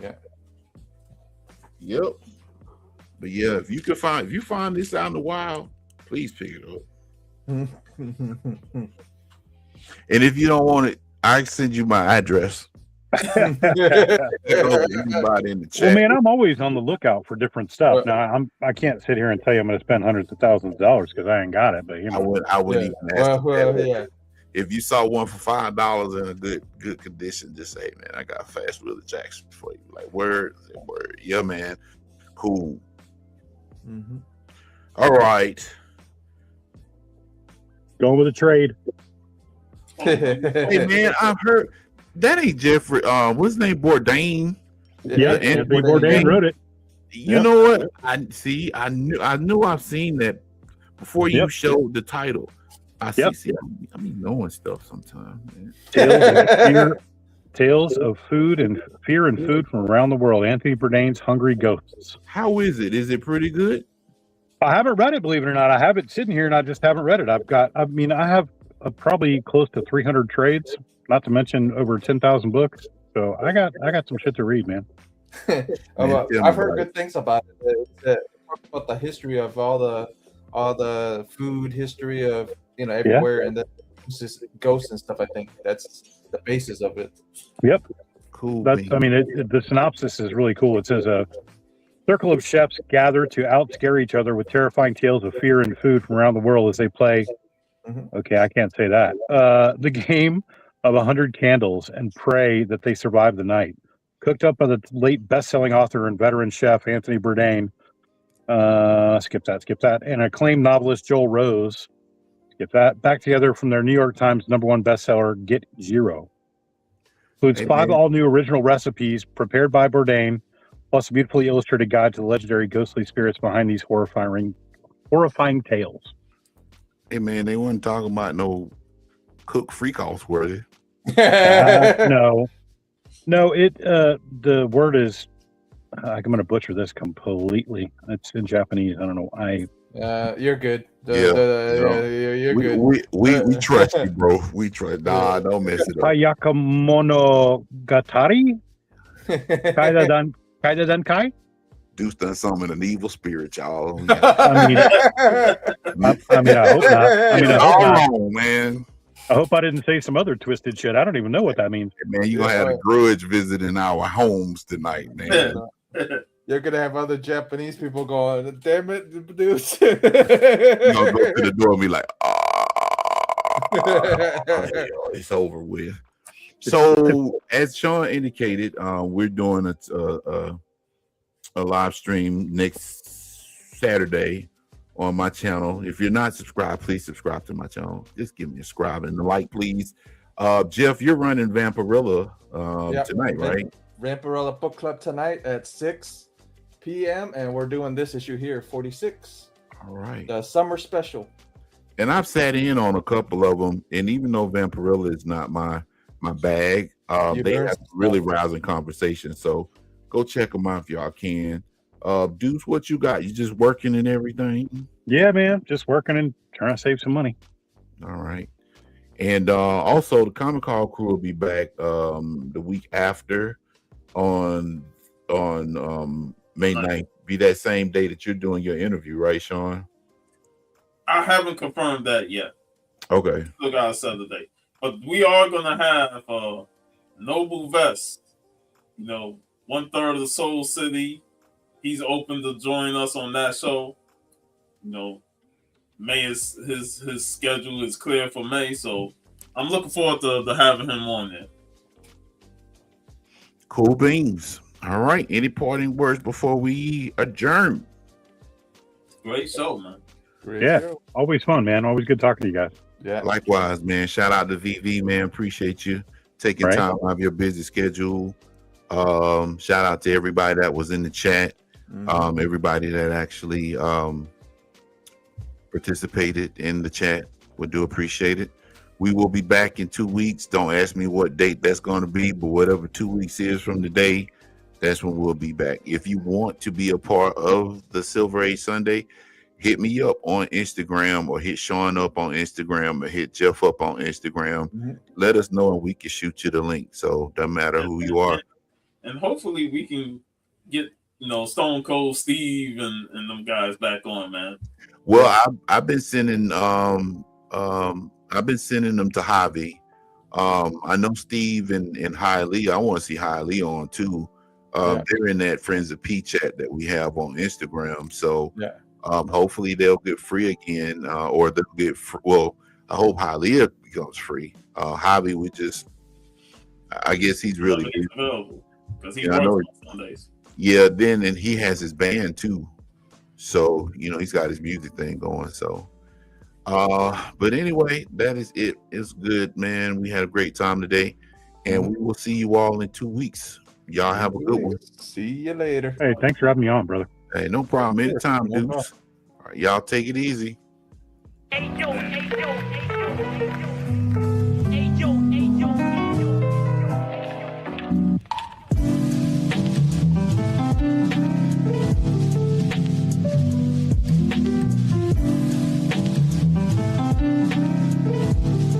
Yeah. Yep. But yeah, if you find this out in the wild, please pick it up. And if you don't want it, I send you my address. Well, man, I'm always on the lookout for different stuff. Now, I can't sit here and tell you I'm going to spend hundreds of thousands of dollars because I ain't got it. But you know, I wouldn't even ask. Yeah. If you saw one for $5 in a good condition, just say, "Man, I got Fast Willie Jackson for you." Like word. Yeah, man. Cool. Mm-hmm. All right. Going with a trade. Hey man, I've heard that ain't Jeffrey. What's his name? Bourdain. Yeah, Anthony Bourdain wrote it. You know what? I knew I've seen that before you showed the title. I see. I mean, knowing stuff sometimes. Tales of food and fear and food from around the world. Anthony Bourdain's Hungry Ghosts. How is it? Is it pretty good? I haven't read it, believe it or not. I have it sitting here and I just haven't read it. I have probably close to 300 trades, not to mention over 10,000 books. So I got some shit to read, man. I've heard good things about it. Talk about the history of all the food history of everywhere, and the ghosts and stuff. I think that's the basis of it. Yep. Cool. The synopsis is really cool. It says a circle of chefs gather to outscare each other with terrifying tales of fear and food from around the world as they play. Okay, I can't say that. The game of 100 candles and pray that they survive the night. Cooked up by the late best-selling author and veteran chef Anthony Bourdain. Skip that. And acclaimed novelist Joel Rose. Skip that. Back together from their New York Times #1 bestseller, Get Zero. Includes 5 all-new original recipes prepared by Bourdain, plus a beautifully illustrated guide to the legendary ghostly spirits behind these horrifying tales. Hey man, they weren't talking about no cook freak-offs, were they? No. The word is, I'm going to butcher this completely. It's in Japanese. I don't know. You're good. You're good. We trust you, bro. We trust. Nah, don't mess it up. Hayakamonogatari? Kaida Dankai? Deuce done something in an evil spirit, y'all. I hope not. I hope not. Man. I hope I didn't say some other twisted shit. I don't even know what that means. Hey, man, you're going to have a grudge visiting our homes tonight, man. You're going to have other Japanese people going, damn it, dude. You're going to go to the door and be like, it's over with. So, as Sean indicated, we're doing a live stream next Saturday on my channel. If you're not subscribed, please subscribe to my channel. Just give me a subscribe and a like, please. Jeff, you're running Vampirella tonight, right? Vampirella Book Club tonight at 6 p.m. and we're doing this issue here, 46. All right. The summer special. And I've sat in on a couple of them, and even though Vampirella is not my bag, they have really rousing conversations. So go check them out if y'all can. Deuce, what you got? You just working and everything? Yeah, man, just working and trying to save some money. All right. And also the Comic Call crew will be back the week after on May 9th. be that same day that you're doing your interview, right, Sean? I haven't confirmed that yet. Okay. Still gotta set the date. But we are gonna have Noble Vest, 1/3 of the Soul City. He's open to join us on that show. May is his schedule is clear for May, so I'm looking forward to having him on there. Cool beans. All right. Any parting words before we adjourn? Great show, man. Always fun, man. Always good talking to you guys. Yeah. Likewise, man. Shout out to VV, man. Appreciate you taking time out of your busy schedule. Shout out to everybody that was in the chat. Everybody that actually participated in the chat. We do appreciate it. We will be back in 2 weeks. Don't ask me what date that's going to be, but whatever 2 weeks is from today, that's when we'll be back. If you want to be a part of the Silver Age Sunday, hit me up on Instagram, or hit Sean up on Instagram, or hit Jeff up on Instagram. Let us know and we can shoot you the link. So doesn't matter who you are. And hopefully we can get Stone Cold Steve and them guys back on, man. Well, I've been sending them to Javi. I know Steve and Hailey. I want to see Hailey on too. They're in that Friends of P chat that we have on Instagram. So hopefully they'll get free again, or they'll get well. I hope Hailey becomes free. Javi, I guess he's really available because he works on Sundays. Yeah, and he has his band too. So, he's got his music thing going. So, but anyway, that is it. It's good, man. We had a great time today, and we will see you all in 2 weeks. Y'all have a good one. See you later. Hey, thanks for having me on, brother. Hey, no problem. Anytime, dudes. All right, y'all take it easy. Hey, yo.